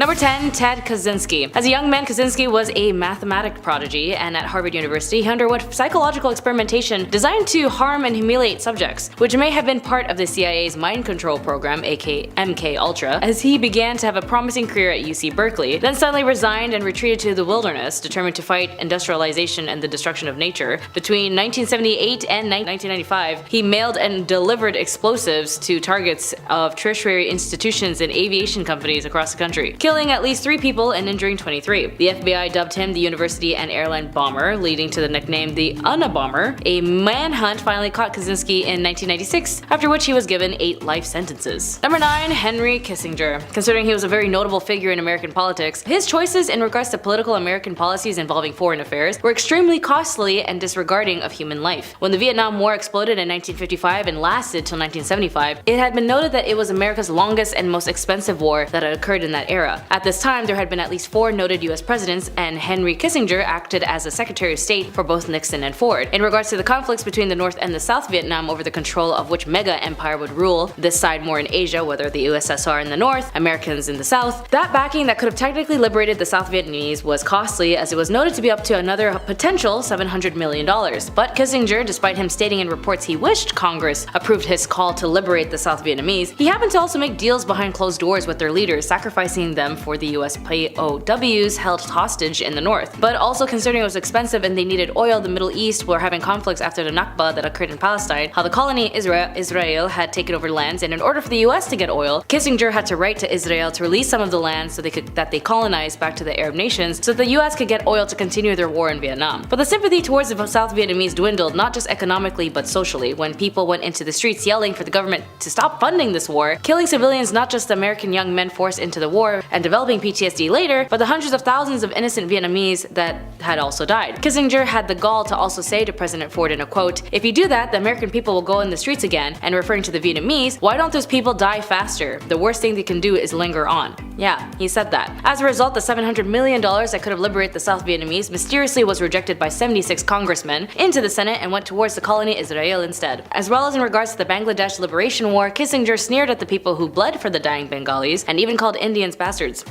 Number 10. Ted Kaczynski. As a young man, Kaczynski was a mathematic prodigy, and at Harvard University he underwent psychological experimentation designed to harm and humiliate subjects, which may have been part of the CIA's mind control program, aka MK-Ultra, as he began to have a promising career at UC Berkeley, then suddenly resigned and retreated to the wilderness, determined to fight industrialization and the destruction of nature. Between 1978 and 1995, he mailed and delivered explosives to targets of tertiary institutions and aviation companies across the country, killing at least 3 people and injuring 23. The FBI dubbed him the University and Airline Bomber, leading to the nickname the Unabomber. A manhunt finally caught Kaczynski in 1996, after which he was given 8 life sentences. Number 9. Henry Kissinger. Considering he was a very notable figure in American politics, his choices in regards to political American policies involving foreign affairs were extremely costly and disregarding of human life. When the Vietnam War exploded in 1955 and lasted till 1975, it had been noted that it was America's longest and most expensive war that had occurred in that era. At this time, there had been at least 4 noted US presidents, and Henry Kissinger acted as the Secretary of State for both Nixon and Ford. In regards to the conflicts between the North and the South Vietnam over the control of which mega empire would rule, this side more in Asia, whether the USSR in the North, Americans in the South, that backing that could have technically liberated the South Vietnamese was costly, as it was noted to be up to another potential $700 million. But Kissinger, despite him stating in reports he wished Congress approved his call to liberate the South Vietnamese, he happened to also make deals behind closed doors with their leaders, sacrificing them for the US POWs held hostage in the North. But also considering it was expensive and they needed oil, the Middle East were having conflicts after the Nakba that occurred in Palestine, how the colony Israel had taken over lands, and in order for the US to get oil, Kissinger had to write to Israel to release some of the land so that they colonized back to the Arab nations so that the US could get oil to continue their war in Vietnam. But the sympathy towards the South Vietnamese dwindled, not just economically but socially, when people went into the streets yelling for the government to stop funding this war, killing civilians, not just American young men forced into the war and developing PTSD later, but the hundreds of thousands of innocent Vietnamese that had also died. Kissinger had the gall to also say to President Ford in a quote, "If you do that, the American people will go in the streets again," and referring to the Vietnamese, "Why don't those people die faster? The worst thing they can do is linger on." Yeah, he said that. As a result, the $700 million that could have liberated the South Vietnamese mysteriously was rejected by 76 congressmen into the Senate and went towards the colony Israel instead. As well as in regards to the Bangladesh Liberation War, Kissinger sneered at the people who bled for the dying Bengalis and even called Indians bastards.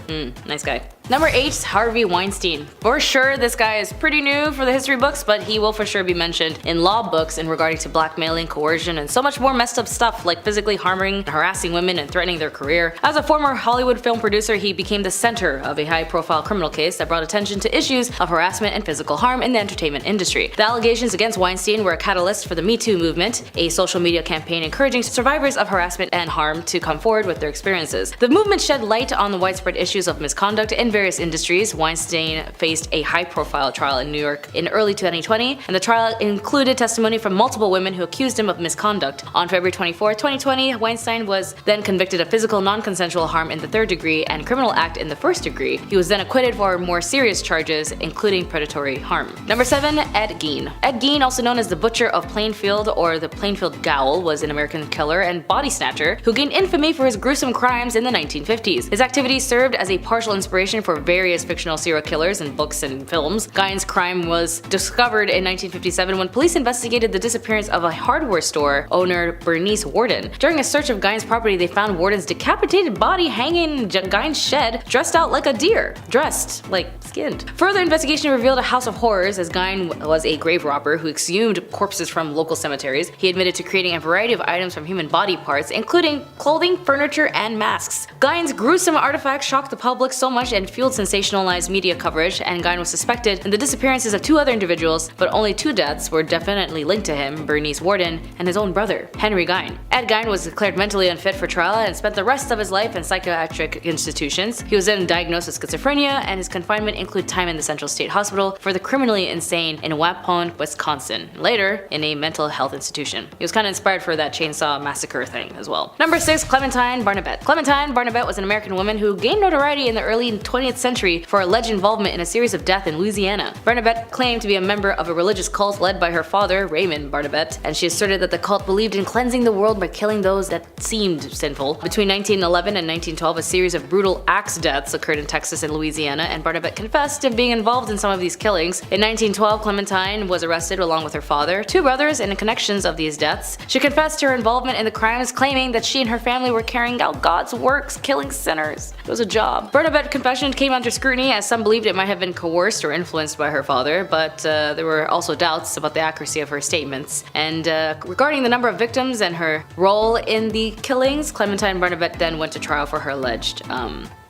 Nice guy. Number 8. Harvey Weinstein. For sure, this guy is pretty new for the history books, but he will for sure be mentioned in law books in regarding to blackmailing, coercion, and so much more messed up stuff like physically harming and harassing women and threatening their career. As a former Hollywood film producer, he became the center of a high-profile criminal case that brought attention to issues of harassment and physical harm in the entertainment industry. The allegations against Weinstein were a catalyst for the Me Too movement, a social media campaign encouraging survivors of harassment and harm to come forward with their experiences. The movement shed light on the widespread issues of misconduct in various industries. Weinstein faced a high-profile trial in New York in early 2020, and the trial included testimony from multiple women who accused him of misconduct. On February 24, 2020, Weinstein was then convicted of physical non-consensual harm in the 3rd degree and criminal act in the 1st degree. He was then acquitted for more serious charges, including predatory harm. Number 7. Ed Gein. Ed Gein, also known as the Butcher of Plainfield or the Plainfield Gowl, was an American killer and body snatcher who gained infamy for his gruesome crimes in the 1950s. His activities served as a partial inspiration for various fictional serial killers in books and films. Gein's crime was discovered in 1957 when police investigated the disappearance of a hardware store owner, Bernice Warden. During a search of Gein's property, they found Warden's decapitated body hanging in Gein's shed, dressed out like a deer. Dressed, like skinned. Further investigation revealed a house of horrors, as Gein was a grave robber who exhumed corpses from local cemeteries. He admitted to creating a variety of items from human body parts, including clothing, furniture, and masks. Gein's gruesome artifacts shocked the public so much and fueled sensationalized media coverage, and Gein was suspected in the disappearances of 2 other individuals, but only 2 deaths were definitely linked to him, Bernice Warden and his own brother, Henry Gein. Ed Gein was declared mentally unfit for trial and spent the rest of his life in psychiatric institutions. He was then diagnosed with schizophrenia, and his confinement included time in the Central State Hospital for the criminally insane in Waupun, Wisconsin, later in a mental health institution. He was kind of inspired for that chainsaw massacre thing as well. Number 6. Clementine Barnabet. Clementine Barnabet was an American woman who gained notoriety in the early 20th century for alleged involvement in a series of deaths in Louisiana. Barnabet claimed to be a member of a religious cult led by her father, Raymond Barnabet, and she asserted that the cult believed in cleansing the world by killing those that seemed sinful. Between 1911 and 1912, a series of brutal axe deaths occurred in Texas and Louisiana, and Barnabet confessed to being involved in some of these killings. In 1912, Clementine was arrested along with her father, two brothers, and the connections of these deaths. She confessed to her involvement in the crimes, claiming that she and her family were carrying out God's works, killing sinners. It was a job. Bernabet's confession came under scrutiny, as some believed it might have been coerced or influenced by her father, but there were also doubts about the accuracy of her statements. And regarding the number of victims and her role in the killings, Clementine Barnabet then went to trial for her alleged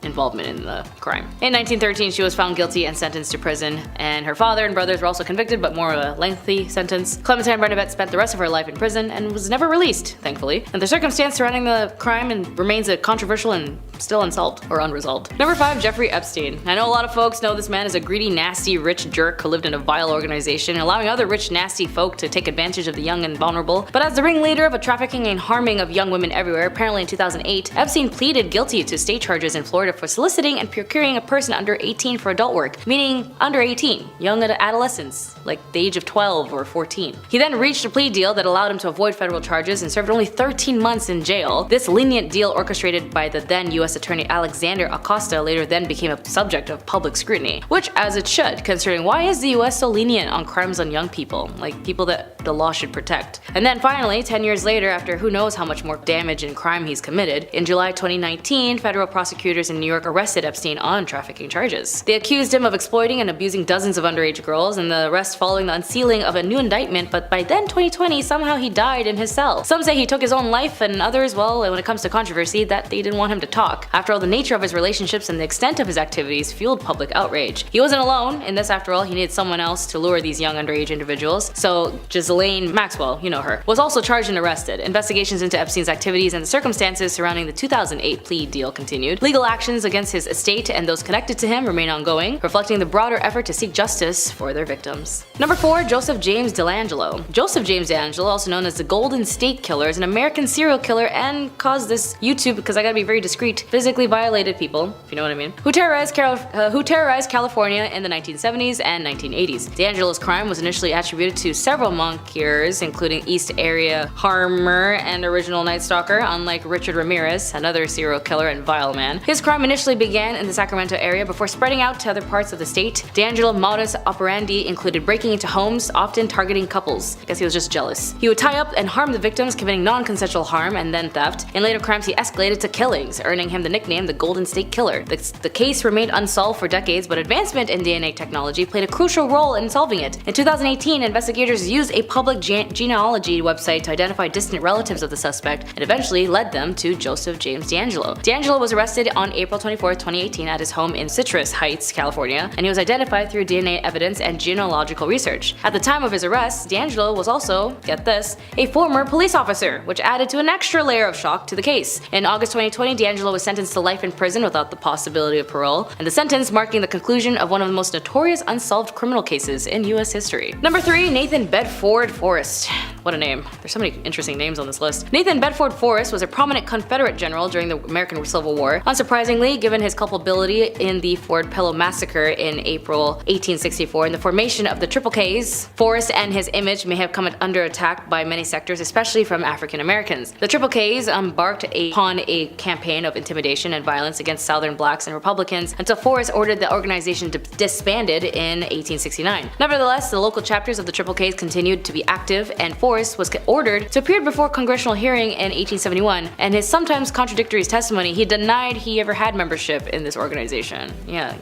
involvement in the crime. In 1913, she was found guilty and sentenced to prison, and her father and brothers were also convicted, but more of a lengthy sentence. Clementine Barnabet spent the rest of her life in prison and was never released, thankfully. And the circumstance surrounding the crime remains a controversial and still unsolved or unresolved. Number 5. Jeffrey Epstein. I know a lot of folks know this man as a greedy, nasty, rich jerk who lived in a vile organization, allowing other rich, nasty folk to take advantage of the young and vulnerable. But as the ringleader of a trafficking and harming of young women everywhere, apparently in 2008, Epstein pleaded guilty to state charges in Florida for soliciting and procuring a person under 18 for adult work, meaning under 18, young adolescents, like the age of 12 or 14. He then reached a plea deal that allowed him to avoid federal charges and served only 13 months in jail. This lenient deal, orchestrated by the then U.S. Attorney Alexander Acosta, later then became a subject of public scrutiny, which as it should, considering why is the U.S. so lenient on crimes on young people, like people that the law should protect. And then finally, 10 years later, after who knows how much more damage and crime he's committed, in July 2019, federal prosecutors in New York arrested Epstein on trafficking charges. They accused him of exploiting and abusing dozens of underage girls, and the arrest following the unsealing of a new indictment, but by then 2020, somehow he died in his cell. Some say he took his own life, and others, well, when it comes to controversy, that they didn't want him to talk. After all, the nature of his relationships and the extent of his activities fueled public outrage. He wasn't alone in this, after all, he needed someone else to lure these young underage individuals, so Ghislaine Maxwell, you know her, was also charged and arrested. Investigations into Epstein's activities and the circumstances surrounding the 2008 plea deal continued. Legal actions against his estate and those connected to him remain ongoing, reflecting the broader effort to seek justice for their victims. Number 4. Joseph James DeLangelo. Joseph James DeLangelo, also known as the Golden State Killer, is an American serial killer and caused this YouTube, because I gotta be very discreet, physically violated people, if you know what I mean, who terrorized California in the 1970s and 1980s. DeLangelo's crime was initially attributed to several monkeers, including East Area Harmer and original Night Stalker, unlike Richard Ramirez, another serial killer and vile man. His crime initially began in the Sacramento area before spreading out to other parts of the state. DeLangelo's modus operandi included breaking into homes, often targeting couples. I guess he was just jealous. He would tie up and harm the victims, committing non-consensual harm and then theft. In later crimes, he escalated to killings, earning him the nickname the Golden State Killer. The case remained unsolved for decades, but advancement in DNA technology played a crucial role in solving it. In 2018, investigators used a public genealogy website to identify distant relatives of the suspect and eventually led them to Joseph James DeLangelo. DeLangelo was arrested on April 24, 2018 at his home in Citrus Heights, California, and he was identified through DNA evidence and genealogical research. At the time of his arrest, DeLangelo was also, get this, a former police officer, which added to an extra layer of shock to the case. In August 2020, DeLangelo was sentenced to life in prison without the possibility of parole, and the sentence marking the conclusion of one of the most notorious unsolved criminal cases in US history. Number 3. Nathan Bedford Forrest. What a name. There's so many interesting names on this list. Nathan Bedford Forrest was a prominent Confederate general during the American Civil War. Unsurprisingly, given his culpability in the Fort Pillow Massacre in April 1864 and the formation of the Triple Ks, Forrest and his image may have come under attack by many sectors, especially from African Americans. The Triple Ks embarked upon a campaign of intimidation and violence against Southern blacks and Republicans until Forrest ordered the organization disbanded in 1869. Nevertheless, the local chapters of the Triple Ks continued to be active, and Forrest was ordered to appear before a congressional hearing in 1871, and his sometimes contradictory testimony, he denied he ever had membership in this organization. Yeah,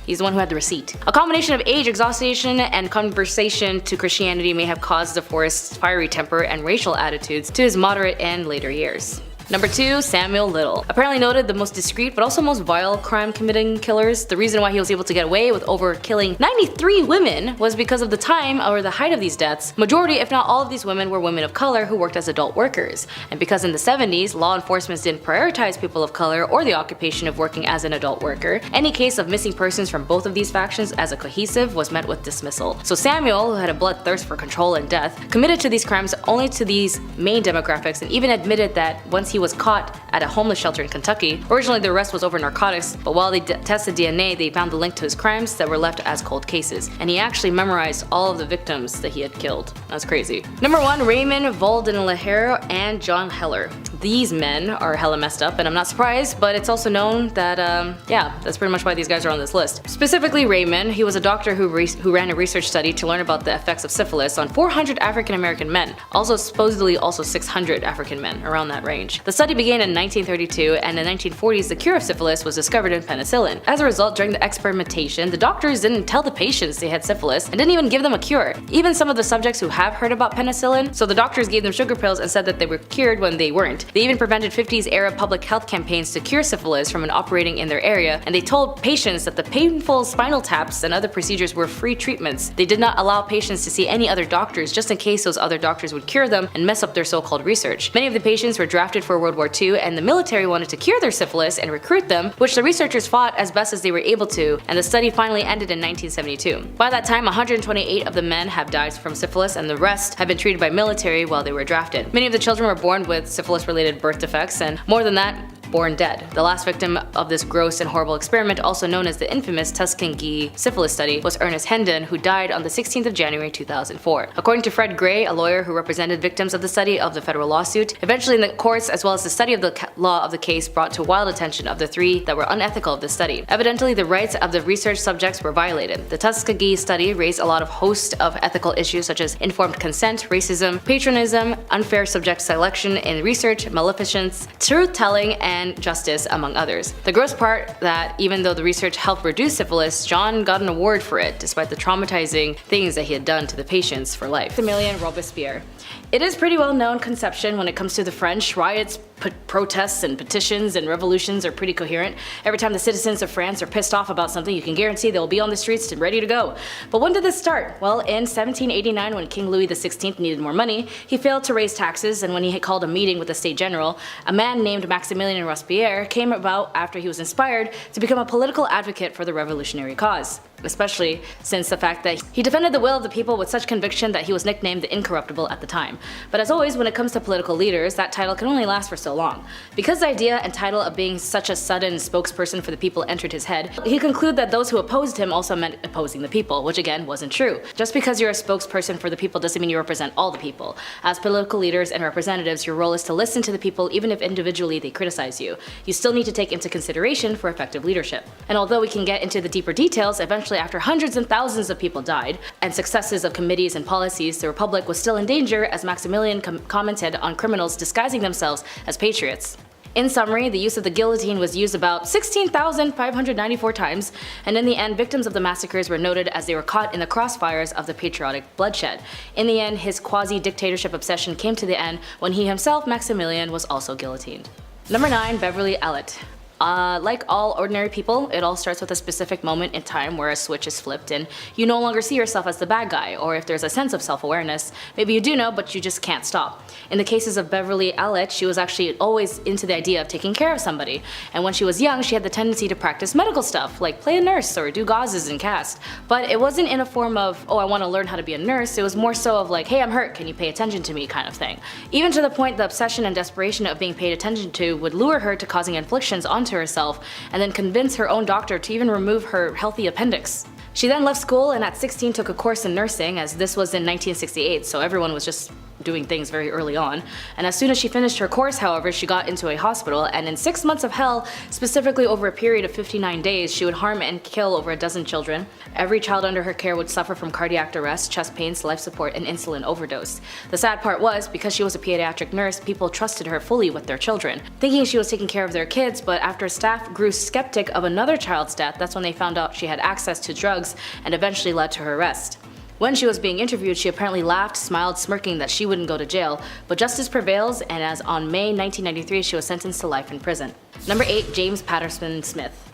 he's the one who had the receipt. A combination of age, exhaustion, and conversion to Christianity may have caused the Forrest's fiery temper and racial attitudes to his moderate and later years. Number 2. Samuel Little. Apparently noted the most discreet but also most vile crime-committing killers, the reason why he was able to get away with over killing 93 women was because of the time or the height of these deaths. Majority, if not all of these women, were women of color who worked as adult workers. And because in the 70s, law enforcement didn't prioritize people of color or the occupation of working as an adult worker, any case of missing persons from both of these factions as a cohesive was met with dismissal. So Samuel, who had a bloodthirst for control and death, committed to these crimes only to these main demographics and even admitted that once he he was caught at a homeless shelter in Kentucky. Originally the arrest was over narcotics, but while they tested DNA, they found the link to his crimes that were left as cold cases. And he actually memorized all of the victims that he had killed. That's crazy. Number 1, Raymond Venler and John Heller. These men are hella messed up, and I'm not surprised, but it's also known that, yeah, that's pretty much why these guys are on this list. Specifically Raymond, he was a doctor who ran a research study to learn about the effects of syphilis on 400 African American men, also supposedly also 600 African men, around that range. The study began in 1932, and in the 1940s the cure of syphilis was discovered in penicillin. As a result, during the experimentation, the doctors didn't tell the patients they had syphilis and didn't even give them a cure. Even some of the subjects who have heard about penicillin, so the doctors gave them sugar pills and said that they were cured when they weren't. They even prevented 50s era public health campaigns to cure syphilis from operating in their area, and they told patients that the painful spinal taps and other procedures were free treatments. They did not allow patients to see any other doctors just in case those other doctors would cure them and mess up their so-called research. Many of the patients were drafted for World War II, and the military wanted to cure their syphilis and recruit them, which the researchers fought as best as they were able to, and the study finally ended in 1972. By that time, 128 of the men have died from syphilis, and the rest have been treated by military while they were drafted. Many of the children were born with syphilis-related birth defects, and more than that, born dead. The last victim of this gross and horrible experiment, also known as the infamous Tuskegee syphilis study, was Ernest Hendon, who died on the 16th of January 2004. According to Fred Gray, a lawyer who represented victims of the study of the federal lawsuit, eventually in the courts as well as the study of the law of the case brought to wild attention of the three that were unethical of the study. Evidently, the rights of the research subjects were violated. The Tuskegee study raised a lot of host of ethical issues such as informed consent, racism, patronism, unfair subject selection in research, maleficence, truth-telling, and justice, among others. The gross part that even though the research helped reduce syphilis, John got an award for it, despite the traumatizing things that he had done to the patients for life. Maximillian Robespierre. It is pretty well known conception when it comes to the French. Riots, protests, and petitions and revolutions are pretty coherent. Every time the citizens of France are pissed off about something, you can guarantee they will be on the streets and ready to go. But when did this start? Well, in 1789, when King Louis XVI needed more money, he failed to raise taxes, and when he had called a meeting with the State General, a man named Maximillian Robespierre came about after he was inspired to become a political advocate for the revolutionary cause. Especially since the fact that he defended the will of the people with such conviction that he was nicknamed the Incorruptible at the time. But as always, when it comes to political leaders, that title can only last for so long. Because the idea and title of being such a sudden spokesperson for the people entered his head, he concluded that those who opposed him also meant opposing the people, which again wasn't true. Just because you're a spokesperson for the people doesn't mean you represent all the people. As political leaders and representatives, your role is to listen to the people even if individually they criticize you. You still need to take into consideration for effective leadership. And although we can get into the deeper details, eventually after hundreds and thousands of people died, and successes of committees and policies, the Republic was still in danger as Maximilian commented on criminals disguising themselves as patriots. In summary, the use of the guillotine was used about 16,594 times, and in the end, victims of the massacres were noted as they were caught in the crossfires of the patriotic bloodshed. In the end, his quasi-dictatorship obsession came to the end when he himself, Maximilian, was also guillotined. Number 9. Beverly Ellett. Like all ordinary people, it all starts with a specific moment in time where a switch is flipped and you no longer see yourself as the bad guy, or if there's a sense of self-awareness, maybe you do know but you just can't stop. In the cases of Beverly Ellett, she was actually always into the idea of taking care of somebody, and when she was young she had the tendency to practice medical stuff, like play a nurse or do gauzes and cast. But it wasn't in a form of, oh I want to learn how to be a nurse, it was more so of like, hey I'm hurt, can you pay attention to me kind of thing. Even to the point the obsession and desperation of being paid attention to would lure her to causing inflictions onto herself and then convince her own doctor to even remove her healthy appendix. She then left school and at 16 took a course in nursing, as this was in 1968, so everyone was just doing things very early on. And as soon as she finished her course, however, she got into a hospital, and in 6 months of hell, specifically over a period of 59 days, she would harm and kill over a dozen children. Every child under her care would suffer from cardiac arrest, chest pains, life support, and insulin overdose. The sad part was, because she was a pediatric nurse, people trusted her fully with their children, thinking she was taking care of their kids, but after staff grew skeptic of another child's death, that's when they found out she had access to drugs and eventually led to her arrest. When she was being interviewed, she apparently laughed, smiled, smirking that she wouldn't go to jail, but justice prevails, and as on May 1993 she was sentenced to life in prison. Number 8. James Patterson Smith.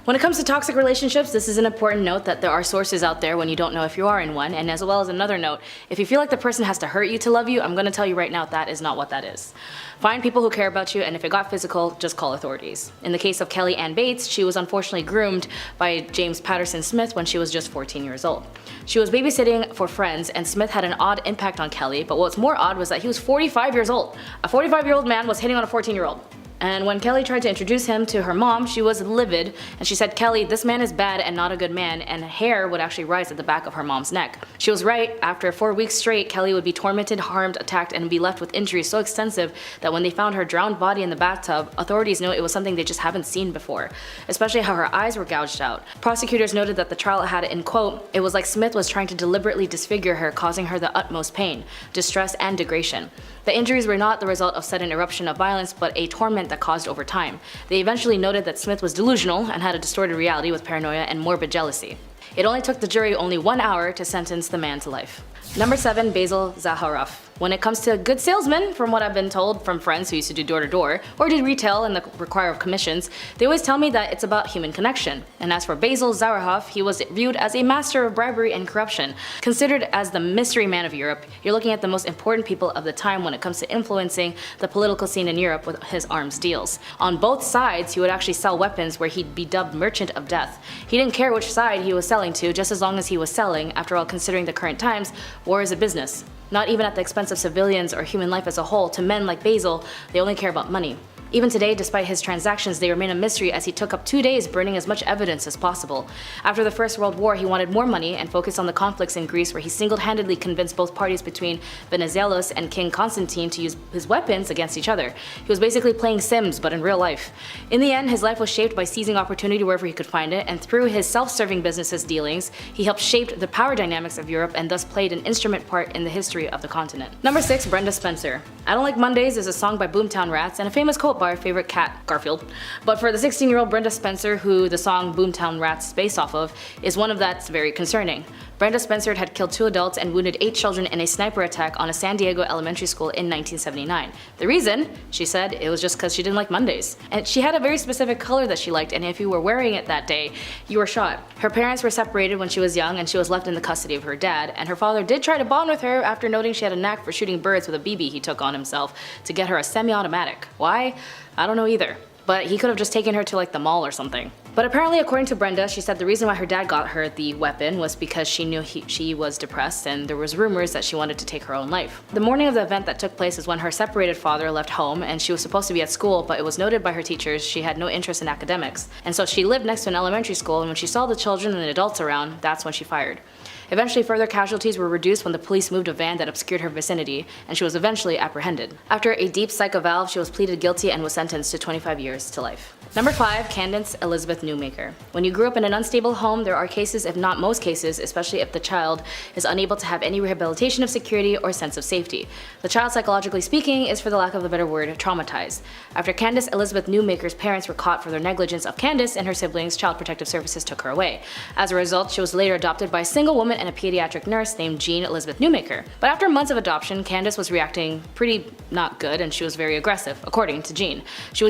When it comes to toxic relationships, this is an important note that there are sources out there when you don't know if you are in one, and as well as another note, if you feel like the person has to hurt you to love you, I'm gonna tell you right now that is not what that is. Find people who care about you, and if it got physical, just call authorities. In the case of Kelly Ann Bates, she was unfortunately groomed by James Patterson Smith when she was just 14 years old. She was babysitting for friends, and Smith had an odd impact on Kelly, but what's more odd was that he was 45 years old. A 45-year-old man was hitting on a 14-year-old. And when Kelly tried to introduce him to her mom, she was livid, and she said, "Kelly, this man is bad and not a good man," and hair would actually rise at the back of her mom's neck. She was right. After 4 weeks straight, Kelly would be tormented, harmed, attacked, and be left with injuries so extensive that when they found her drowned body in the bathtub, authorities knew it was something they just haven't seen before, especially how her eyes were gouged out. Prosecutors noted that the trial had it in quote, "It was like Smith was trying to deliberately disfigure her, causing her the utmost pain, distress, and degradation." The injuries were not the result of sudden eruption of violence, but a torment that caused over time. They eventually noted that Smith was delusional and had a distorted reality with paranoia and morbid jealousy. It only took the jury only 1 hour to sentence the man to life. Number 7, Basil Azarov. When it comes to a good salesman, from what I've been told from friends who used to do door-to-door or did retail and the require of commissions, they always tell me that it's about human connection. And as for Basil Azarov, he was viewed as a master of bribery and corruption. Considered as the mystery man of Europe, you're looking at the most important people of the time when it comes to influencing the political scene in Europe with his arms deals. On both sides, he would actually sell weapons where he'd be dubbed Merchant of Death. He didn't care which side he was selling to, just as long as he was selling. After all, considering the current times, war is a business. Not even at the expense of civilians or human life as a whole. To men like Basil, they only care about money. Even today, despite his transactions, they remain a mystery as he took up 2 days burning as much evidence as possible. After the First World War, he wanted more money and focused on the conflicts in Greece, where he single-handedly convinced both parties between Venizelos and King Constantine to use his weapons against each other. He was basically playing Sims, but in real life. In the end, his life was shaped by seizing opportunity wherever he could find it, and through his self-serving businesses dealings, he helped shape the power dynamics of Europe and thus played an instrument part in the history of the continent. Number 6, Brenda Spencer. I Don't Like Mondays is a song by Boomtown Rats and a famous quote by our favorite cat, Garfield. But for the 16-year-old Brenda Spencer, who the song Boomtown Rats is based off of, is one of that's very concerning. Brenda Spencer had killed 2 adults and wounded 8 children in a sniper attack on a San Diego elementary school in 1979. The reason, she said, it was just because she didn't like Mondays. And she had a very specific color that she liked, and if you were wearing it that day, you were shot. Her parents were separated when she was young, and she was left in the custody of her dad, and her father did try to bond with her after noting she had a knack for shooting birds with a BB he took on himself to get her a semi-automatic. Why? I don't know either. But he could have just taken her to like the mall or something. But apparently, according to Brenda, she said the reason why her dad got her the weapon was because she knew she was depressed and there was rumors that she wanted to take her own life. The morning of the event that took place is when her separated father left home and she was supposed to be at school, but it was noted by her teachers she had no interest in academics. And so she lived next to an elementary school, and when she saw the children and adults around, that's when she fired. Eventually, further casualties were reduced when the police moved a van that obscured her vicinity, and she was eventually apprehended. After a deep psycho valve, she was pleaded guilty and was sentenced to 25 years to life. Number 5, Candace Elizabeth Newmaker. When you grew up in an unstable home, there are cases, if not most cases, especially if the child is unable to have any rehabilitation of security or sense of safety. The child, psychologically speaking, is, for the lack of a better word, traumatized. After Candace Elizabeth Newmaker's parents were caught for their negligence of Candace and her siblings, Child Protective Services took her away. As a result, she was later adopted by a single woman and a pediatric nurse named Jean Elizabeth Newmaker. But after months of adoption, Candace was reacting pretty not good, and she was very aggressive, according to Jean. She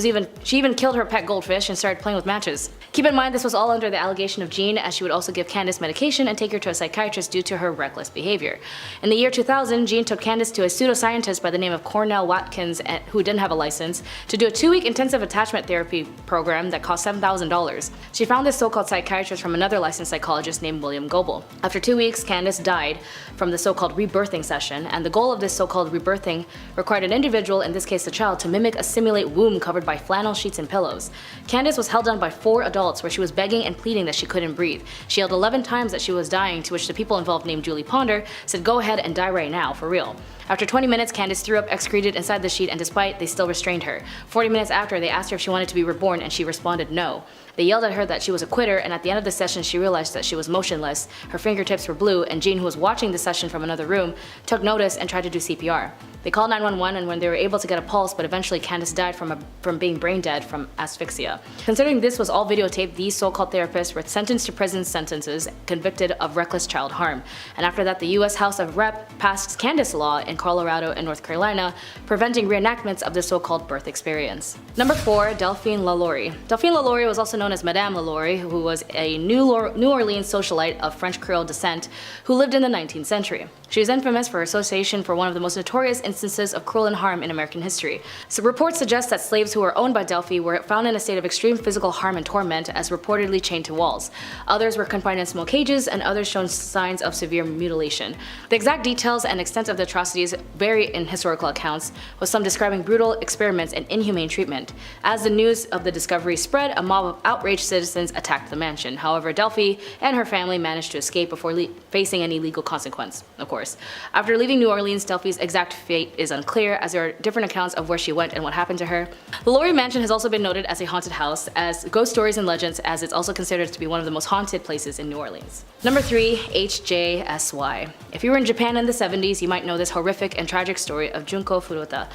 even killed her pet goldfish and started playing with matches. Keep in mind, this was all under the allegation of Jean, as she would also give Candace medication and take her to a psychiatrist due to her reckless behavior. In the year 2000, Jean took Candace to a pseudoscientist by the name of Cornell Watkins, who didn't have a license, to do a 2-week intensive attachment therapy program that cost $7,000. She found this so-called psychiatrist from another licensed psychologist named William Goebel. After 2 weeks, Candace died from the so-called rebirthing session, and the goal of this so-called rebirthing required an individual, in this case the child, to mimic a simulate womb covered by flannel sheets and pillows. Candace was held down by 4 adults where she was begging and pleading that she couldn't breathe. She yelled 11 times that she was dying, to which the people involved, named Julie Ponder, said go ahead and die right now, for real. After 20 minutes, Candace threw up, excreted inside the sheet, and despite, they still restrained her. 40 minutes after, they asked her if she wanted to be reborn, and she responded no. They yelled at her that she was a quitter, and at the end of the session she realized that she was motionless, her fingertips were blue, and Jean, who was watching the session from another room, took notice and tried to do CPR. They called 911, and when they were able to get a pulse, but eventually Candace died from being brain dead from asphyxia. Considering this was all videotaped, these so-called therapists were sentenced to prison sentences, convicted of reckless child harm. And after that, the US House of Rep passed Candace law in Colorado and North Carolina, preventing reenactments of the so-called birth experience. Number 4, Delphine Lori. Delphine Lori was also known as Madame Lori, who was a New Orleans socialite of French Creole descent who lived in the 19th century. She is infamous for her association for one of the most notorious instances of cruel and harm in American history. So reports suggest that slaves who were owned by Delphine were found in a state of extreme physical harm and torment, as reportedly chained to walls. Others were confined in small cages, and others showed signs of severe mutilation. The exact details and extent of the atrocities vary in historical accounts, with some describing brutal experiments and inhumane treatment. As the news of the discovery spread, a mob of outraged citizens attacked the mansion. However, Delphine and her family managed to escape before facing any legal consequence, of course. After leaving New Orleans, Delphine's exact fate is unclear, as there are different accounts of where she went and what happened to her. The Lori mansion has also been noted as a haunted house, as ghost stories and legends, as it's also considered to be one of the most haunted places in New Orleans. Number 3, HJSY. If you were in Japan in the 70s, you might know this horrific and tragic story of Junko Furuta.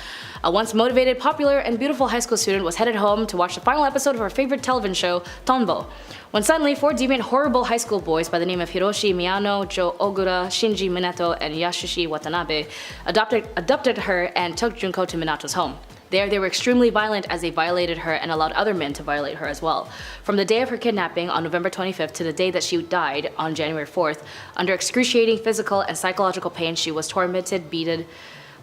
A once motivated, popular, and beautiful high school student was headed home to watch the final episode of her favorite television show, Tombo, when suddenly 4 deviant, horrible high school boys by the name of Hiroshi Miyano, Joe Ogura, Shinji Minato, and Yasushi Watanabe abducted her and took Junko to Minato's home. There, they were extremely violent, as they violated her and allowed other men to violate her as well. From the day of her kidnapping on November 25th to the day that she died on January 4th, under excruciating physical and psychological pain, she was tormented, beaten,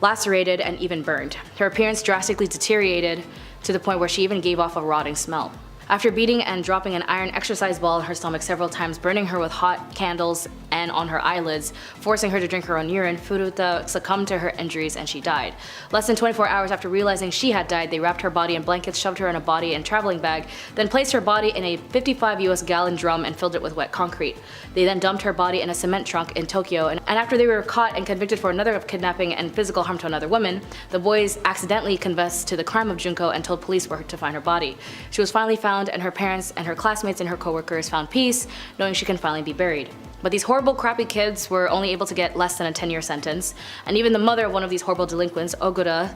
lacerated, and even burned. Her appearance drastically deteriorated to the point where she even gave off a rotting smell. After beating and dropping an iron exercise ball in her stomach several times, burning her with hot candles and on her eyelids, forcing her to drink her own urine, Furuta succumbed to her injuries and she died. Less than 24 hours after realizing she had died, they wrapped her body in blankets, shoved her in a body and traveling bag, then placed her body in a 55 US gallon drum and filled it with wet concrete. They then dumped her body in a cement trunk in Tokyo, and after they were caught and convicted for another kidnapping and physical harm to another woman, the boys accidentally confessed to the crime of Junko and told police where to find her body. She was finally found, and her parents and her classmates and her coworkers found peace, knowing she can finally be buried. But these horrible, crappy kids were only able to get less than a 10-year sentence, and even the mother of one of these horrible delinquents, Ogura,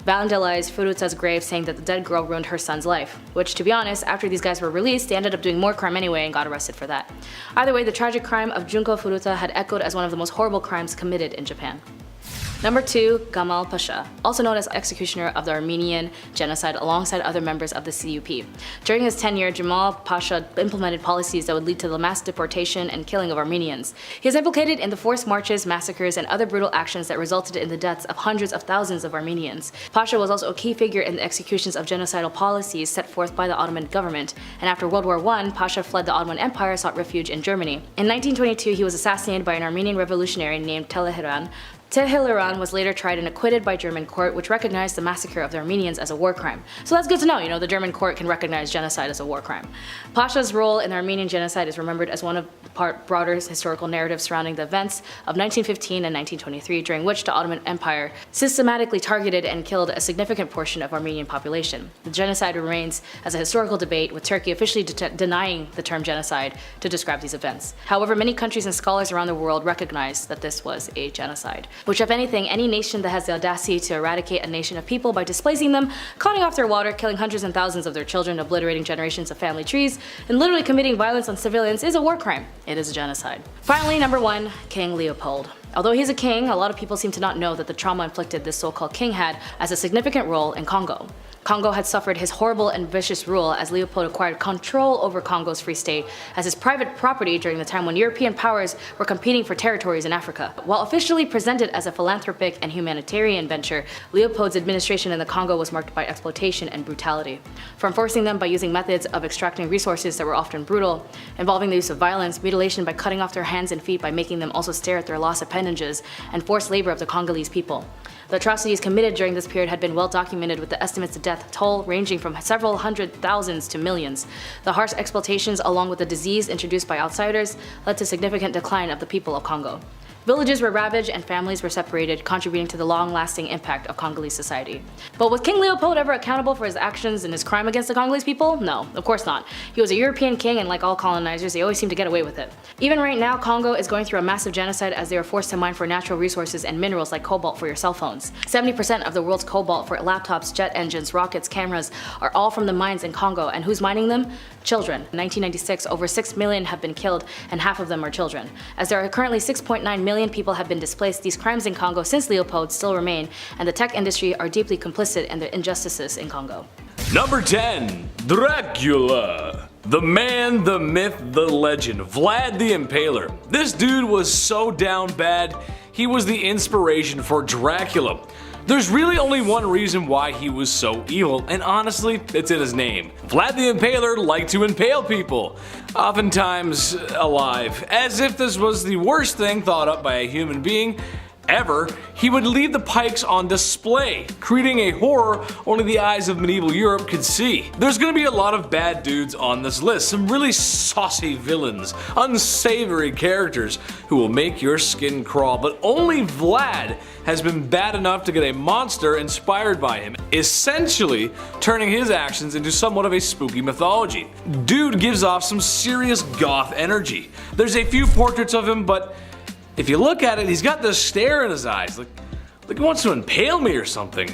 vandalized Furuta's grave, saying that the dead girl ruined her son's life. Which, to be honest, after these guys were released, they ended up doing more crime anyway and got arrested for that. Either way, the tragic crime of Junko Furuta had echoed as one of the most horrible crimes committed in Japan. Number 2, Gamal Pasha, also known as executioner of the Armenian genocide alongside other members of the CUP. During his tenure, Gamal Pasha implemented policies that would lead to the mass deportation and killing of Armenians. He is implicated in the forced marches, massacres, and other brutal actions that resulted in the deaths of hundreds of thousands of Armenians. Pasha was also a key figure in the executions of genocidal policies set forth by the Ottoman government, and after World War I, Pasha fled the Ottoman Empire, sought refuge in Germany. In 1922, he was assassinated by an Armenian revolutionary named Teheran. Teheran was later tried and acquitted by German court, which recognized the massacre of the Armenians as a war crime. So that's good to know, the German court can recognize genocide as a war crime. Pasha's role in the Armenian genocide is remembered as one of the broader historical narratives surrounding the events of 1915 and 1923, during which the Ottoman Empire systematically targeted and killed a significant portion of Armenian population. The genocide remains as a historical debate, with Turkey officially denying the term genocide to describe these events. However, many countries and scholars around the world recognize that this was a genocide, which, if anything, any nation that has the audacity to eradicate a nation of people by displacing them, cutting off their water, killing hundreds and thousands of their children, obliterating generations of family trees, and literally committing violence on civilians is a war crime. It is a genocide. Finally, number 1, King Leopold. Although he's a king, a lot of people seem to not know that the trauma inflicted this so-called king had as a significant role in Congo. Congo had suffered his horrible and vicious rule, as Leopold acquired control over Congo's free state as his private property during the time when European powers were competing for territories in Africa. While officially presented as a philanthropic and humanitarian venture, Leopold's administration in the Congo was marked by exploitation and brutality. From forcing them by using methods of extracting resources that were often brutal, involving the use of violence, mutilation by cutting off their hands and feet by making them also stare at their lost appendages, and forced labor of the Congolese people. The atrocities committed during this period had been well documented, with the estimates of death toll ranging from several hundred thousands to millions. The harsh exploitations, along with the disease introduced by outsiders, led to significant decline of the people of Congo. Villages were ravaged and families were separated, contributing to the long-lasting impact of Congolese society. But was King Leopold ever accountable for his actions and his crime against the Congolese people? No, of course not. He was a European king, and like all colonizers, they always seem to get away with it. Even right now, Congo is going through a massive genocide as they are forced to mine for natural resources and minerals like cobalt for your cell phones. 70% of the world's cobalt for laptops, jet engines, rockets, cameras are all from the mines in Congo, and who's mining them? Children. In 1996, over 6 million have been killed, and half of them are children. As there are currently 6.9 million people have been displaced, these crimes in Congo since Leopold still remain, and the tech industry are deeply complicit in the injustices in Congo. Number 10. Dracula. The man, the myth, the legend, Vlad the Impaler. This dude was so down bad, he was the inspiration for Dracula. There's really only one reason why he was so evil, and honestly, it's in his name. Vlad the Impaler liked to impale people, oftentimes alive. As if this was the worst thing thought up by a human being ever, he would leave the pikes on display, creating a horror only the eyes of medieval Europe could see. There's gonna be a lot of bad dudes on this list, some really saucy villains, unsavory characters who will make your skin crawl, but only Vlad has been bad enough to get a monster inspired by him, essentially turning his actions into somewhat of a spooky mythology. Dude gives off some serious goth energy. There's a few portraits of him, but if you look at it, he's got this stare in his eyes, like he wants to impale me or something.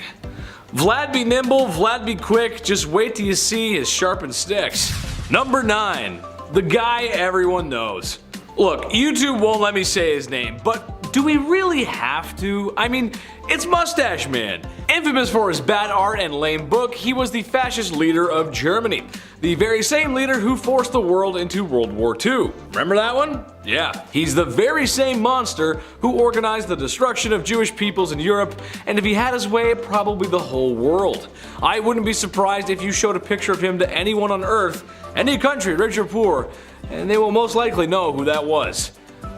Vlad be nimble, Vlad be quick, just wait till you see his sharpened sticks. Number 9. The guy everyone knows. Look, YouTube won't let me say his name, but do we really have to? I mean, it's Mustache Man. Infamous for his bad art and lame book, he was the fascist leader of Germany. The very same leader who forced the world into World War II. Remember that one? Yeah. He's the very same monster who organized the destruction of Jewish peoples in Europe, and if he had his way, probably the whole world. I wouldn't be surprised if you showed a picture of him to anyone on Earth, any country, rich or poor, and they will most likely know who that was.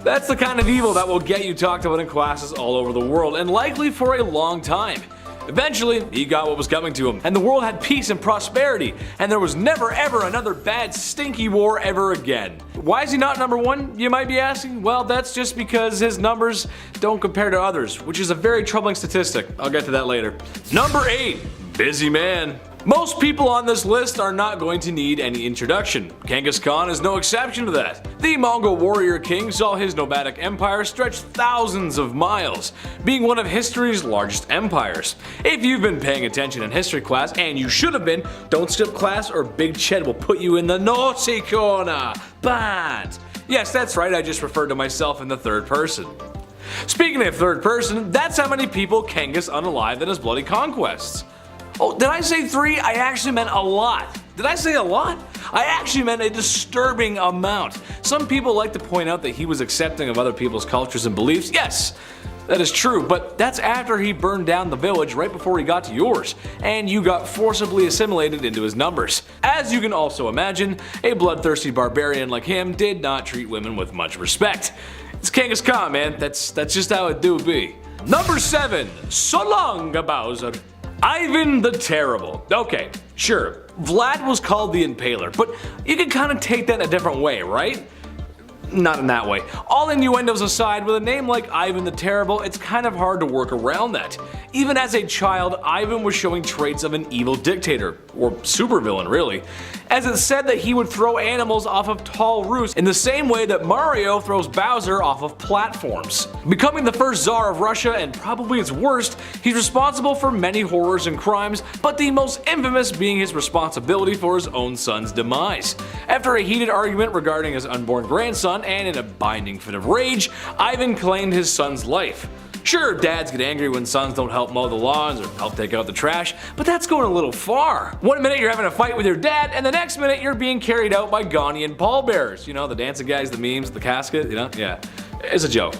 That's the kind of evil that will get you talked about in classes all over the world, and likely for a long time. Eventually, he got what was coming to him, and the world had peace and prosperity, and there was never ever another bad stinky war ever again. Why is he not number 1, you might be asking? Well, that's just because his numbers don't compare to others, which is a very troubling statistic. I'll get to that later. Number 8. Busy man. Most people on this list are not going to need any introduction. Genghis Khan is no exception to that. The Mongol warrior king saw his nomadic empire stretch thousands of miles, being one of history's largest empires. If you've been paying attention in history class, and you should have been, don't skip class or Big Ched will put you in the naughty corner. Bad. Yes, that's right, I just referred to myself in the third person. Speaking of third person, that's how many people Genghis unalived in his bloody conquests. Oh, did I say 3? I actually meant a lot. Did I say a lot? I actually meant a disturbing amount. Some people like to point out that he was accepting of other people's cultures and beliefs. Yes, that is true, but that's after he burned down the village right before he got to yours, and you got forcibly assimilated into his numbers. As you can also imagine, a bloodthirsty barbarian like him did not treat women with much respect. It's Genghis Khan, man. That's just how it do be. Number 7. So long, Bowser. Ivan the Terrible. Okay, sure, Vlad was called the Impaler, but you can kind of take that in a different way, right? Not in that way. All innuendos aside, with a name like Ivan the Terrible, it's kind of hard to work around that. Even as a child, Ivan was showing traits of an evil dictator, or supervillain really, as it's said that he would throw animals off of tall roofs in the same way that Mario throws Bowser off of platforms. Becoming the first Tsar of Russia and probably its worst, he's responsible for many horrors and crimes, but the most infamous being his responsibility for his own son's demise. After a heated argument regarding his unborn grandson, and in a binding fit of rage, Ivan claimed his son's life. Sure, dads get angry when sons don't help mow the lawns or help take out the trash, but that's going a little far. One minute you're having a fight with your dad, and the next minute you're being carried out by Ghanaian pallbearers. You know, the dancing guys, the memes, the casket, you know? Yeah, it's a joke.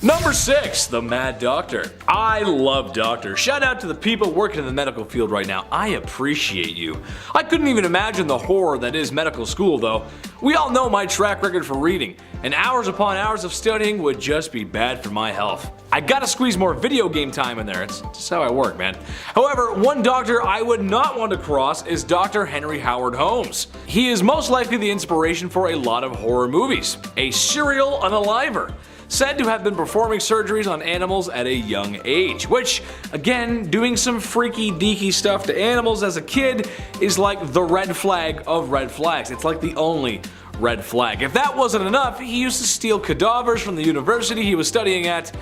Number 6, the Mad Doctor. I love doctors. Shout out to the people working in the medical field right now. I appreciate you. I couldn't even imagine the horror that is medical school though. We all know my track record for reading, and hours upon hours of studying would just be bad for my health. I gotta squeeze more video game time in there, it's just how I work, man. However, one doctor I would not want to cross is Dr. Henry Howard Holmes. He is most likely the inspiration for a lot of horror movies. A serial unaliver, said to have been performing surgeries on animals at a young age, which, again, doing some freaky deaky stuff to animals as a kid is like the red flag of red flags. It's like the only red flag. If that wasn't enough, he used to steal cadavers from the university he was studying at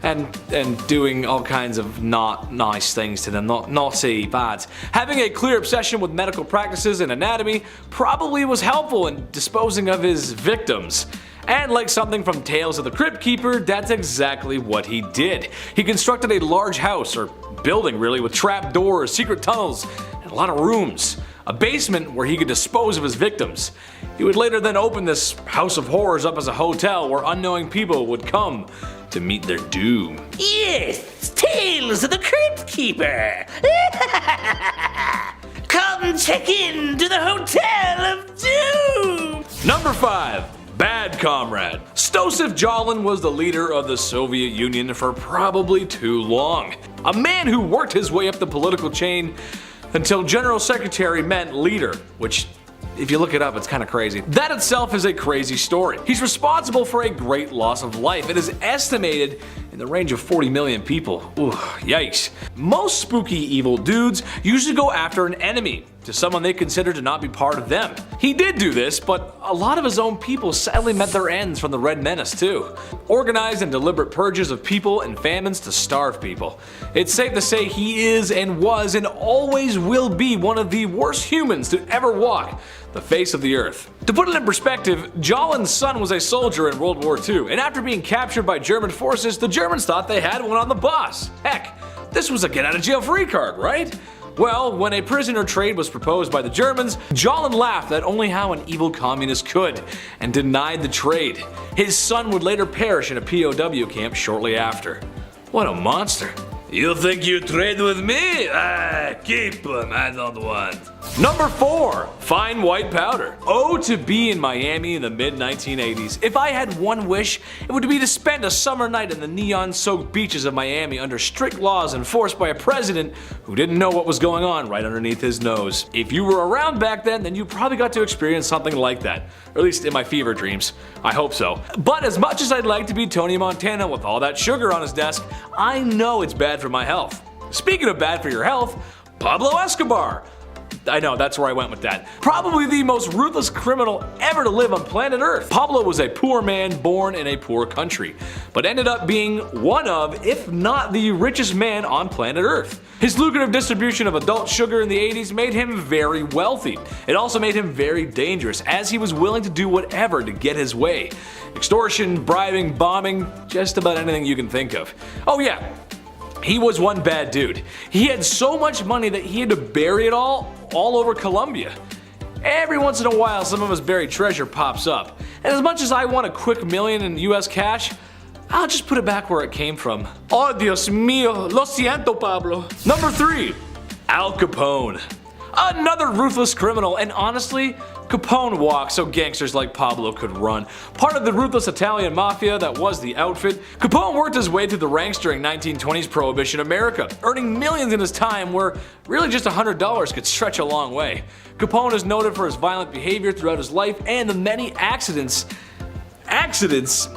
and doing all kinds of not nice things to them, naughty, bad. Having a clear obsession with medical practices and anatomy probably was helpful in disposing of his victims. And like something from Tales of the Crypt Keeper, that's exactly what he did. He constructed a large house, or building really, with trap doors, secret tunnels, and and a lot of rooms. A basement where he could dispose of his victims. He would later then open this house of horrors up as a hotel where unknowing people would come to meet their doom. Yes, Tales of the Crypt Keeper. Come check in to the Hotel of Doom. Number 5. Bad Comrade. Stosif Jalin was the leader of the Soviet Union for probably too long. A man who worked his way up the political chain until General Secretary meant leader, which, if you look it up, it's kind of crazy. That itself is a crazy story. He's responsible for a great loss of life. It is estimated in the range of 40 million people. Ooh, yikes. Most spooky evil dudes usually go after an enemy, to someone they consider to not be part of them. He did do this, but a lot of his own people sadly met their ends from the Red Menace too. Organized and deliberate purges of people and famines to starve people. It's safe to say he is and was and always will be one of the worst humans to ever walk the face of the earth. To put it in perspective, Jalin's son was a soldier in World War II, and after being captured by German forces, the Germans thought they had one on the boss. Heck, this was a get out of jail free card, right? Well, when a prisoner trade was proposed by the Germans, Jalin laughed at only how an evil communist could, and denied the trade. His son would later perish in a POW camp shortly after. What a monster. You think you trade with me? Keep him, I don't want. Number 4. Fine white powder. Oh, to be in Miami in the mid-1980s. If I had one wish, it would be to spend a summer night in the neon-soaked beaches of Miami under strict laws enforced by a president who didn't know what was going on right underneath his nose. If you were around back then you probably got to experience something like that. Or at least in my fever dreams. I hope so. But as much as I'd like to be Tony Montana with all that sugar on his desk, I know it's bad for my health. Speaking of bad for your health, Pablo Escobar. I know, that's where I went with that. Probably the most ruthless criminal ever to live on planet Earth. Pablo was a poor man born in a poor country, but ended up being one of, if not the richest man on planet Earth. His lucrative distribution of adult sugar in the 80s made him very wealthy. It also made him very dangerous, as he was willing to do whatever to get his way. Extortion, bribing, bombing, just about anything you can think of. Oh yeah, he was one bad dude. He had so much money that he had to bury it all over Colombia. Every once in a while some of his buried treasure pops up, and as much as I want a quick million in US cash, I'll just put it back where it came from. Oh Dios mío, lo siento Pablo. Number 3. Al Capone. Another ruthless criminal, and honestly, Capone walked so gangsters like Pablo could run. Part of the ruthless Italian mafia that was the outfit, Capone worked his way through the ranks during 1920s Prohibition America, earning millions in his time where really just $100 could stretch a long way. Capone is noted for his violent behavior throughout his life and the many accidents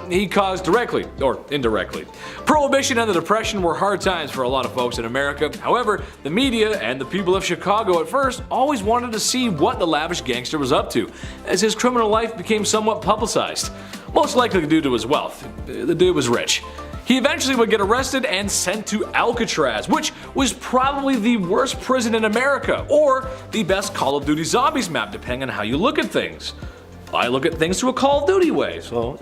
he caused directly or indirectly. Prohibition and the Depression were hard times for a lot of folks in America. However, the media and the people of Chicago at first always wanted to see what the lavish gangster was up to, as his criminal life became somewhat publicized. Most likely due to his wealth. The dude was rich. He eventually would get arrested and sent to Alcatraz, which was probably the worst prison in America, or the best Call of Duty Zombies map, depending on how you look at things. I look at things through a Call of Duty way, so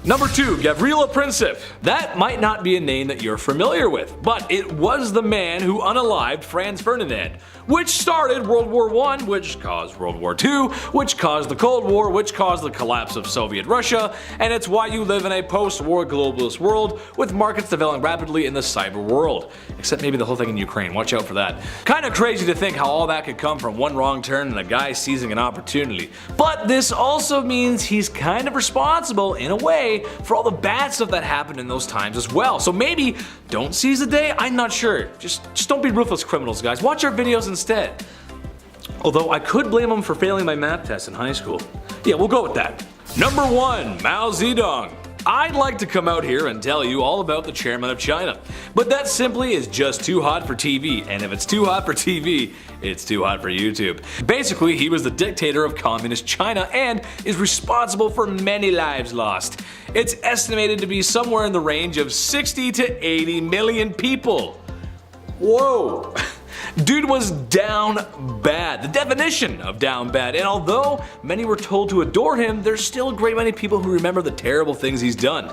Number 2, Gabriele Prip. That might not be a name that you're familiar with, but it was the man who unalived Franz Ferdinand, which started World War I, which caused World War II, which caused the Cold War, which caused the collapse of Soviet Russia, and it's why you live in a post-war globalist world with markets developing rapidly in the cyber world. Except maybe the whole thing in Ukraine, watch out for that. Kinda crazy to think how all that could come from one wrong turn and a guy seizing an opportunity. But this also means he's kind of responsible, in a way, for all the bad stuff that happened in those times as well. So maybe don't seize the day, I'm not sure. Just don't be ruthless criminals, guys. Watch our videos instead. Although I could blame him for failing my math test in high school. Yeah, we'll go with that. Number 1, Mao Zedong. I'd like to come out here and tell you all about the chairman of China, but that simply is just too hot for TV, and if it's too hot for TV, it's too hot for YouTube. Basically, he was the dictator of communist China and is responsible for many lives lost. It's estimated to be somewhere in the range of 60 to 80 million people. Whoa! Dude was down bad, the definition of down bad, and although many were told to adore him, there's still a great many people who remember the terrible things he's done.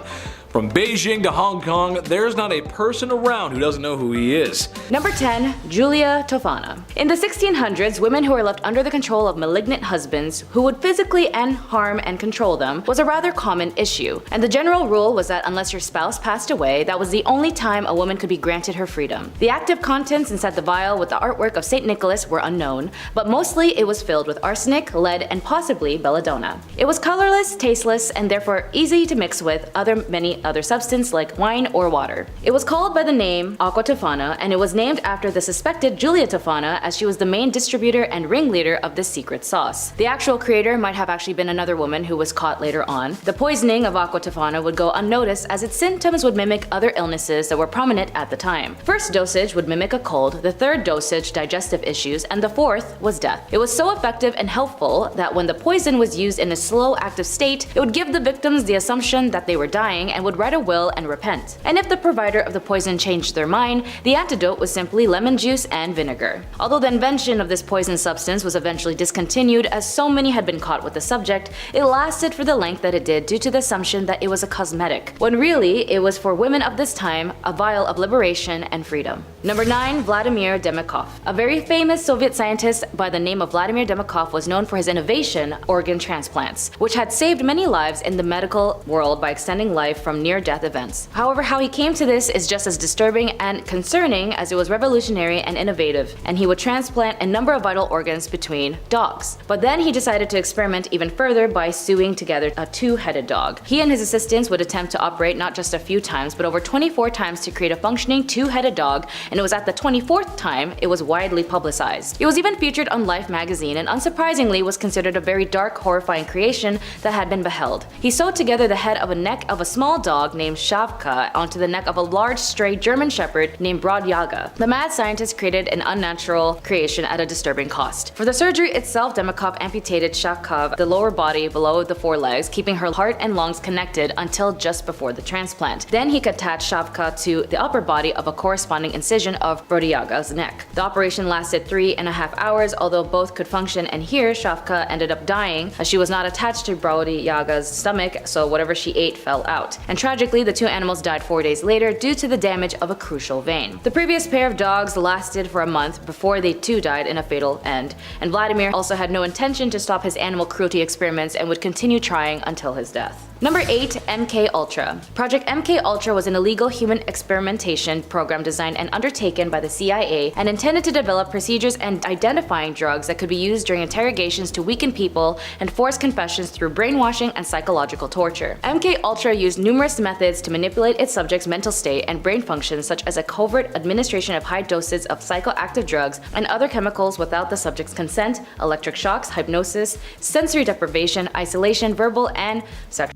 From Beijing to Hong Kong, there's not a person around who doesn't know who he is. Number 10. Julia Tofana. In the 1600s, women who were left under the control of malignant husbands who would physically harm and control them was a rather common issue, and the general rule was that unless your spouse passed away, that was the only time a woman could be granted her freedom. The active contents inside the vial with the artwork of St. Nicholas were unknown, but mostly it was filled with arsenic, lead, and possibly belladonna. It was colorless, tasteless, and therefore easy to mix with many other substances like wine or water. It was called by the name Aqua Tofana, and it was named after the suspected Julia Tofana, as she was the main distributor and ringleader of this secret sauce. The actual creator might have actually been another woman who was caught later on. The poisoning of Aqua Tofana would go unnoticed, as its symptoms would mimic other illnesses that were prominent at the time. First dosage would mimic a cold, the third dosage digestive issues, and the fourth was death. It was so effective and helpful that when the poison was used in a slow active state, it would give the victims the assumption that they were dying and would write a will and repent. And if the provider of the poison changed their mind, the antidote was simply lemon juice and vinegar. Although the invention of this poison substance was eventually discontinued as so many had been caught with the subject, it lasted for the length that it did due to the assumption that it was a cosmetic, when really it was for women of this time a vial of liberation and freedom. Number 9. Vladimir Demov. A very famous Soviet scientist by the name of Vladimir Demov was known for his innovation, organ transplants, which had saved many lives in the medical world by extending life from near-death events. However, how he came to this is just as disturbing and concerning as it was revolutionary and innovative, and he would transplant a number of vital organs between dogs. But then he decided to experiment even further by sewing together a two-headed dog. He and his assistants would attempt to operate not just a few times, but over 24 times to create a functioning two-headed dog, and it was at the 24th time it was widely publicized. It was even featured on Life magazine, and unsurprisingly was considered a very dark, horrifying creation that had been beheld. He sewed together the head of a neck of a small dog named Shavka onto the neck of a large stray German shepherd named Brodyaga. The mad scientist created an unnatural creation at a disturbing cost. For the surgery itself, Demov amputated Shavka the lower body below the forelegs, keeping her heart and lungs connected until just before the transplant. Then he attached Shavka to the upper body of a corresponding incision of Brodyaga's neck. The operation lasted 3.5 hours, although both could function, and here Shavka ended up dying as she was not attached to Brodyaga's stomach, so whatever she ate fell out. And tragically, the two animals died 4 days later due to the damage of a crucial vein. The previous pair of dogs lasted for a month before they too died in a fatal end, and Vladimir also had no intention to stop his animal cruelty experiments and would continue trying until his death. Number 8. MK Ultra. Project MK Ultra was an illegal human experimentation program designed and undertaken by the CIA and intended to develop procedures and identifying drugs that could be used during interrogations to weaken people and force confessions through brainwashing and psychological torture. MK Ultra used numerous methods to manipulate its subjects' mental state and brain functions, such as a covert administration of high doses of psychoactive drugs and other chemicals without the subject's consent, electric shocks, hypnosis, sensory deprivation, isolation, verbal and sexual,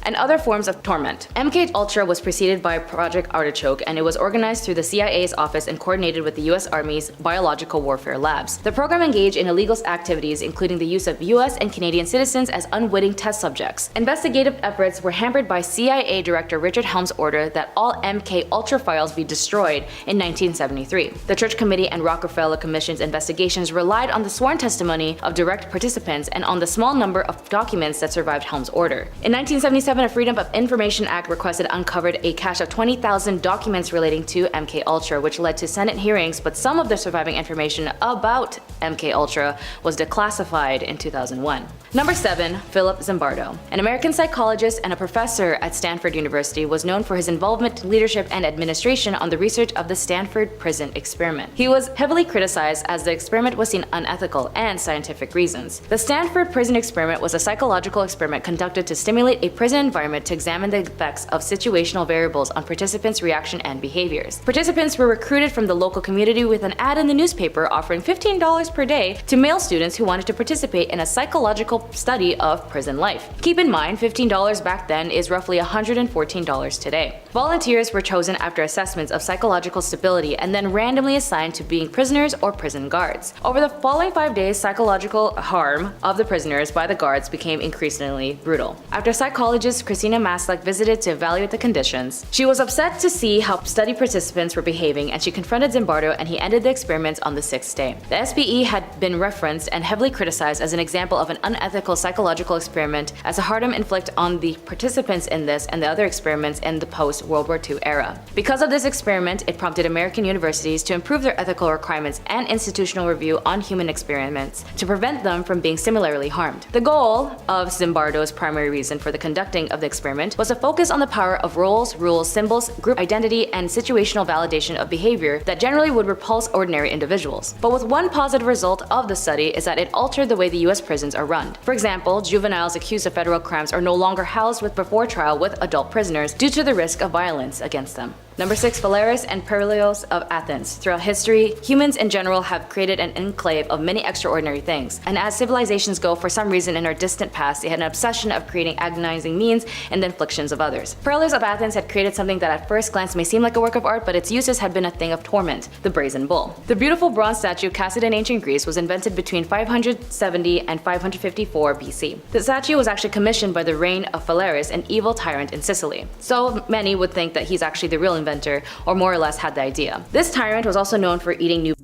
and other forms of torment. MK Ultra was preceded by Project Artichoke, and it was organized through the CIA's office and coordinated with the US Army's biological warfare labs. The program engaged in illegal activities, including the use of US and Canadian citizens as unwitting test subjects. Investigative efforts were hampered by CIA Director Richard Helm's order that all MK Ultra files be destroyed in 1973. The Church Committee and Rockefeller Commission's investigations relied on the sworn testimony of direct participants and on the small number of documents that survived Helm's order. In 1977, a Freedom of Information Act requested uncovered a cache of 20,000 documents relating to MK Ultra, which led to Senate hearings, but some of the surviving information about MK Ultra was declassified in 2001. Number 7. Philip Zimbardo. An American psychologist and a professor at Stanford University, was known for his involvement, leadership, and administration on the research of the Stanford prison experiment. He was heavily criticized as the experiment was seen unethical and scientific reasons. The Stanford prison experiment was a psychological experiment conducted to stimulate a prison environment to examine the effects of situational variables on participants' reaction and behaviors. Participants were recruited from the local community with an ad in the newspaper offering $15 per day to male students who wanted to participate in a psychological study of prison life. Keep in mind, $15 back then is roughly $114 today. Volunteers were chosen after assessments of psychological stability and then randomly assigned to being prisoners or prison guards. Over the following 5 days, psychological harm of the prisoners by the guards became increasingly brutal. After psychologists scientist Christina Maslach visited to evaluate the conditions. She was upset to see how study participants were behaving, and she confronted Zimbardo, and he ended the experiments on the 6th day. The SBE had been referenced and heavily criticized as an example of an unethical psychological experiment as a harm inflicted on the participants in this and the other experiments in the post-World War II era. Because of this experiment, it prompted American universities to improve their ethical requirements and institutional review on human experiments to prevent them from being similarly harmed. The goal of Zimbardo's primary reason for the conducting of the experiment was to focus on the power of roles, rules, symbols, group identity, and situational validation of behavior that generally would repulse ordinary individuals. But with one positive result of the study is that it altered the way the US prisons are run. For example, juveniles accused of federal crimes are no longer housed before trial with adult prisoners due to the risk of violence against them. Number 6. Phalaris and Perilios of Athens. Throughout history, humans in general have created an enclave of many extraordinary things, and as civilizations go, for some reason in our distant past, they had an obsession of creating agonizing means and the inflictions of others. Perilios of Athens had created something that at first glance may seem like a work of art, but its uses had been a thing of torment: the Brazen Bull. The beautiful bronze statue casted in ancient Greece was invented between 570 and 554 BC. The statue was actually commissioned by the reign of Phalaris, an evil tyrant in Sicily. So many would think that he's actually the real inventor, or more or less had the idea. This tyrant was also known for eating new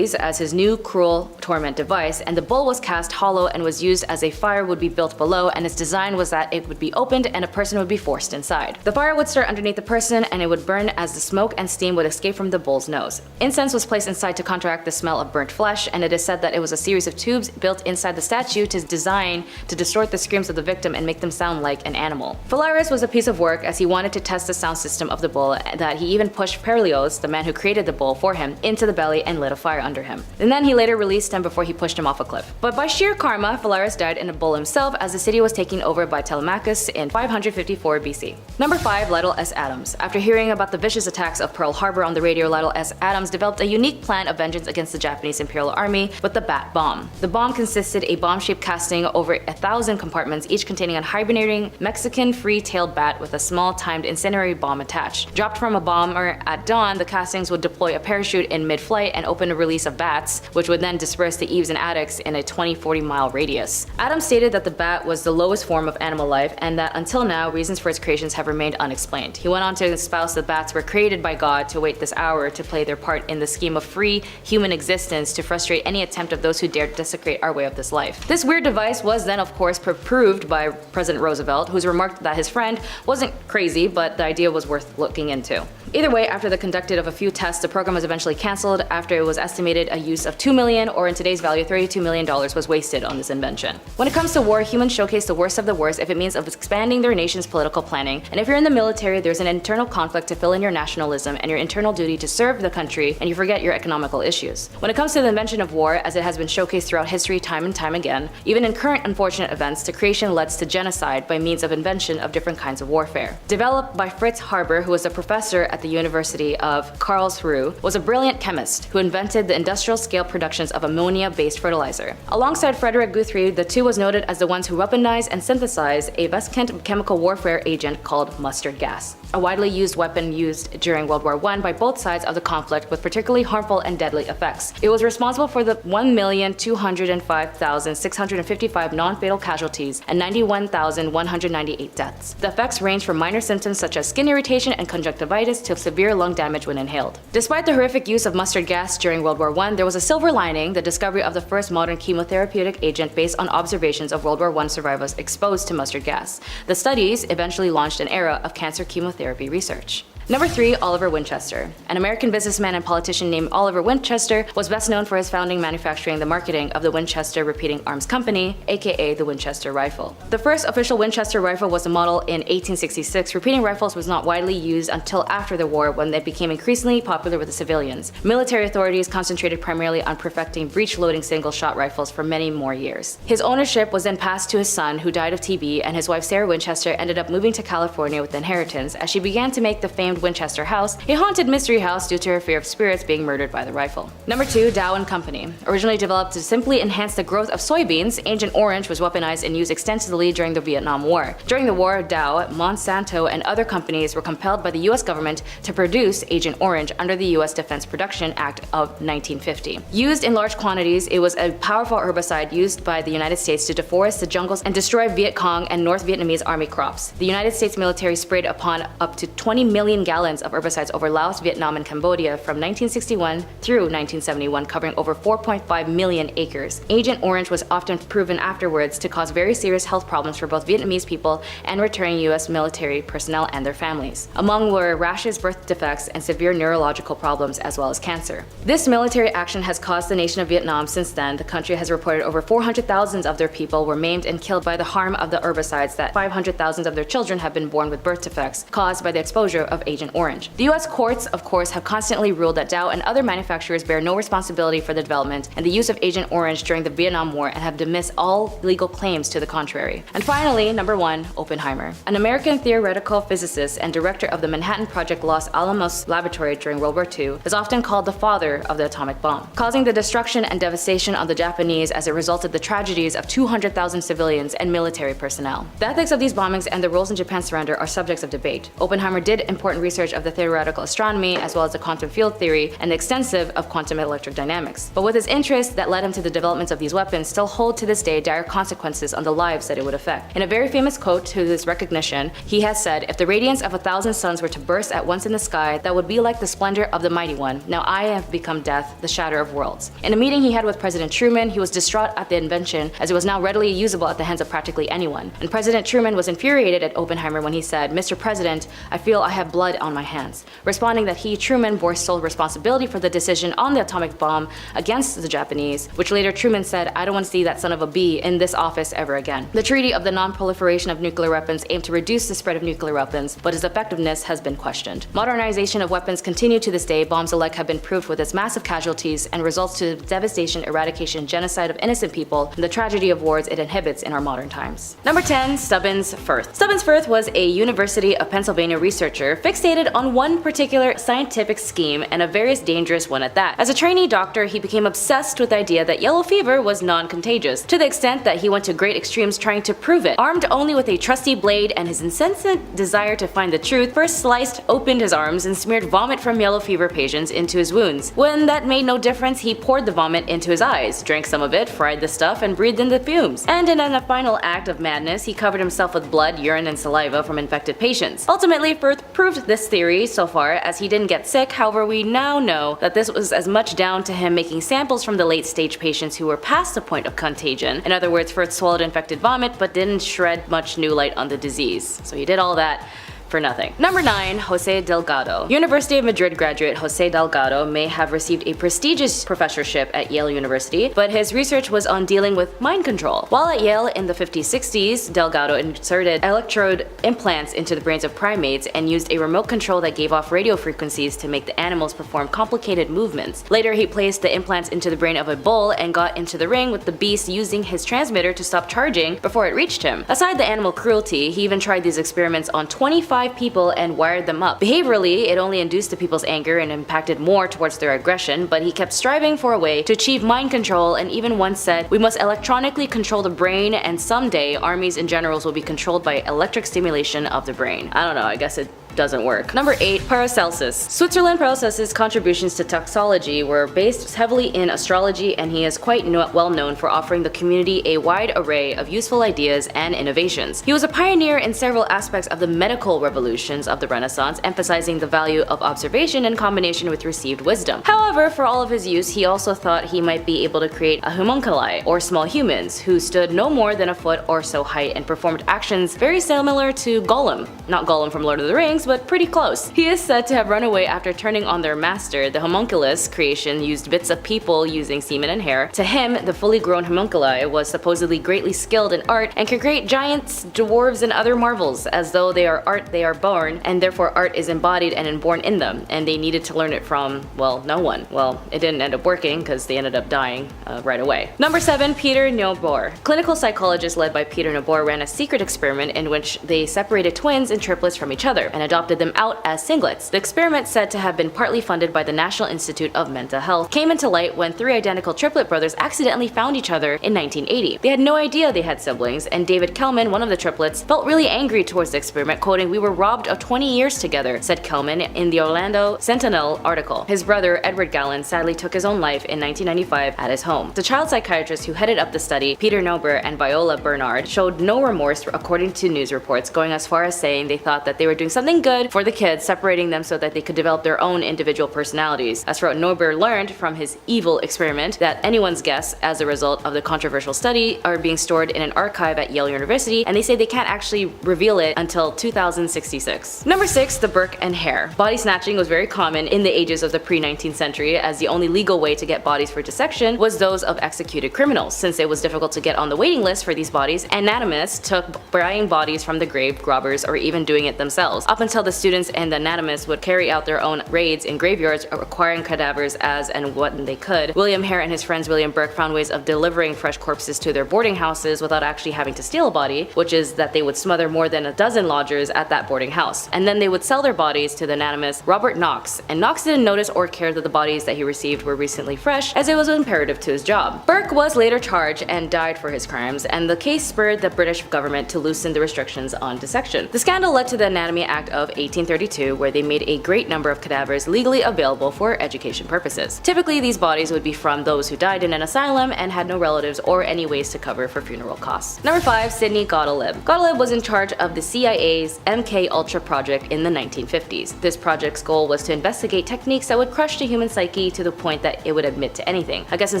as his new cruel torment device, and the bull was cast hollow and was used as a fire would be built below, and its design was that it would be opened and a person would be forced inside. The fire would start underneath the person and it would burn as the smoke and steam would escape from the bull's nose. Incense was placed inside to counteract the smell of burnt flesh, and it is said that it was a series of tubes built inside the statue to design to distort the screams of the victim and make them sound like an animal. Phalaris was a piece of work as he wanted to test the sound system of the bull, that he even pushed Perilios, the man who created the bull for him, into the belly and lit a fire under him. And then he later released him before he pushed him off a cliff. But by sheer karma, Phalaris died in a bull himself as the city was taken over by Telemachus in 554 BC. Number 5. Lytle S. Adams. After hearing about the vicious attacks of Pearl Harbor on the radio, Lytle S. Adams developed a unique plan of vengeance against the Japanese Imperial Army with the Bat Bomb. The bomb consisted a bomb-shaped casting over 1,000 compartments, each containing a hibernating Mexican free-tailed bat with a small timed incendiary bomb attached. Dropped from a bomber at dawn, the castings would deploy a parachute in mid-flight and open a release of bats, which would then disperse to eaves and attics in a 20-40 mile radius. Adams stated that the bat was the lowest form of animal life, and that until now, reasons for its creations have remained unexplained. He went on to espouse that bats were created by God to wait this hour to play their part in the scheme of free human existence to frustrate any attempt of those who dared desecrate our way of this life. This weird device was then of course proved by President Roosevelt, who's remarked that his friend wasn't crazy, but the idea was worth looking into. Either way, after the conducted of a few tests, the program was eventually cancelled after it was estimated a use of $2 million, or in today's value $32 million, was wasted on this invention. When it comes to war, humans showcase the worst of the worst if it means of expanding their nation's political planning, and if you're in the military, there's an internal conflict to fill in your nationalism and your internal duty to serve the country, and you forget your economical issues. When it comes to the invention of war, as it has been showcased throughout history time and time again, even in current unfortunate events, the creation leads to genocide by means of invention of different kinds of warfare. Developed by Fritz Haber, who was a professor at the University of Karlsruhe, was a brilliant chemist who invented the industrial scale productions of ammonia-based fertilizer. Alongside Frederick Guthrie, the two was noted as the ones who weaponized and synthesized a vescent chemical warfare agent called mustard gas, a widely used weapon used during World War I by both sides of the conflict with particularly harmful and deadly effects. It was responsible for the 1,205,655 non-fatal casualties and 91,198 deaths. The effects range from minor symptoms such as skin irritation and conjunctivitis to severe lung damage when inhaled. Despite the horrific use of mustard gas during World War I, there was a silver lining: the discovery of the first modern chemotherapeutic agent based on observations of World War I survivors exposed to mustard gas. The studies eventually launched an era of cancer chemotherapy research. Number 3. Oliver Winchester. An American businessman and politician named Oliver Winchester was best known for his founding, manufacturing, the marketing of the Winchester Repeating Arms Company, aka the Winchester rifle. The first official Winchester rifle was a model in 1866. Repeating rifles was not widely used until after the war, when they became increasingly popular with the civilians. Military authorities concentrated primarily on perfecting breech-loading single-shot rifles for many more years. His ownership was then passed to his son, who died of TB, and his wife Sarah Winchester ended up moving to California with inheritance as she began to make the famed named Winchester House, a haunted mystery house due to her fear of spirits being murdered by the rifle. Number 2. Dow and Company. Originally developed to simply enhance the growth of soybeans, Agent Orange was weaponized and used extensively during the Vietnam War. During the war, Dow, Monsanto, and other companies were compelled by the US government to produce Agent Orange under the US Defense Production Act of 1950. Used in large quantities, it was a powerful herbicide used by the United States to deforest the jungles and destroy Viet Cong and North Vietnamese army crops. The United States military sprayed upon up to 20 million gallons of herbicides over Laos, Vietnam, and Cambodia from 1961 through 1971, covering over 4.5 million acres. Agent Orange was often proven afterwards to cause very serious health problems for both Vietnamese people and returning US military personnel and their families. Among were rashes, birth defects, and severe neurological problems, as well as cancer. This military action has caused the nation of Vietnam. Since then, the country has reported over 400,000 of their people were maimed and killed by the harm of the herbicides, that 500,000 of their children have been born with birth defects caused by the exposure of Agent Orange. The US courts, of course, have constantly ruled that Dow and other manufacturers bear no responsibility for the development and the use of Agent Orange during the Vietnam War and have dismissed all legal claims to the contrary. And finally, number 1, Oppenheimer. An American theoretical physicist and director of the Manhattan Project Los Alamos Laboratory during World War II, is often called the father of the atomic bomb, causing the destruction and devastation of the Japanese as it resulted the tragedies of 200,000 civilians and military personnel. The ethics of these bombings and the roles in Japan's surrender are subjects of debate. Oppenheimer did important research of the theoretical astronomy as well as the quantum field theory and the extensive of quantum electric dynamics. But with his interests that led him to the development of these weapons still hold to this day dire consequences on the lives that it would affect. In a very famous quote to his recognition, he has said, "If the radiance of 1,000 suns were to burst at once in the sky, that would be like the splendor of the mighty one. Now I have become death, the shatter of worlds." In a meeting he had with President Truman, he was distraught at the invention as it was now readily usable at the hands of practically anyone. And President Truman was infuriated at Oppenheimer when he said, "Mr. President, I feel I have blood on my hands," responding that he, Truman, bore sole responsibility for the decision on the atomic bomb against the Japanese, which later Truman said, "I don't want to see that son of a bee in this office ever again." The Treaty of the Non-Proliferation of Nuclear Weapons aimed to reduce the spread of nuclear weapons, but its effectiveness has been questioned. Modernization of weapons continue to this day. Bombs alike have been proved with its massive casualties and results to devastation, eradication, genocide of innocent people, and the tragedy of wars it inhibits in our modern times. Number 10. Stubbins Firth. Stubbins Firth was a University of Pennsylvania researcher fixated on one particular scientific scheme, and a very dangerous one at that. As a trainee doctor, he became obsessed with the idea that yellow fever was non-contagious, to the extent that he went to great extremes trying to prove it. Armed only with a trusty blade and his incessant desire to find the truth, Firth sliced opened his arms and smeared vomit from yellow fever patients into his wounds. When that made no difference, he poured the vomit into his eyes, drank some of it, fried the stuff, and breathed in the fumes. And in a final act of madness, he covered himself with blood, urine, and saliva from infected patients. Ultimately, Firth proved this theory so far as he didn't get sick. However, we now know that this was as much down to him making samples from the late-stage patients who were past the point of contagion. In other words, Firth swallowed infected vomit but didn't shed much new light on the disease. So he did all that for nothing. Number 9. Jose Delgado. University of Madrid graduate Jose Delgado may have received a prestigious professorship at Yale University, but his research was on dealing with mind control. While at Yale in the 50s-60s, Delgado inserted electrode implants into the brains of primates and used a remote control that gave off radio frequencies to make the animals perform complicated movements. Later, he placed the implants into the brain of a bull and got into the ring with the beast using his transmitter to stop charging before it reached him. Aside the animal cruelty, he even tried these experiments on 25 people and wired them up. Behaviorally, it only induced the people's anger and impacted more towards their aggression, but he kept striving for a way to achieve mind control and even once said, "We must electronically control the brain, and someday armies and generals will be controlled by electric stimulation of the brain." I don't know, I guess it doesn't work. Number 8. Paracelsus. Switzerland Paracelsus' contributions to toxology were based heavily in astrology, and he is quite well known for offering the community a wide array of useful ideas and innovations. He was a pioneer in several aspects of the medical revolutions of the Renaissance, emphasizing the value of observation in combination with received wisdom. However, for all of his use, he also thought he might be able to create a homunculi, or small humans, who stood no more than a foot or so height and performed actions very similar to Gollum. Not Gollum from Lord of the Rings, but pretty close. He is said to have run away after turning on their master. The homunculus creation used bits of people using semen and hair. To him, the fully grown homunculi was supposedly greatly skilled in art and could create giants, dwarves, and other marvels. As though they are art, they are born, and therefore art is embodied and inborn in them, and they needed to learn it from, well, no one. Well, it didn't end up working because they ended up dying right away. Number 7. Peter Neubauer. Clinical psychologists led by Peter Neubauer ran a secret experiment in which they separated twins and triplets from each other, and adopted them out as singlets. The experiment, said to have been partly funded by the National Institute of Mental Health, came into light when 3 identical triplet brothers accidentally found each other in 1980. They had no idea they had siblings, and David Kellman, one of the triplets, felt really angry towards the experiment, quoting, "We were robbed of 20 years together," said Kellman in the Orlando Sentinel article. His brother, Edward Gallen, sadly took his own life in 1995 at his home. The child psychiatrist who headed up the study, Peter Nober and Viola Bernard, showed no remorse according to news reports, going as far as saying they thought that they were doing something good for the kids, separating them so that they could develop their own individual personalities. As for what Nober learned from his evil experiment, that anyone's guess as a result of the controversial study are being stored in an archive at Yale University, and they say they can't actually reveal it until 2066. Number 6. The Burke and Hair. Body snatching was very common in the ages of the pre-19th century, as the only legal way to get bodies for dissection was those of executed criminals. Since it was difficult to get on the waiting list for these bodies, anatomists took buying bodies from the grave robbers or even doing it themselves, up until the students and the anatomists would carry out their own raids in graveyards, acquiring cadavers as and when they could. William Hare and his friends William Burke found ways of delivering fresh corpses to their boarding houses without actually having to steal a body, which is that they would smother more than a dozen lodgers at that boarding house, and then they would sell their bodies to the anatomist Robert Knox, and Knox didn't notice or care that the bodies that he received were recently fresh, as it was imperative to his job. Burke was later charged and died for his crimes, and the case spurred the British government to loosen the restrictions on dissection. The scandal led to the Anatomy Act of 1832, where they made a great number of cadavers legally available for education purposes. Typically, these bodies would be from those who died in an asylum and had no relatives or any ways to cover for funeral costs. Number 5. Sidney Gottlieb. Gottlieb was in charge of the CIA's MK Ultra project in the 1950s. This project's goal was to investigate techniques that would crush the human psyche to the point that it would admit to anything. I guess in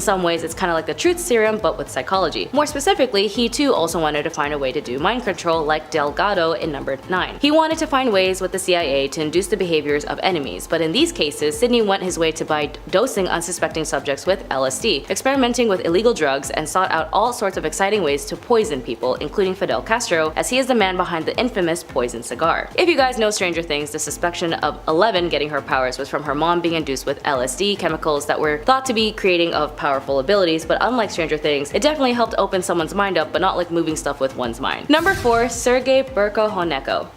some ways it's kind of like the truth serum, but with psychology. More specifically, he too also wanted to find a way to do mind control like Delgado in number 9. He wanted to find ways with the CIA to induce the behaviors of enemies, but in these cases, Sidney went his way to by dosing unsuspecting subjects with LSD, experimenting with illegal drugs, and sought out all sorts of exciting ways to poison people, including Fidel Castro, as he is the man behind the infamous poison cigar. If you guys know Stranger Things, the suspicion of Eleven getting her powers was from her mom being induced with LSD, chemicals that were thought to be creating of powerful abilities, but unlike Stranger Things, it definitely helped open someone's mind up, but not like moving stuff with one's mind. Number 4. Sergey Borkov.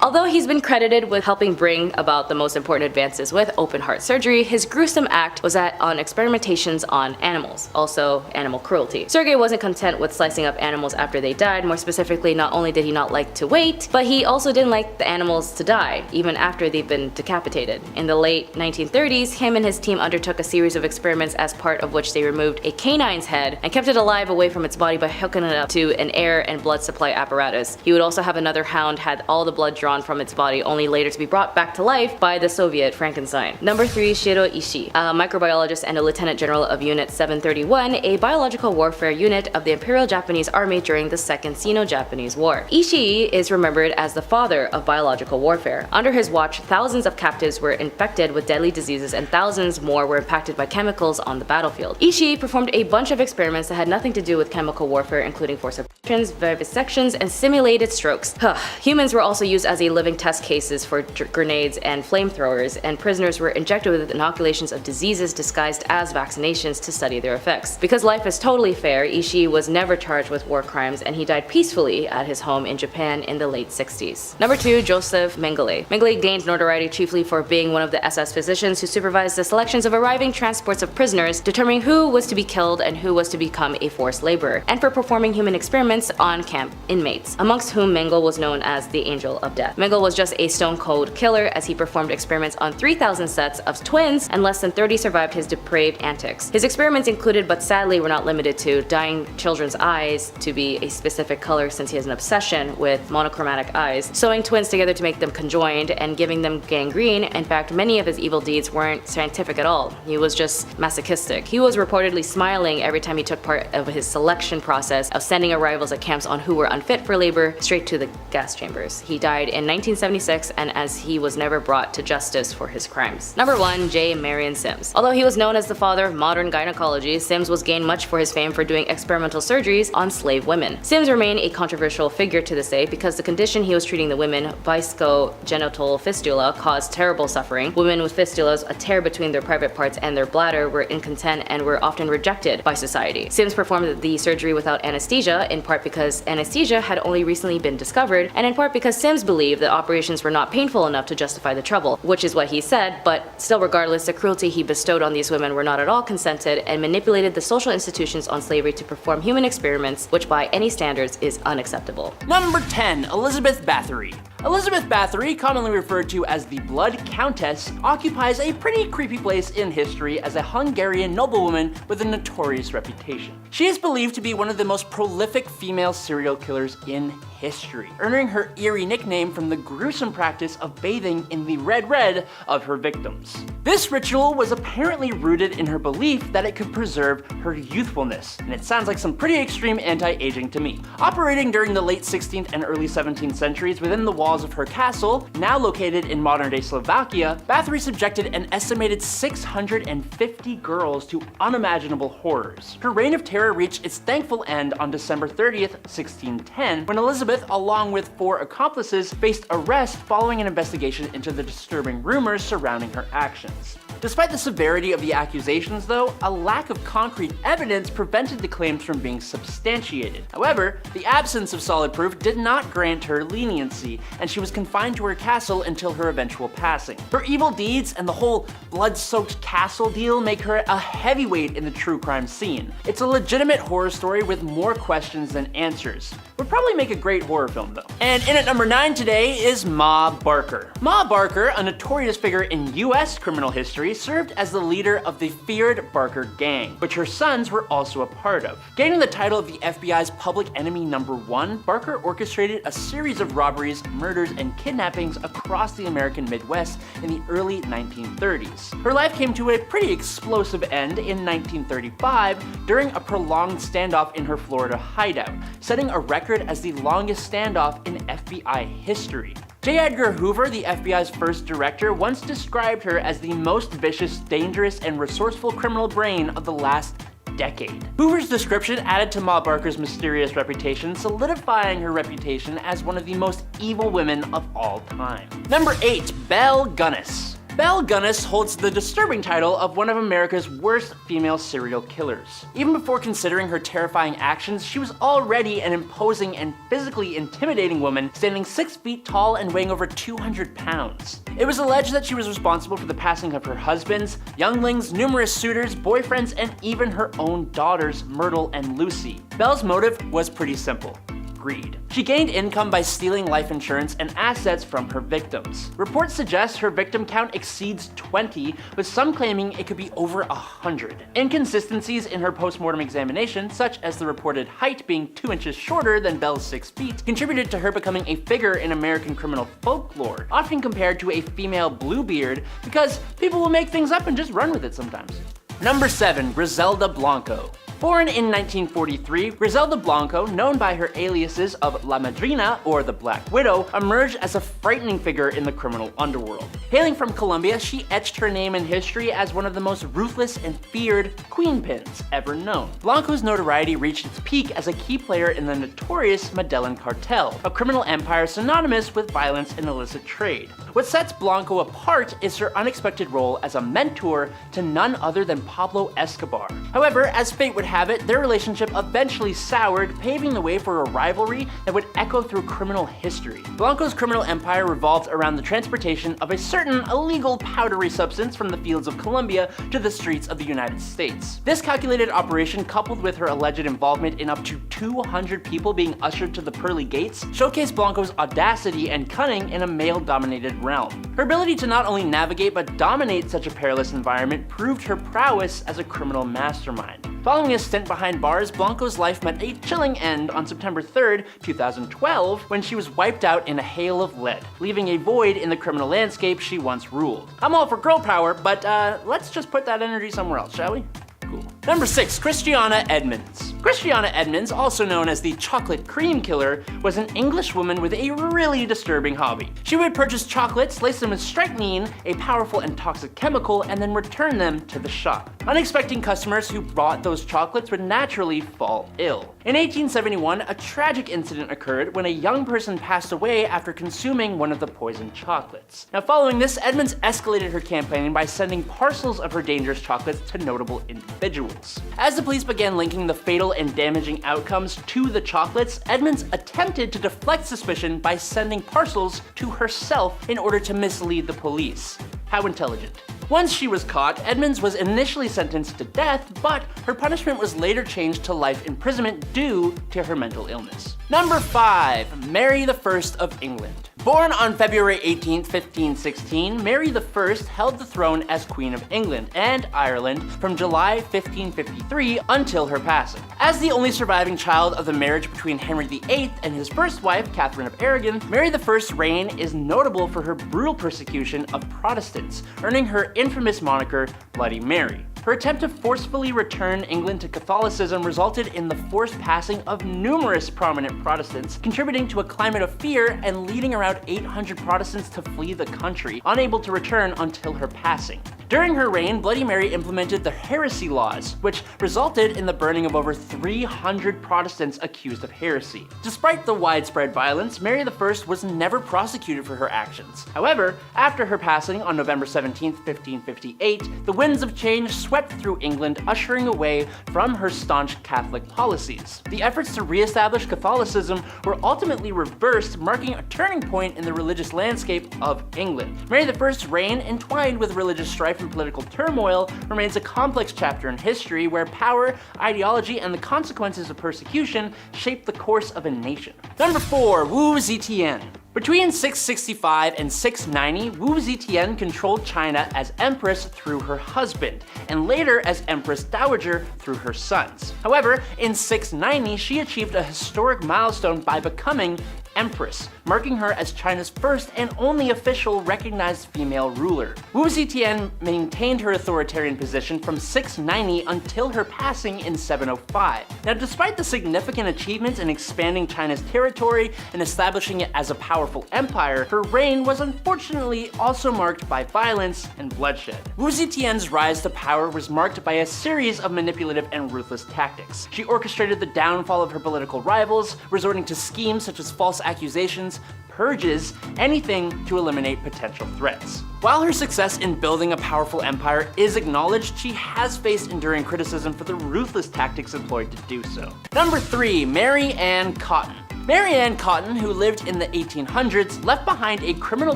Although he's been credited with helping bring about the most important advances with open heart surgery, his gruesome act was on experimentations on animals, also animal cruelty. Sergey wasn't content with slicing up animals after they died. More specifically, not only did he not like to wait, but he also didn't like the animals to die, even after they've been decapitated. In the late 1930s, him and his team undertook a series of experiments as part of which they removed a canine's head and kept it alive away from its body by hooking it up to an air and blood supply apparatus. He would also have another hound had all the blood drawn from its body, only later to be brought back to life by the Soviet Frankenstein. Number 3. Shiro Iso, a microbiologist and a lieutenant general of Unit 731, a biological warfare unit of the Imperial Japanese Army during the Second Sino-Japanese War. Ishii is remembered as the father of biological warfare. Under his watch, thousands of captives were infected with deadly diseases and thousands more were impacted by chemicals on the battlefield. Ishii performed a bunch of experiments that had nothing to do with chemical warfare, including forced abortions, vivisections, and simulated strokes. Humans were also used as a living test cases for grenades and flamethrowers, and prisoners were injected with inoculations of diseases disguised as vaccinations to study their effects. Because life is totally fair, Ishii was never charged with war crimes, and he died peacefully at his home in Japan in the late 60s. Number 2. Joseph Mengele. Mengele gained notoriety chiefly for being one of the SS physicians who supervised the selections of arriving transports of prisoners, determining who was to be killed and who was to become a forced laborer, and for performing human experiments on camp inmates, amongst whom Mengele was known as the Angel of Death. Mengele was just a stone-cold killer, as he performed experiments on 3,000 sets of twins, and less than 30 survived his depraved antics. His experiments included, but sadly were not limited to, dyeing children's eyes to be a specific color, since he has an obsession with monochromatic eyes, sewing twins together to make them conjoined, and giving them gangrene. In fact, many of his evil deeds weren't scientific at all. He was just masochistic. He was reportedly smiling every time he took part of his selection process of sending arrivals at camps on who were unfit for labor straight to the gas chambers. He died in 1976, and as he was never brought to justice for his crimes. Number 1. J. Marian Sims. Although he was known as the father of modern gynecology, Sims was gained much for his fame for doing experimental surgeries on slave women. Sims remained a controversial figure to this day because the condition he was treating the women, viscogenital fistula, caused terrible suffering. Women with fistulas, a tear between their private parts and their bladder, were incontinent and were often rejected by society. Sims performed the surgery without anesthesia, in part because anesthesia had only recently been discovered, and in part because Sims believed that operations were not not painful enough to justify the trouble, which is what he said, but still regardless, the cruelty he bestowed on these women were not at all consented and manipulated the social institutions on slavery to perform human experiments, which by any standards is unacceptable. Number 10. Elizabeth Bathory. Elizabeth Bathory, commonly referred to as the Blood Countess, occupies a pretty creepy place in history as a Hungarian noblewoman with a notorious reputation. She is believed to be one of the most prolific female serial killers in history, earning her eerie nickname from the gruesome practice of bathing in the red of her victims. This ritual was apparently rooted in her belief that it could preserve her youthfulness, and it sounds like some pretty extreme anti-aging to me. Operating during the late 16th and early 17th centuries within the walls of her castle, now located in modern-day Slovakia, Bathory subjected an estimated 650 girls to unimaginable horrors. Her reign of terror reached its thankful end on December 30th, 1610, when Elizabeth, along with 4 accomplices, faced arrest following an investigation into the disturbing rumors surrounding her actions. Despite the severity of the accusations, though, a lack of concrete evidence prevented the claims from being substantiated. However, the absence of solid proof did not grant her leniency, and she was confined to her castle until her eventual passing. Her evil deeds and the whole blood-soaked castle deal make her a heavyweight in the true crime scene. It's a legitimate horror story with more questions than answers. Would probably make a great horror film, though. And in at number 9 today is Ma Barker. Ma Barker, a notorious figure in US criminal history, served as the leader of the feared Barker gang, which her sons were also a part of. Gaining the title of the FBI's public enemy #1, Barker orchestrated a series of robberies, murders, and kidnappings across the American Midwest in the early 1930s. Her life came to a pretty explosive end in 1935 during a prolonged standoff in her Florida hideout, setting a record as the longest standoff in FBI history. J. Edgar Hoover, the FBI's first director, once described her as the most vicious, dangerous, and resourceful criminal brain of the last decade. Hoover's description added to Ma Barker's mysterious reputation, solidifying her reputation as one of the most evil women of all time. Number 8. Belle Gunnis. Belle Gunnis holds the disturbing title of one of America's worst female serial killers. Even before considering her terrifying actions, she was already an imposing and physically intimidating woman, standing 6 feet tall and weighing over 200 pounds. It was alleged that she was responsible for the passing of her husbands, younglings, numerous suitors, boyfriends, and even her own daughters, Myrtle and Lucy. Belle's motive was pretty simple: greed. She gained income by stealing life insurance and assets from her victims. Reports suggest her victim count exceeds 20, with some claiming it could be over 100. Inconsistencies in her post-mortem examination, such as the reported height being 2 inches shorter than Belle's 6 feet, contributed to her becoming a figure in American criminal folklore, often compared to a female Bluebeard, because people will make things up and just run with it sometimes. Number 7. Grisela Blanco. Born in 1943, Grisela Blanco, known by her aliases of La Madrina or the Black Widow, emerged as a frightening figure in the criminal underworld. Hailing from Colombia, she etched her name in history as one of the most ruthless and feared queenpins ever known. Blanco's notoriety reached its peak as a key player in the notorious Medellin cartel, a criminal empire synonymous with violence and illicit trade. What sets Blanco apart is her unexpected role as a mentor to none other than Pablo Escobar. However, as fate would have it, their relationship eventually soured, paving the way for a rivalry that would echo through criminal history. Blanco's criminal empire revolved around the transportation of a certain illegal powdery substance from the fields of Colombia to the streets of the United States. This calculated operation, coupled with her alleged involvement in up to 200 people being ushered to the pearly gates, showcased Blanco's audacity and cunning in a male-dominated realm. Her ability to not only navigate but dominate such a perilous environment proved her prowess as a criminal mastermind. Following a stint behind bars, Blanco's life met a chilling end on September 3rd, 2012, when she was wiped out in a hail of lead, leaving a void in the criminal landscape she once ruled. I'm all for girl power, but let's just put that energy somewhere else, shall we? Cool. Number 6. Christiana Edmonds. Christiana Edmonds, also known as the Chocolate Cream Killer, was an English woman with a really disturbing hobby. She would purchase chocolates, lace them with strychnine, a powerful and toxic chemical, and then return them to the shop. Unexpecting customers who bought those chocolates would naturally fall ill. In 1871, a tragic incident occurred when a young person passed away after consuming one of the poisoned chocolates. Now, following this, Edmonds escalated her campaign by sending parcels of her dangerous chocolates to notable individuals. As the police began linking the fatal fatal and damaging outcomes to the chocolates, Edmonds attempted to deflect suspicion by sending parcels to herself in order to mislead the police. How intelligent. Once she was caught, Edmonds was initially sentenced to death, but her punishment was later changed to life imprisonment due to her mental illness. Number 5. Mary I of England. Born on February 18, 1516, Mary I held the throne as Queen of England and Ireland from July 1553 until her passing. As the only surviving child of the marriage between Henry VIII and his first wife, Catherine of Aragon, Mary I's reign is notable for her brutal persecution of Protestants, earning her infamous moniker Bloody Mary. Her attempt to forcefully return England to Catholicism resulted in the forced passing of numerous prominent Protestants, contributing to a climate of fear and leading around 800 Protestants to flee the country, unable to return until her passing. During her reign, Bloody Mary implemented the heresy laws, which resulted in the burning of over 300 Protestants accused of heresy. Despite the widespread violence, Mary I was never prosecuted for her actions. However, after her passing on November 17, 1558, the winds of change swept through England, ushering away from her staunch Catholic policies. The efforts to re-establish Catholicism were ultimately reversed, marking a turning point in the religious landscape of England. Mary I's reign, entwined with religious strife and political turmoil, remains a complex chapter in history where power, ideology, and the consequences of persecution shape the course of a nation. Number 4. Wu Zetian. Between 665 and 690, Wu Zetian controlled China as empress through her husband, and later as empress dowager through her sons. However, in 690, she achieved a historic milestone by becoming empress, marking her as China's first and only official recognized female ruler. Wu Zetian maintained her authoritarian position from 690 until her passing in 705. Now, despite the significant achievements in expanding China's territory and establishing it as a powerful empire, her reign was unfortunately also marked by violence and bloodshed. Wu Zetian's rise to power was marked by a series of manipulative and ruthless tactics. She orchestrated the downfall of her political rivals, resorting to schemes such as false accusations, purges, anything to eliminate potential threats. While her success in building a powerful empire is acknowledged, she has faced enduring criticism for the ruthless tactics employed to do so. Number 3. Mary Ann Cotton. Mary Ann Cotton, who lived in the 1800s, left behind a criminal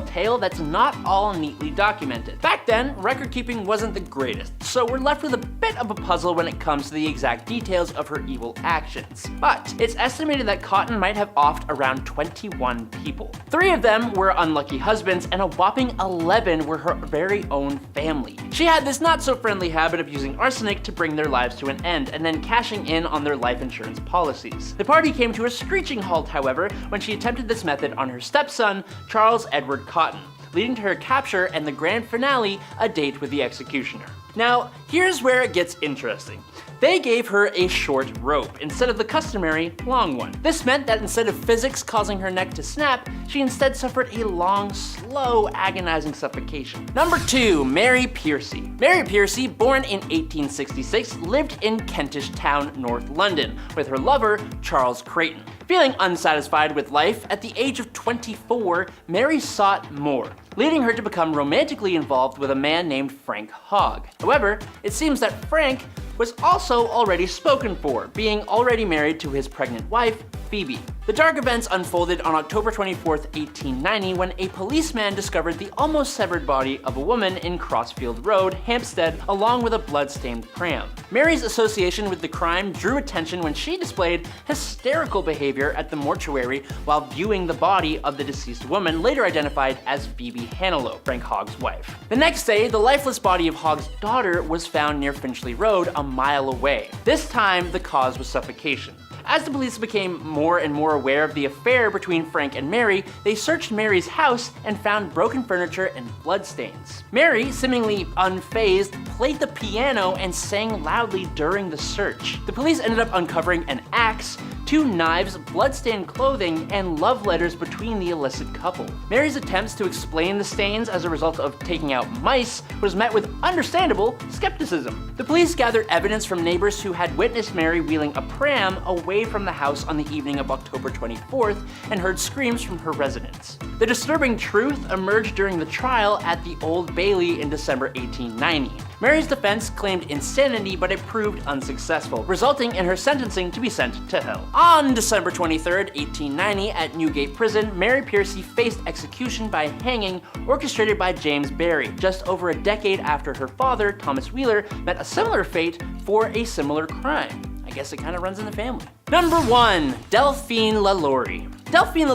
tale that's not all neatly documented. Back then, record-keeping wasn't the greatest, so we're left with a bit of a puzzle when it comes to the exact details of her evil actions. But it's estimated that Cotton might have offed around 21 people. 3 of them were unlucky husbands, and a whopping 11 were her very own family. She had this not-so-friendly habit of using arsenic to bring their lives to an end, and then cashing in on their life insurance policies. The party came to a screeching halt, however, when she attempted this method on her stepson, Charles Edward Cotton, leading to her capture and the grand finale, a date with the executioner. Now, here's where it gets interesting. They gave her a short rope instead of the customary long one. This meant that instead of physics causing her neck to snap, she instead suffered a long, slow, agonizing suffocation. Number 2. Mary Piercy. Mary Piercy, born in 1866, lived in Kentish Town, North London, with her lover, Charles Creighton. Feeling unsatisfied with life, at the age of 24, Mary sought more, leading her to become romantically involved with a man named Frank Hogg. However, it seems that Frank was also already spoken for, being already married to his pregnant wife, Phoebe. The dark events unfolded on October 24, 1890, when a policeman discovered the almost severed body of a woman in Crossfield Road, Hampstead, along with a blood-stained pram. Mary's association with the crime drew attention when she displayed hysterical behavior at the mortuary while viewing the body of the deceased woman, later identified as Phoebe Hanelo, Frank Hogg's wife. The next day, the lifeless body of Hogg's daughter was found near Finchley Road, a mile away. This time, the cause was suffocation. As the police became more and more aware of the affair between Frank and Mary, they searched Mary's house and found broken furniture and bloodstains. Mary, seemingly unfazed, played the piano and sang loudly during the search. The police ended up uncovering an axe, 2 knives, bloodstained clothing, and love letters between the illicit couple. Mary's attempts to explain the stains as a result of taking out mice was met with understandable skepticism. The police gathered evidence from neighbors who had witnessed Mary wheeling a pram away from the house on the evening of October 24th and heard screams from her residence. The disturbing truth emerged during the trial at the Old Bailey in December 1890. Mary's defense claimed insanity, but it proved unsuccessful, resulting in her sentencing to be sent to hell. On December 23rd, 1890, at Newgate Prison, Mary Piercy faced execution by hanging, orchestrated by James Barry, just over a decade after her father, Thomas Wheeler, met a similar fate for a similar crime. I guess it kind of runs in the family. Number 1. Delphine Lori. Delphine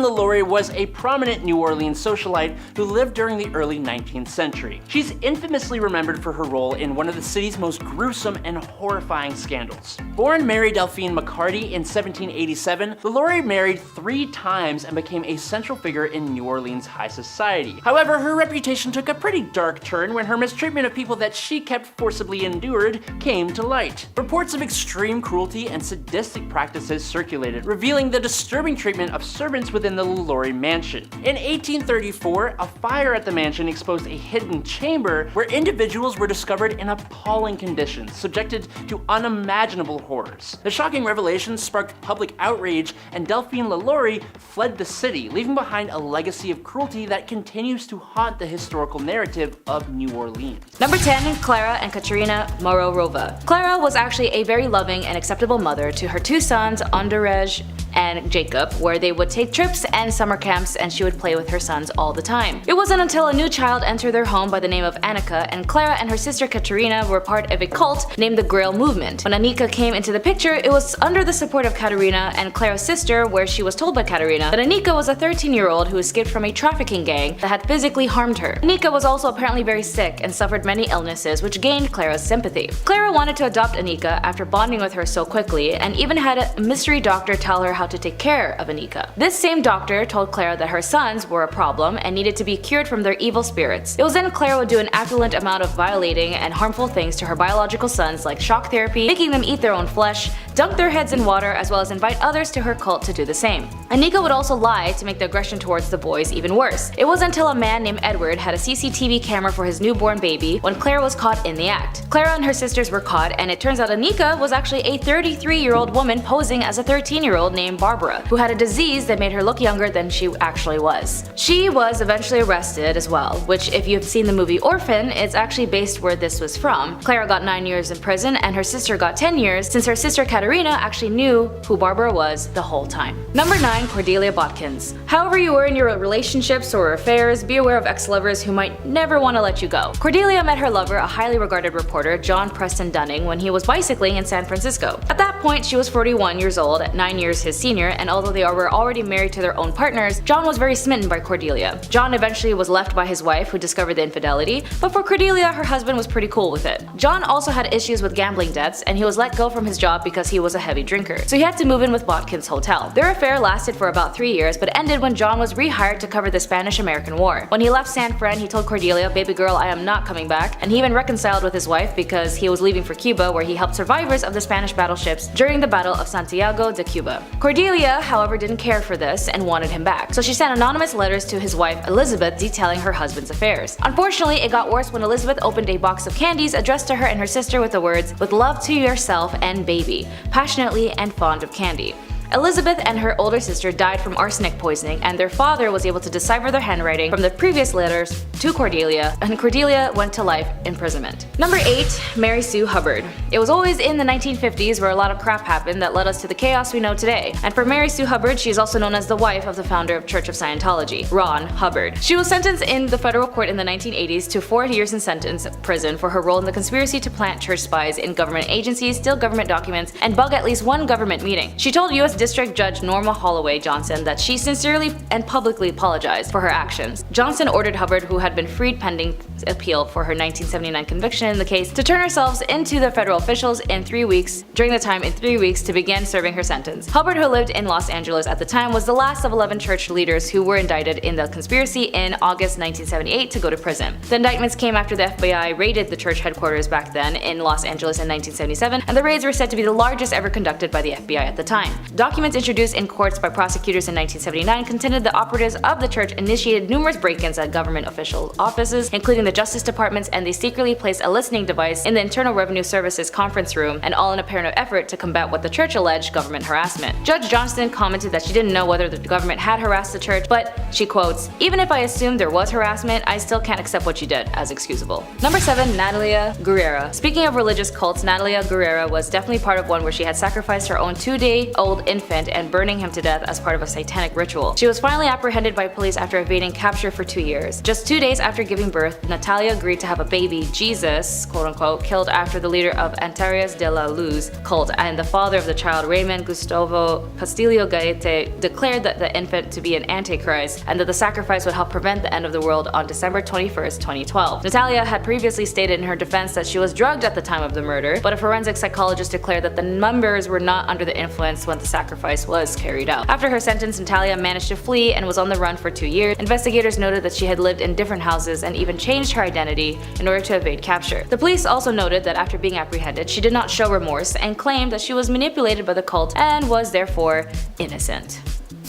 Lori was a prominent New Orleans socialite who lived during the early 19th century. She's infamously remembered for her role in one of the city's most gruesome and horrifying scandals. Born Mary Delphine McCarty in 1787, Lori married 3 times and became a central figure in New Orleans high society. However, her reputation took a pretty dark turn when her mistreatment of people that she kept forcibly endured came to light. Reports of extreme cruelty and sadistic practices circulated, revealing the disturbing treatment of servants within the Lori mansion. In 1834, a fire at the mansion exposed a hidden chamber where individuals were discovered in appalling conditions, subjected to unimaginable horrors. The shocking revelation sparked public outrage, and Delphine Lori fled the city, leaving behind a legacy of cruelty that continues to haunt the historical narrative of New Orleans. Number 10. Clara and Katerina Mororova. Clara was actually a very loving and acceptable mother to her 2 sons, Andrzej and Jacob, where they would take trips and summer camps, and she would play with her sons all the time. It wasn't until a new child entered their home by the name of Annika, and Clara and her sister Katerina were part of a cult named the Grail Movement. When Annika came into the picture, it was under the support of Katerina and Clara's sister, where she was told by Katerina that Annika was a 13-year-old who escaped from a trafficking gang that had physically harmed her. Annika was also apparently very sick and suffered many illnesses, which gained Clara's sympathy. Clara wanted to adopt Annika after bonding with her so quickly, and even had a mystery doctor tell her how to take care of Annika. This same doctor told Clara that her sons were a problem and needed to be cured from their evil spirits. It was then Clara would do an affluent amount of violating and harmful things to her biological sons, like shock therapy, making them eat their own flesh, dunk their heads in water, as well as invite others to her cult to do the same. Annika would also lie to make the aggression towards the boys even worse. It was until a man named Edward had a CCTV camera for his newborn baby when Clara was caught in the act. Clara and her sisters were caught, and it turns out Annika was actually a 33-year-old woman posing as a 13-year-old named Barbara, who had a disease that made her look younger than she actually was. She was eventually arrested as well, which, if you've seen the movie Orphan, it's actually based where this was from. Clara got 9 years in prison, and her sister got 10 years, since her sister Katerina actually knew who Barbara was the whole time. Number 9. Cordelia Botkins. However you were in your relationships or affairs, be aware of ex-lovers who might never want to let you go. Cordelia met her lover, a highly regarded reporter, John Preston Dunning, when he was bicycling in San Francisco. At that point, she was 41 years old, 9 years his senior, and although they were already married to their own partners, John was very smitten by Cordelia. John eventually was left by his wife, who discovered the infidelity, but for Cordelia, her husband was pretty cool with it. John also had issues with gambling debts, and he was let go from his job because he was a heavy drinker, so he had to move in with Botkins' hotel. Their affair lasted for about 3 years, but ended when John was rehired to cover the Spanish-American War. When he left San Fran, he told Cordelia, "Baby girl, I am not coming back," and he even reconciled with his wife because he was leaving for Cuba, where he helped survivors of the Spanish battleships during the Battle of Santiago de Cuba. Cordelia, however, didn't care for this and wanted him back, so she sent anonymous letters to his wife Elizabeth detailing her husband's affairs. Unfortunately, it got worse when Elizabeth opened a box of candies addressed to her and her sister with the words, "With love to yourself and baby, passionately and fond of candy." Elizabeth and her older sister died from arsenic poisoning, and their father was able to decipher their handwriting from the previous letters to Cordelia, and Cordelia went to life imprisonment. Number 8. Mary Sue Hubbard. It was always in the 1950s where a lot of crap happened that led us to the chaos we know today. And for Mary Sue Hubbard, she is also known as the wife of the founder of Church of Scientology, Ron Hubbard. She was sentenced in the federal court in the 1980s to 4 years in prison for her role in the conspiracy to plant church spies in government agencies, steal government documents, and bug at least one government meeting. She told U.S. District Judge Norma Holloway Johnson that she sincerely and publicly apologized for her actions. Johnson ordered Hubbard, who had been freed pending appeal for her 1979 conviction in the case, to turn herself into the federal officials in 3 weeks, to begin serving her sentence. Hubbard, who lived in Los Angeles at the time, was the last of 11 church leaders who were indicted in the conspiracy in August 1978 to go to prison. The indictments came after the FBI raided the church headquarters back then in Los Angeles in 1977, and the raids were said to be the largest ever conducted by the FBI at the time. Documents introduced in courts by prosecutors in 1979 contended the operatives of the church initiated numerous break-ins at government official offices, including the Justice Departments, and they secretly placed a listening device in the Internal Revenue Service's conference room, and all in a apparent effort to combat what the church alleged government harassment. Judge Johnston commented that she didn't know whether the government had harassed the church, but she quotes, "Even if I assumed there was harassment, I still can't accept what you did as excusable." Number 7. Natalia Guerrera. Speaking of religious cults, Natalia Guerrera was definitely part of one where she had sacrificed her own 2-day-old infant and burning him to death as part of a satanic ritual. She was finally apprehended by police after evading capture for 2 years. Just 2 days after giving birth, Natalia agreed to have a baby, Jesus, quote-unquote, killed after the leader of Antares de la Luz cult and the father of the child, Raymond Gustavo Castillo Gaete, declared that the infant to be an antichrist and that the sacrifice would help prevent the end of the world on December 21st, 2012. Natalia had previously stated in her defense that she was drugged at the time of the murder, but a forensic psychologist declared that the members were not under the influence when the sacrifice was carried out. After her sentence, Natalia managed to flee and was on the run for 2 years. Investigators noted that she had lived in different houses and even changed her identity in order to evade capture. The police also noted that after being apprehended, she did not show remorse and claimed that she was manipulated by the cult and was therefore innocent.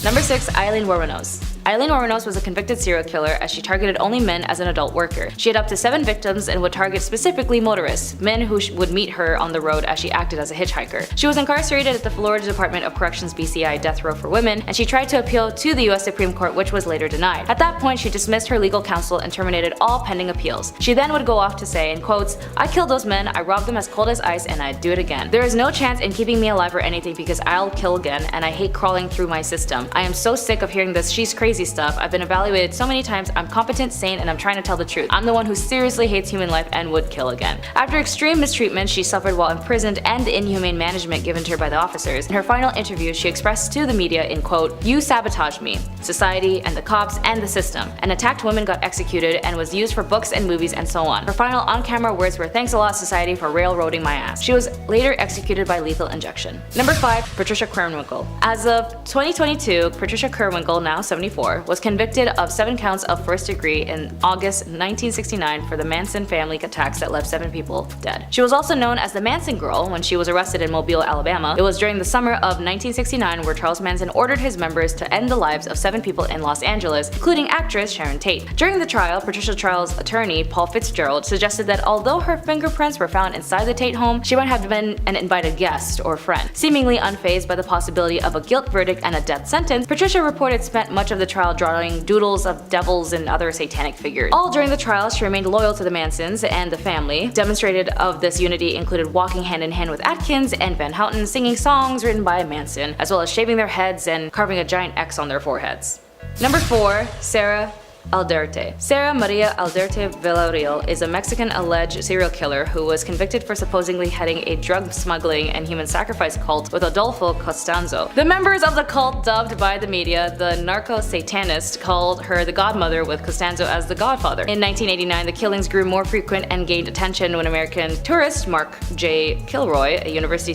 Number 6. Eileen Wuornos. Eileen Wuornos was a convicted serial killer as she targeted only men as an adult worker. She had up to 7 victims and would target specifically motorists, men who would meet her on the road as she acted as a hitchhiker. She was incarcerated at the Florida Department of Corrections BCI death row for women, and she tried to appeal to the US Supreme Court, which was later denied. At that point, she dismissed her legal counsel and terminated all pending appeals. She then would go off to say, in quotes, "I killed those men, I robbed them as cold as ice, and I'd do it again. There is no chance in keeping me alive or anything because I'll kill again, and I hate crawling through my system. I am so sick of hearing this she's crazy stuff. I've been evaluated so many times. I'm competent, sane, and I'm trying to tell the truth. I'm the one who seriously hates human life and would kill again." After extreme mistreatment she suffered while imprisoned and the inhumane management given to her by the officers, in her final interview she expressed to the media in quote, "You sabotaged me, society, and the cops, and the system. An attacked woman got executed and was used for books and movies and so on. Her final on-camera words were, 'Thanks a lot, society, for railroading my ass.'" She was later executed by lethal injection. Number 5. Patricia Kernwinkel. As of 2022, Patricia Kernwinkel, now 74, was convicted of 7 counts of first degree in August 1969 for the Manson family attacks that left 7 people dead. She was also known as the Manson Girl when she was arrested in Mobile, Alabama. It was during the summer of 1969 where Charles Manson ordered his members to end the lives of 7 people in Los Angeles, including actress Sharon Tate. During the trial, Patricia's trial's attorney, Paul Fitzgerald, suggested that although her fingerprints were found inside the Tate home, she might have been an invited guest or friend. Seemingly unfazed by the possibility of a guilt verdict and a death sentence, Patricia reported spent much of the trial drawing doodles of devils and other satanic figures. All during the trial, she remained loyal to the Mansons and the family. Demonstrated of this unity included walking hand in hand with Atkins and Van Houten, singing songs written by Manson, as well as shaving their heads and carving a giant X on their foreheads. Number 4. Sarah Aldrete. Sarah Maria Aldrete Villarreal is a Mexican alleged serial killer who was convicted for supposedly heading a drug smuggling and human sacrifice cult with Adolfo Costanzo. The members of the cult, dubbed by the media the narco-satanist, called her the godmother, with Costanzo as the godfather. In 1989, the killings grew more frequent and gained attention when American tourist Mark J. Kilroy, a University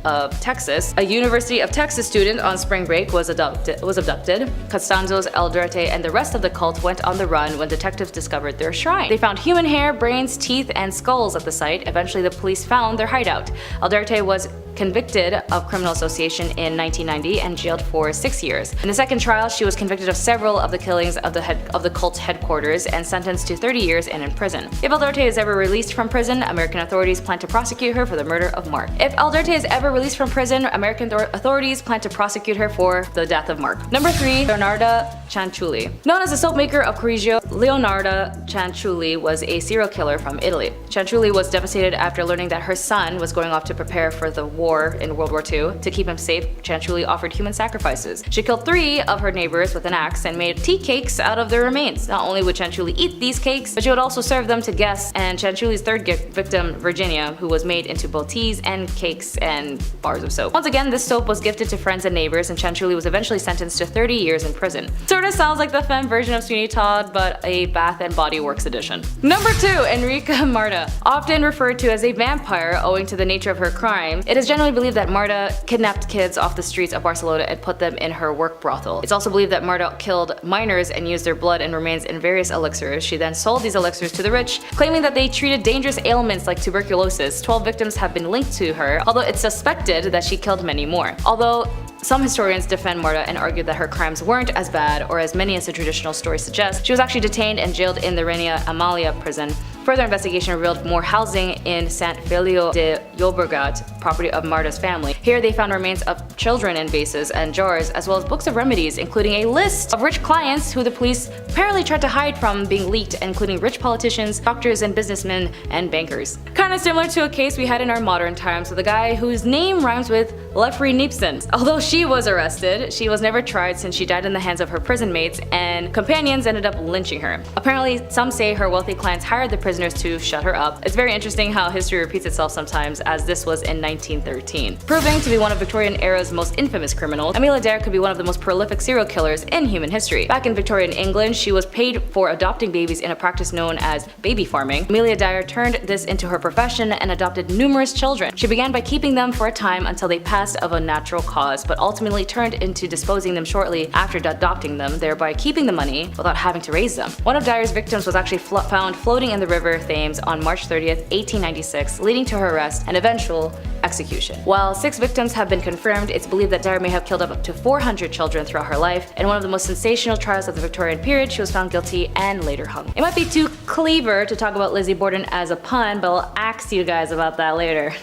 of Texas student on spring break, was abducted. Costanzo's Aldrete and the rest of the cult went on the run when detectives discovered their shrine. They found human hair, brains, teeth, and skulls at the site. Eventually, the police found their hideout. Aldrete was convicted of criminal association in 1990 and jailed for 6 years. In the second trial, she was convicted of several of the killings of the cult's headquarters and sentenced to 30 years and in prison. If Aldrete is ever released from prison, American authorities plan to prosecute her for the murder of Mark. If Aldrete is ever released from prison, American authorities plan to prosecute her for the death of Mark. Number 3. Leonarda Cianciulli. Known as the soap maker of Correggio, Leonarda Cianciulli was a serial killer from Italy. Cianciulli was devastated after learning that her son was going off to prepare for the war in World War II. To keep him safe, Cianciulli offered human sacrifices. She killed 3 of her neighbors with an axe and made tea cakes out of their remains. Not only would Cianciulli eat these cakes, but she would also serve them to guests, and Cianciulli's third victim, Virginia, who was made into both teas and cakes and bars of soap. Once again, this soap was gifted to friends and neighbors, and Cianciulli was eventually sentenced to 30 years in prison. Sorta sounds like the femme version of Sweeney Todd, but a Bath and Body Works edition. Number 2. Enrica Marta. Often referred to as a vampire owing to the nature of her crime, it is generally believed that Marta kidnapped kids off the streets of Barcelona and put them in her work brothel. It's also believed that Marta killed minors and used their blood and remains in various elixirs. She then sold these elixirs to the rich, claiming that they treated dangerous ailments like tuberculosis. 12 victims have been linked to her, although it's suspected that she killed many more. Although Some historians defend Marta and argue that her crimes weren't as bad or as many as the traditional story suggests. She was actually detained and jailed in the Reina Amalia prison. Further investigation revealed more housing in Sant Feliu de Llobregat, property of Marta's family. Here they found remains of children in vases and jars, as well as books of remedies, including a list of rich clients who the police apparently tried to hide from being leaked, including rich politicians, doctors, and businessmen and bankers. Kinda similar to a case we had in our modern times with a guy whose name rhymes with Lefri Nipson. Although she was arrested, she was never tried since she died in the hands of her prison mates, and companions ended up lynching her. Apparently, some say her wealthy clients hired the prisoners to shut her up. It's very interesting how history repeats itself sometimes, as this was in 1913. Proving to be one of Victorian era's most infamous criminals, Amelia Dare could be one of the most prolific serial killers in human history. Back in Victorian England, she was paid for adopting babies in a practice known as baby farming. Amelia Dare turned this into her profession and adopted numerous children. She began by keeping them for a time until they passed of a natural cause, but ultimately turned into disposing them shortly after adopting them, thereby keeping the money without having to raise them. One of Dare's victims was actually found floating in the river Thames on March 30th, 1896, leading to her arrest and eventual execution. While 6 victims have been confirmed, it's believed that Dare may have killed up to 400 children throughout her life. In one of the most sensational trials of the Victorian period, she was found guilty and later hung. It might be too clever to talk about Lizzie Borden as a pun, but I'll ask you guys about that later.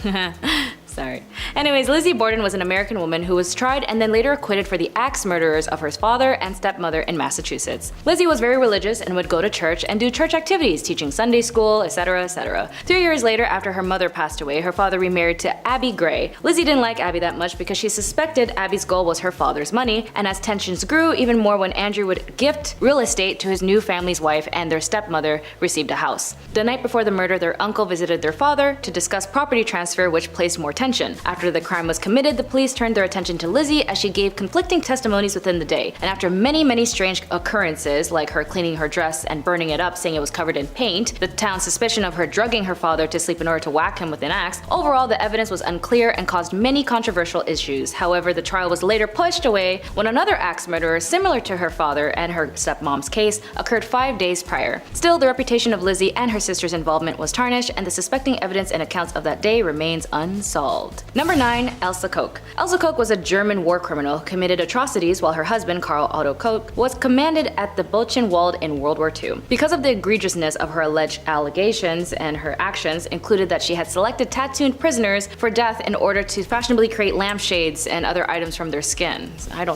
Sorry. Anyways, Lizzie Borden was an American woman who was tried and then later acquitted for the axe murderers of her father and stepmother in Massachusetts. Lizzie was very religious and would go to church and do church activities, teaching Sunday school, etc., etc. 3 years later, after her mother passed away, her father remarried to Abby Gray. Lizzie didn't like Abby that much because she suspected Abby's goal was her father's money, and as tensions grew, even more when Andrew would gift real estate to his new family's wife and their stepmother received a house. The night before the murder, their uncle visited their father to discuss property transfer, which placed more tension. After the crime was committed, the police turned their attention to Lizzie as she gave conflicting testimonies within the day, and after many strange occurrences like her cleaning her dress and burning it up saying it was covered in paint, the town's suspicion of her drugging her father to sleep in order to whack him with an axe, overall the evidence was unclear and caused many controversial issues. However, the trial was later pushed away when another axe murderer similar to her father and her stepmom's case occurred 5 days prior. Still, the reputation of Lizzie and her sister's involvement was tarnished, and the suspecting evidence and accounts of that day remains unsolved. Number 9. Elsa Koch. Elsa Koch was a German war criminal who committed atrocities while her husband, Karl Otto Koch, was commanded at the Buchenwald in World War II. Because of the egregiousness of her alleged allegations, and her actions included that she had selected tattooed prisoners for death in order to fashionably create lampshades and other items from their skin.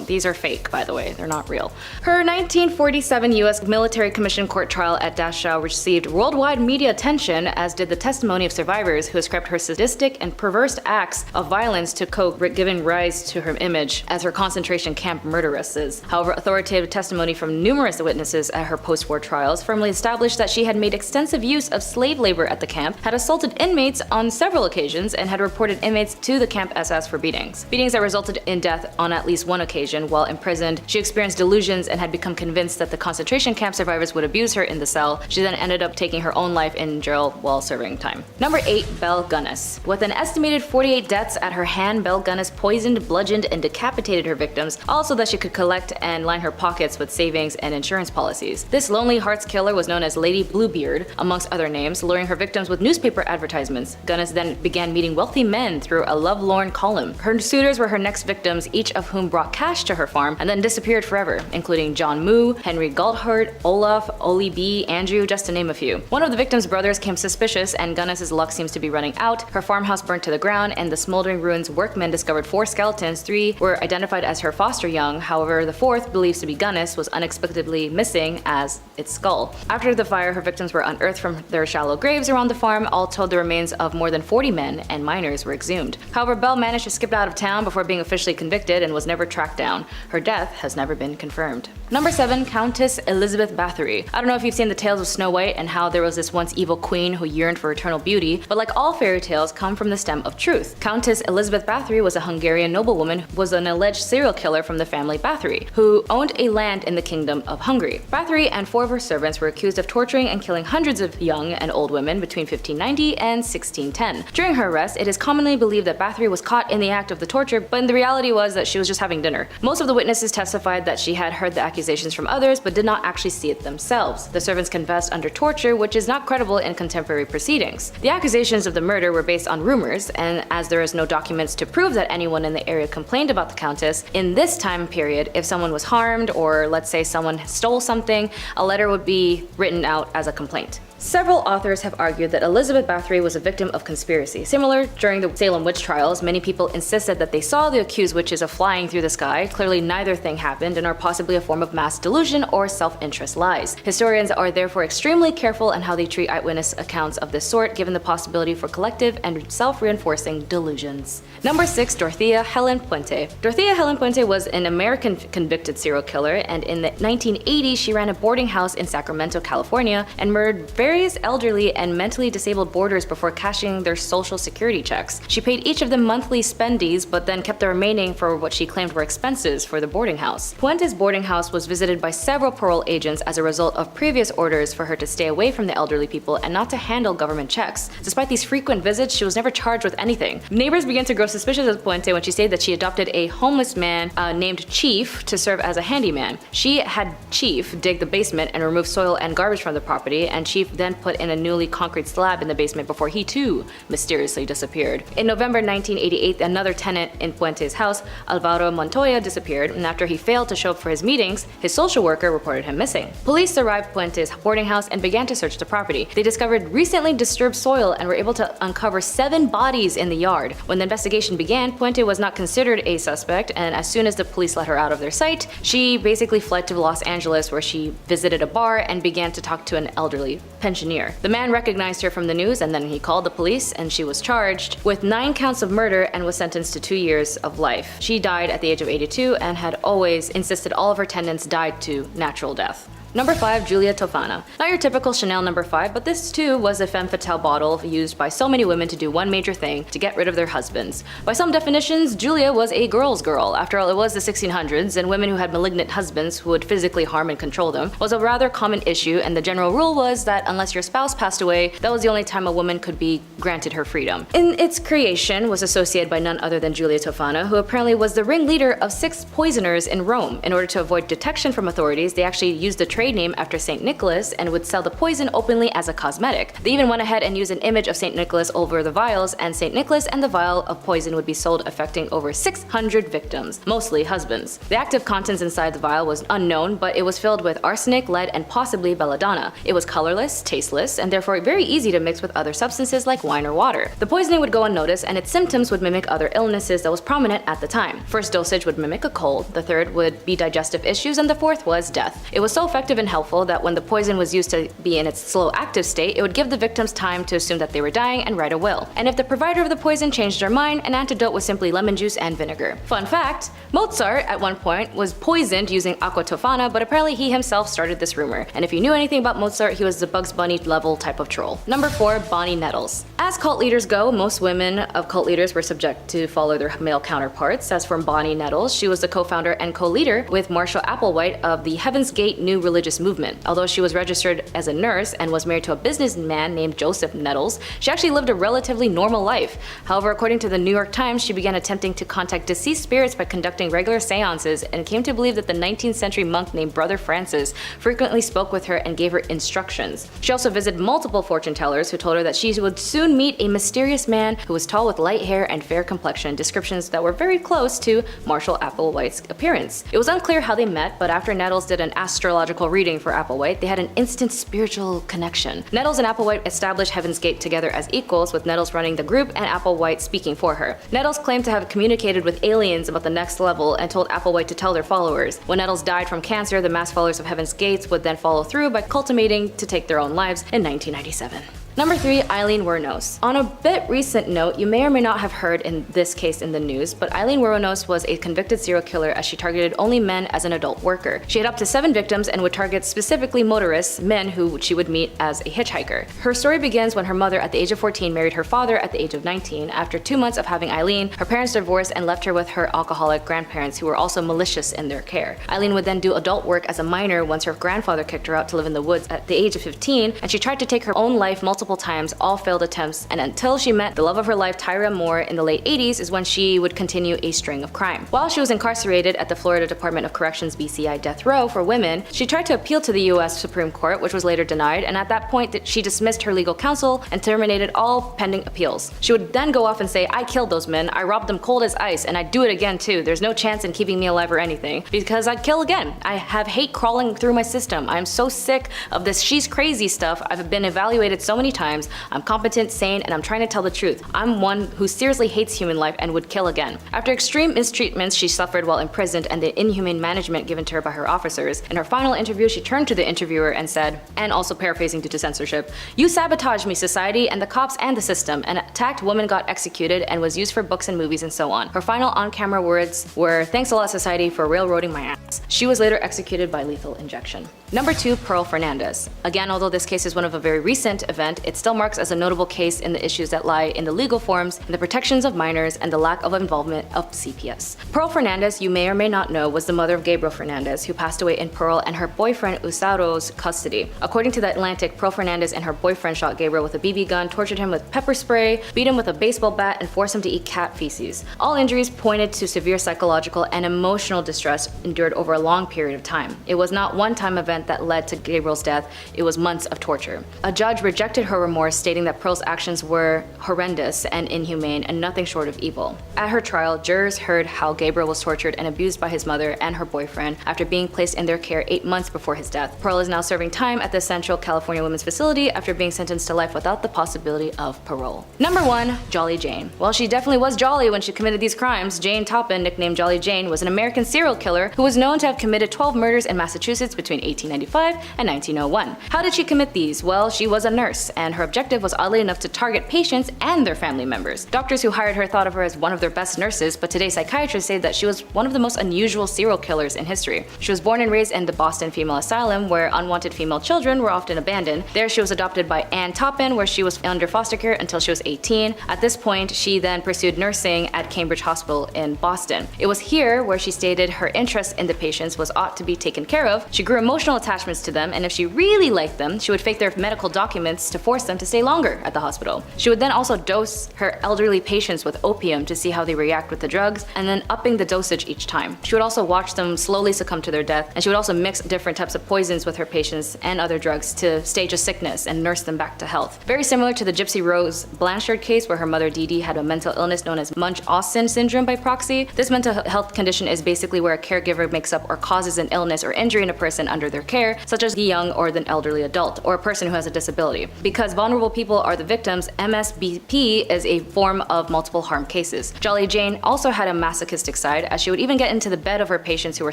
These are fake, by the way, they're not real. Her 1947 U.S. Military Commission Court trial at Dachau received worldwide media attention, as did the testimony of survivors who ascribed her sadistic and perverse acts of violence to Koch, giving rise to her image as her concentration camp murderesses. However, authoritative testimony from numerous witnesses at her post-war trials firmly established that she had made extensive use of slave labor at the camp, had assaulted inmates on several occasions, and had reported inmates to the camp SS for beatings. Beatings that resulted in death on at least one occasion. While imprisoned, she experienced delusions and had become convinced that the concentration camp survivors would abuse her in the cell. She then ended up taking her own life in jail while serving time. Number 8. Belle Gunnis. With an estimated 48 deaths at her hand, Belle Gunnis poisoned, bludgeoned, and decapitated her victims, all so that she could collect and line her pockets with savings and insurance policies. This lonely hearts killer was known as Lady Bluebeard, amongst other names, luring her victims with newspaper advertisements. Gunnis then began meeting wealthy men through a lovelorn column. Her suitors were her next victims, each of whom brought cash to her farm and then disappeared forever, including John Moo, Henry Galthart, Olaf, Oli B, Andrew, just to name a few. One of the victims' brothers came suspicious, and Gunnis's luck seems to be running out. Her farmhouse burnt to the ground, and the smoldering ruins workmen discovered 4 skeletons. 3 were identified as her foster young. However, the 4th, believed to be Gunnis, was unexpectedly missing as its skull. After the fire, her victims were unearthed from their shallow graves around the farm. All told, the remains of more than 40 men and minors were exhumed. However, Belle managed to skip out of town before being officially convicted and was never tracked down. Her death has never been confirmed. Number 7. Countess Elizabeth Bathory. I don't know if you've seen the tales of Snow White and how there was this once evil queen who yearned for eternal beauty, but like all fairy tales come from the stem of truth. Countess Elizabeth Bathory was a Hungarian noblewoman who was an alleged serial killer from the family Bathory, who owned a land in the Kingdom of Hungary. Bathory and 4 of her servants were accused of torturing and killing hundreds of young and old women between 1590 and 1610. During her arrest, it is commonly believed that Bathory was caught in the act of the torture, but the reality was that she was just having dinner. Most of the witnesses testified that she had heard the accusations from others, but did not actually see it themselves. The servants confessed under torture, which is not credible in contemporary proceedings. The accusations of the murder were based on rumors, and and as there is no documents to prove that anyone in the area complained about the Countess, in this time period, if someone was harmed or let's say someone stole something, a letter would be written out as a complaint. Several authors have argued that Elizabeth Bathory was a victim of conspiracy. Similar, during the Salem witch trials, many people insisted that they saw the accused witches of flying through the sky. Clearly neither thing happened and are possibly a form of mass delusion or self-interest lies. Historians are therefore extremely careful in how they treat eyewitness accounts of this sort, given the possibility for collective and self-reinforcing delusions. Number 6. Dorothea Helen Puente. Dorothea Helen Puente was an American convicted serial killer, and in the 1980s she ran a boarding house in Sacramento, California, and murdered various elderly and mentally disabled boarders before cashing their social security checks. She paid each of them monthly spendies, but then kept the remaining for what she claimed were expenses for the boarding house. Puente's boarding house was visited by several parole agents as a result of previous orders for her to stay away from the elderly people and not to handle government checks. Despite these frequent visits, she was never charged with anything. Neighbors began to grow suspicious of Puente when she stated that she adopted a homeless man named Chief to serve as a handyman. She had Chief dig the basement and remove soil and garbage from the property, and Chief then put in a newly concrete slab in the basement before he too mysteriously disappeared. In November 1988, another tenant in Puente's house, Alvaro Montoya, disappeared, and after he failed to show up for his meetings, his social worker reported him missing. Police arrived at Puente's boarding house and began to search the property. They discovered recently disturbed soil and were able to uncover 7 bodies in the yard. When the investigation began, Puente was not considered a suspect, and as soon as the police let her out of their sight, she basically fled to Los Angeles, where she visited a bar and began to talk to an elderly pensioner. The man recognized her from the news, and then he called the police, and she was charged with 9 counts of murder and was sentenced to 2 years of life. She died at the age of 82 and had always insisted all of her tenants died to natural death. Number 5. Giulia Tofana. Not your typical Chanel number 5, but this too was a femme fatale bottle used by so many women to do one major thing, to get rid of their husbands. By some definitions, Giulia was a girl's girl. After all, it was the 1600s, and women who had malignant husbands who would physically harm and control them was a rather common issue, and the general rule was that unless your spouse passed away, that was the only time a woman could be granted her freedom. In its creation was associated by none other than Giulia Tofana, who apparently was the ringleader of 6 poisoners in Rome. In order to avoid detection from authorities, they actually used the trade name after St. Nicholas and would sell the poison openly as a cosmetic. They even went ahead and used an image of St. Nicholas over the vials, and St. Nicholas and the vial of poison would be sold, affecting over 600 victims, mostly husbands. The active contents inside the vial was unknown, but it was filled with arsenic, lead, and possibly belladonna. It was colorless, tasteless, and therefore very easy to mix with other substances like wine or water. The poisoning would go unnoticed, and its symptoms would mimic other illnesses that was prominent at the time. First dosage would mimic a cold, the third would be digestive issues, and the fourth was death. It was so effective and helpful that when the poison was used to be in its slow active state, it would give the victims time to assume that they were dying and write a will. And if the provider of the poison changed their mind, an antidote was simply lemon juice and vinegar. Fun fact, Mozart at one point was poisoned using aqua tofana, but apparently he himself started this rumor. And if you knew anything about Mozart, he was the Bugs Bunny level type of troll. Number 4. Bonnie Nettles. As cult leaders go, most women of cult leaders were subject to follow their male counterparts. As for Bonnie Nettles, she was the co-founder and co-leader with Marshall Applewhite of the Heaven's Gate New Religious Movement. Although she was registered as a nurse and was married to a businessman named Joseph Nettles, she actually lived a relatively normal life. However, according to the New York Times, she began attempting to contact deceased spirits by conducting regular seances and came to believe that the 19th century monk named Brother Francis frequently spoke with her and gave her instructions. She also visited multiple fortune tellers who told her that she would soon meet a mysterious man who was tall with light hair and fair complexion, descriptions that were very close to Marshall Applewhite's appearance. It was unclear how they met, but after Nettles did an astrological reading for Applewhite, they had an instant spiritual connection. Nettles and Applewhite established Heaven's Gate together as equals, with Nettles running the group and Applewhite speaking for her. Nettles claimed to have communicated with aliens about the next level and told Applewhite to tell their followers. When Nettles died from cancer, the mass followers of Heaven's Gates would then follow through by cultivating to take their own lives in 1997. Number 3. Eileen Wuornos. On a bit recent note, you may or may not have heard in this case in the news, but Eileen Wuornos was a convicted serial killer as she targeted only men as an adult worker. She had up to 7 victims and would target specifically motorists, men who she would meet as a hitchhiker. Her story begins when her mother at the age of 14 married her father at the age of 19. After 2 months of having Eileen, her parents divorced and left her with her alcoholic grandparents who were also malicious in their care. Eileen would then do adult work as a minor once her grandfather kicked her out to live in the woods at the age of 15, and she tried to take her own life multiple multiple times, all failed attempts, and until she met the love of her life, Tyra Moore, in the late 80s is when she would continue a string of crime. While she was incarcerated at the Florida Department of Corrections BCI death row for women, she tried to appeal to the US Supreme Court, which was later denied, and at that point she dismissed her legal counsel and terminated all pending appeals. She would then go off and say, "I killed those men, I robbed them cold as ice, and I'd do it again too. There's no chance in keeping me alive or anything, because I'd kill again. I have hate crawling through my system. I'm so sick of this she's crazy stuff. I've been evaluated so many times. I'm competent, sane, and I'm trying to tell the truth. I'm one who seriously hates human life and would kill again." After extreme mistreatments she suffered while imprisoned and the inhumane management given to her by her officers, in her final interview she turned to the interviewer and said, and also paraphrasing due to censorship, "You sabotaged me, society, and the cops and the system. An attacked woman got executed and was used for books and movies and so on." Her final on-camera words were, "Thanks a lot, society, for railroading my ass." She was later executed by lethal injection. Number 2, Pearl Fernandez. Again, although this case is one of a very recent event, it still marks as a notable case in the issues that lie in the legal forms, and the protections of minors, and the lack of involvement of CPS. Pearl Fernandez, you may or may not know, was the mother of Gabriel Fernandez, who passed away in Pearl and her boyfriend Usaro's custody. According to The Atlantic, Pearl Fernandez and her boyfriend shot Gabriel with a BB gun, tortured him with pepper spray, beat him with a baseball bat, and forced him to eat cat feces. All injuries pointed to severe psychological and emotional distress endured over a long period of time. It was not one-time event that led to Gabriel's death, it was months of torture. A judge rejected her remorse, stating that Pearl's actions were horrendous and inhumane and nothing short of evil. At her trial, jurors heard how Gabriel was tortured and abused by his mother and her boyfriend after being placed in their care 8 months before his death. Pearl is now serving time at the Central California Women's Facility after being sentenced to life without the possibility of parole. Number 1, Jolly Jane. Well, she definitely was jolly when she committed these crimes. Jane Toppin, nicknamed Jolly Jane, was an American serial killer who was known to have committed 12 murders in Massachusetts between 1895 and 1901. How did she commit these? Well, she was a nurse, and her objective was oddly enough to target patients and their family members. Doctors who hired her thought of her as one of their best nurses, but today psychiatrists say that she was one of the most unusual serial killers in history. She was born and raised in the Boston Female Asylum, where unwanted female children were often abandoned. There she was adopted by Ann Toppin, where she was under foster care until she was 18. At this point, she then pursued nursing at Cambridge Hospital in Boston. It was here where she stated her interest in the patients was ought to be taken care of. She grew emotional attachments to them, and if she really liked them, she would fake their medical documents to force them to stay longer at the hospital. She would then also dose her elderly patients with opium to see how they react with the drugs, and then upping the dosage each time. She would also watch them slowly succumb to their death, and she would also mix different types of poisons with her patients and other drugs to stage a sickness and nurse them back to health. Very similar to the Gypsy Rose Blanchard case, where her mother Dee Dee had a mental illness known as Munch-Austin syndrome by proxy. This mental health condition is basically where a caregiver makes up or causes an illness or injury in a person under their care, such as the young or the elderly adult, or a person who has a disability. Because vulnerable people are the victims, MSBP is a form of multiple harm cases. Jolly Jane also had a masochistic side, as she would even get into the bed of her patients who were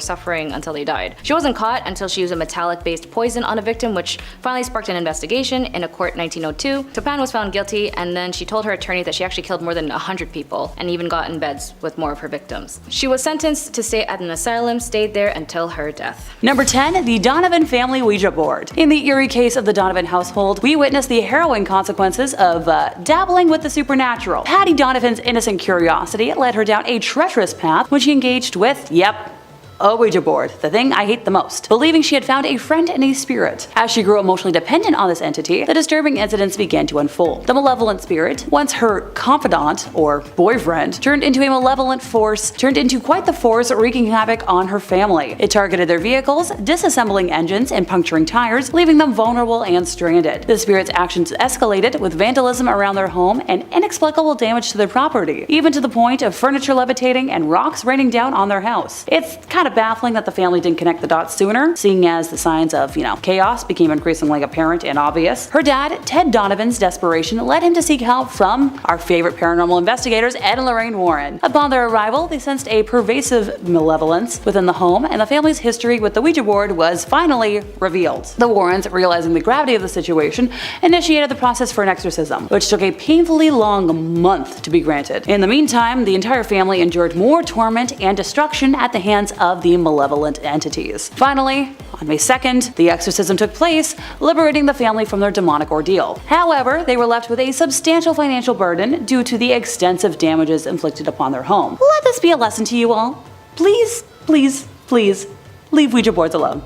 suffering until they died. She wasn't caught until she used a metallic-based poison on a victim, which finally sparked an investigation. In a court 1902, Toppin was found guilty, and then she told her attorney that she actually killed more than 100 people and even got in beds with more of her victims. She was sentenced to stay at an asylum, stayed there until her death. Number 10, the Donovan family Ouija board. In the eerie case of the Donovan household, we witnessed the harrowing consequences of dabbling with the supernatural. Patty Donovan's innocent curiosity led her down a treacherous path when she engaged with, yep, a Ouija board, the thing I hate the most, believing she had found a friend and a spirit. As she grew emotionally dependent on this entity, the disturbing incidents began to unfold. The malevolent spirit, once her confidant, or boyfriend, turned into a malevolent force, turned into quite the force, wreaking havoc on her family. It targeted their vehicles, disassembling engines and puncturing tires, leaving them vulnerable and stranded. The spirit's actions escalated, with vandalism around their home and inexplicable damage to their property, even to the point of furniture levitating and rocks raining down on their house. It's kind of baffling that the family didn't connect the dots sooner, seeing as the signs of, chaos became increasingly apparent and obvious. Her dad, Ted Donovan's desperation led him to seek help from our favorite paranormal investigators, Ed and Lorraine Warren. Upon their arrival, they sensed a pervasive malevolence within the home, and the family's history with the Ouija board was finally revealed. The Warrens, realizing the gravity of the situation, initiated the process for an exorcism, which took a painfully long month to be granted. In the meantime, the entire family endured more torment and destruction at the hands of the malevolent entities. Finally, on May 2nd, the exorcism took place, liberating the family from their demonic ordeal. However, they were left with a substantial financial burden due to the extensive damages inflicted upon their home. Let this be a lesson to you all. Please, please, please, leave Ouija boards alone.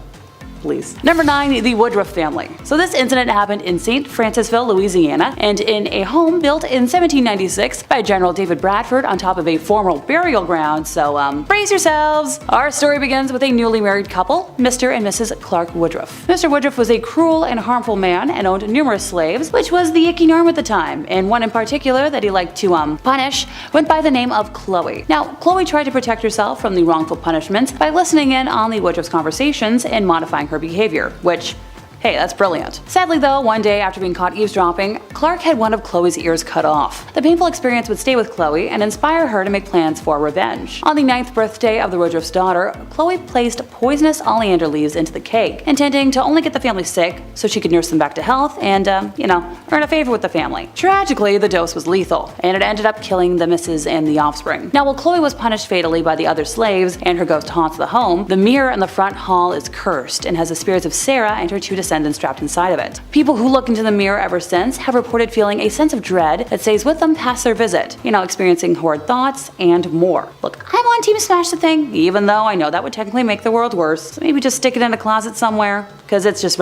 please. Number 9. The Woodruff family. So this incident happened in St. Francisville, Louisiana, and in a home built in 1796 by General David Bradford on top of a formal burial ground, so brace yourselves. Our story begins with a newly married couple, Mr. and Mrs. Clark Woodruff. Mr. Woodruff was a cruel and harmful man and owned numerous slaves, which was the icky norm at the time, and one in particular that he liked to punish went by the name of Chloe. Now, Chloe tried to protect herself from the wrongful punishments by listening in on the Woodruff's conversations and modifying her behavior, which, hey, that's brilliant. Sadly though, one day after being caught eavesdropping, Clark had one of Chloe's ears cut off. The painful experience would stay with Chloe and inspire her to make plans for revenge. On the 9th birthday of the Woodruff's daughter, Chloe placed poisonous oleander leaves into the cake, intending to only get the family sick so she could nurse them back to health and, earn a favor with the family. Tragically, the dose was lethal, and it ended up killing the missus and the offspring. Now, while Chloe was punished fatally by the other slaves and her ghost haunts the home, the mirror in the front hall is cursed and has the spirits of Sarah and her 2 descendants trapped inside of it. People who look into the mirror ever since have reported feeling a sense of dread that stays with them past their visit, experiencing horrid thoughts and more. Look, I'm on Team Smash the Thing, even though I know that would technically make the world worse. So maybe just stick it in a closet somewhere, because it's just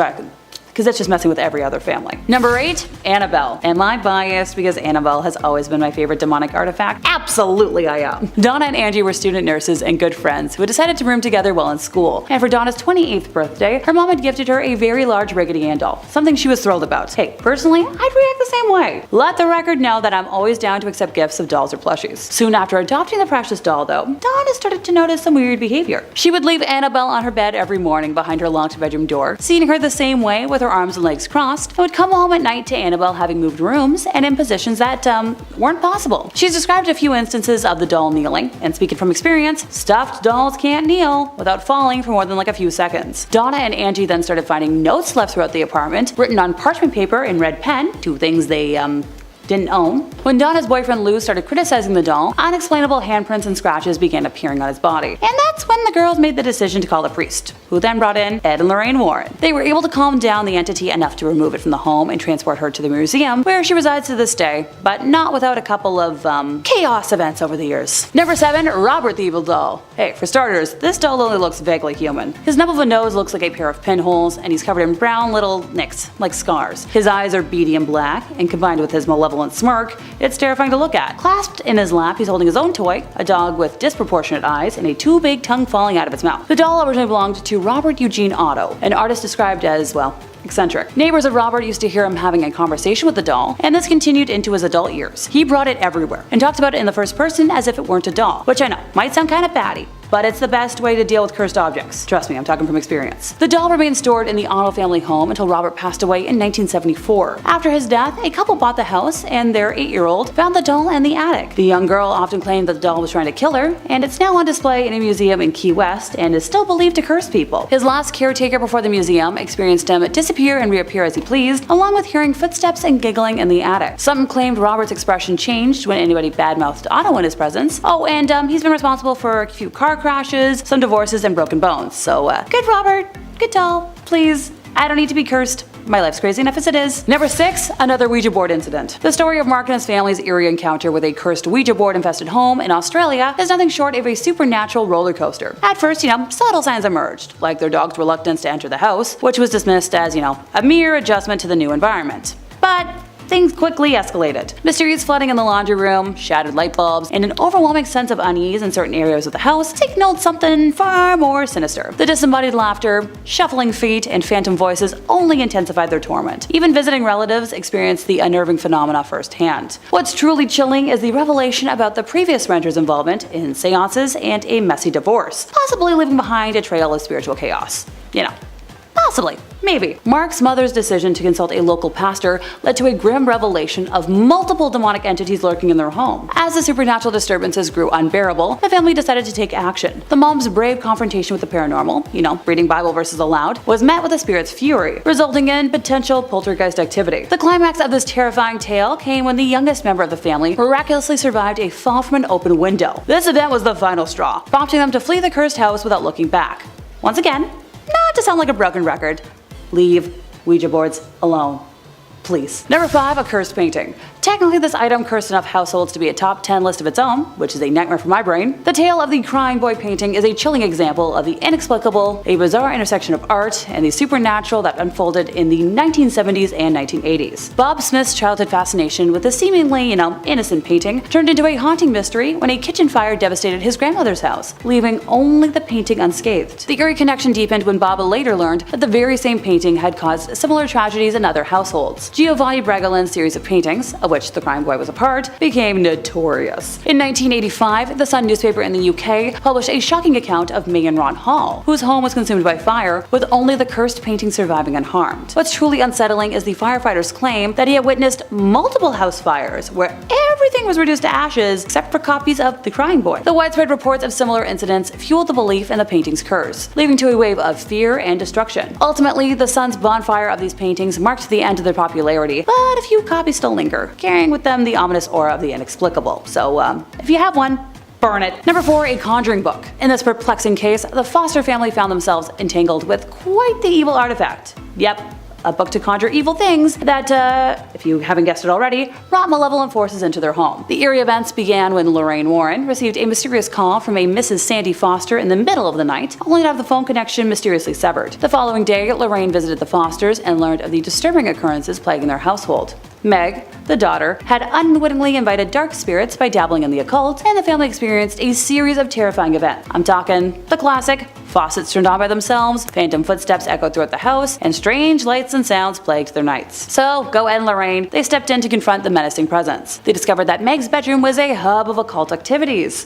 messing with every other family. Number 8, Annabelle. Am I biased because Annabelle has always been my favorite demonic artifact? Absolutely I am. Donna and Angie were student nurses and good friends who had decided to room together while in school, and for Donna's 28th birthday, her mom had gifted her a very large Raggedy Ann doll, something she was thrilled about. Hey, personally, I'd react the same way. Let the record know that I'm always down to accept gifts of dolls or plushies. Soon after adopting the precious doll though, Donna started to notice some weird behavior. She would leave Annabelle on her bed every morning behind her locked bedroom door, seeing her the same way with her arms and legs crossed, and would come home at night to Annabelle having moved rooms and in positions that weren't possible. She's described a few instances of the doll kneeling, and speaking from experience, stuffed dolls can't kneel without falling for more than like a few seconds. Donna and Angie then started finding notes left throughout the apartment, written on parchment paper in red pen, 2 things they didn't own. When Donna's boyfriend Lou started criticizing the doll, unexplainable handprints and scratches began appearing on his body. And that's when the girls made the decision to call the priest, who then brought in Ed and Lorraine Warren. They were able to calm down the entity enough to remove it from the home and transport her to the museum, where she resides to this day, but not without a couple of chaos events over the years. Number 7, Robert the Evil Doll. Hey, for starters, this doll only looks vaguely human. His nub of a nose looks like a pair of pinholes, and he's covered in brown little nicks, like scars. His eyes are beady and black, and combined with his malevolent smirk, it's terrifying to look at. Clasped in his lap, he's holding his own toy, a dog with disproportionate eyes and a too big tongue falling out of its mouth. The doll originally belonged to Robert Eugene Otto, an artist described as, well, eccentric. Neighbors of Robert used to hear him having a conversation with the doll, and this continued into his adult years. He brought it everywhere, and talked about it in the first person as if it weren't a doll, which I know, might sound kinda batty, but it's the best way to deal with cursed objects. Trust me, I'm talking from experience. The doll remained stored in the Otto family home until Robert passed away in 1974. After his death, a couple bought the house, and their 8-year-old found the doll in the attic. The young girl often claimed that the doll was trying to kill her, and it's now on display in a museum in Key West and is still believed to curse people. His last caretaker before the museum experienced him disappear and reappear as he pleased, along with hearing footsteps and giggling in the attic. Some claimed Robert's expression changed when anybody badmouthed Otto in his presence. Oh, and he's been responsible for a few car crashes, some divorces, and broken bones. So, good Robert, good doll, please. I don't need to be cursed. My life's crazy enough as it is. Number 6, another Ouija board incident. The story of Mark and his family's eerie encounter with a cursed Ouija board infested home in Australia is nothing short of a supernatural roller coaster. At first, subtle signs emerged, like their dog's reluctance to enter the house, which was dismissed as, a mere adjustment to the new environment. But things quickly escalated. Mysterious flooding in the laundry room, shattered light bulbs, and an overwhelming sense of unease in certain areas of the house signaled something far more sinister. The disembodied laughter, shuffling feet, and phantom voices only intensified their torment. Even visiting relatives experienced the unnerving phenomena firsthand. What's truly chilling is the revelation about the previous renter's involvement in seances and a messy divorce, possibly leaving behind a trail of spiritual chaos. Possibly. Maybe. Mark's mother's decision to consult a local pastor led to a grim revelation of multiple demonic entities lurking in their home. As the supernatural disturbances grew unbearable, the family decided to take action. The mom's brave confrontation with the paranormal, reading Bible verses aloud, was met with the spirit's fury, resulting in potential poltergeist activity. The climax of this terrifying tale came when the youngest member of the family miraculously survived a fall from an open window. This event was the final straw, prompting them to flee the cursed house without looking back. Once again, not to sound like a broken record, leave Ouija boards alone. please. Number 5, a cursed painting. Technically, this item cursed enough households to be a top 10 list of its own, which is a nightmare for my brain. The tale of the crying boy painting is a chilling example of the inexplicable, a bizarre intersection of art and the supernatural that unfolded in the 1970s and 1980s. Bob Smith's childhood fascination with the seemingly, innocent painting turned into a haunting mystery when a kitchen fire devastated his grandmother's house, leaving only the painting unscathed. The eerie connection deepened when Bob later learned that the very same painting had caused similar tragedies in other households. Giovanni Bregolin's series of paintings, of which the crying boy was a part, became notorious. In 1985, the Sun newspaper in the UK published a shocking account of May and Ron Hall, whose home was consumed by fire, with only the cursed painting surviving unharmed. What's truly unsettling is the firefighters' claim that he had witnessed multiple house fires where everything was reduced to ashes except for copies of The Crying Boy. The widespread reports of similar incidents fueled the belief in the painting's curse, leading to a wave of fear and destruction. Ultimately, the Sun's bonfire of these paintings marked the end of their popularity, but a few copies still linger, carrying with them the ominous aura of the inexplicable. So, if you have one, burn it. Number 4, a conjuring book. In this perplexing case, the Foster family found themselves entangled with quite the evil artifact. Yep, a book to conjure evil things that, if you haven't guessed it already, brought malevolent forces into their home. The eerie events began when Lorraine Warren received a mysterious call from a Mrs. Sandy Foster in the middle of the night, only to have the phone connection mysteriously severed. The following day, Lorraine visited the Fosters and learned of the disturbing occurrences plaguing their household. Meg, the daughter, had unwittingly invited dark spirits by dabbling in the occult, and the family experienced a series of terrifying events. I'm talking the classic: faucets turned on by themselves, phantom footsteps echoed throughout the house, and strange lights and sounds plagued their nights. So, go Ed and Lorraine, they stepped in to confront the menacing presence. They discovered that Meg's bedroom was a hub of occult activities.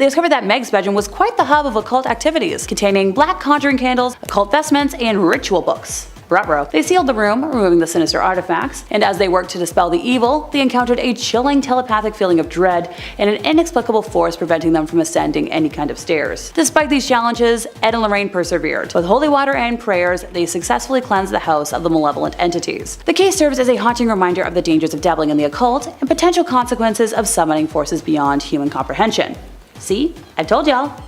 Containing black conjuring candles, occult vestments, and ritual books. Ruh-roh. They sealed the room, removing the sinister artifacts, and as they worked to dispel the evil, they encountered a chilling telepathic feeling of dread and an inexplicable force preventing them from ascending any kind of stairs. Despite these challenges, Ed and Lorraine persevered. With holy water and prayers, they successfully cleansed the house of the malevolent entities. The case serves as a haunting reminder of the dangers of dabbling in the occult and potential consequences of summoning forces beyond human comprehension. See? I told y'all.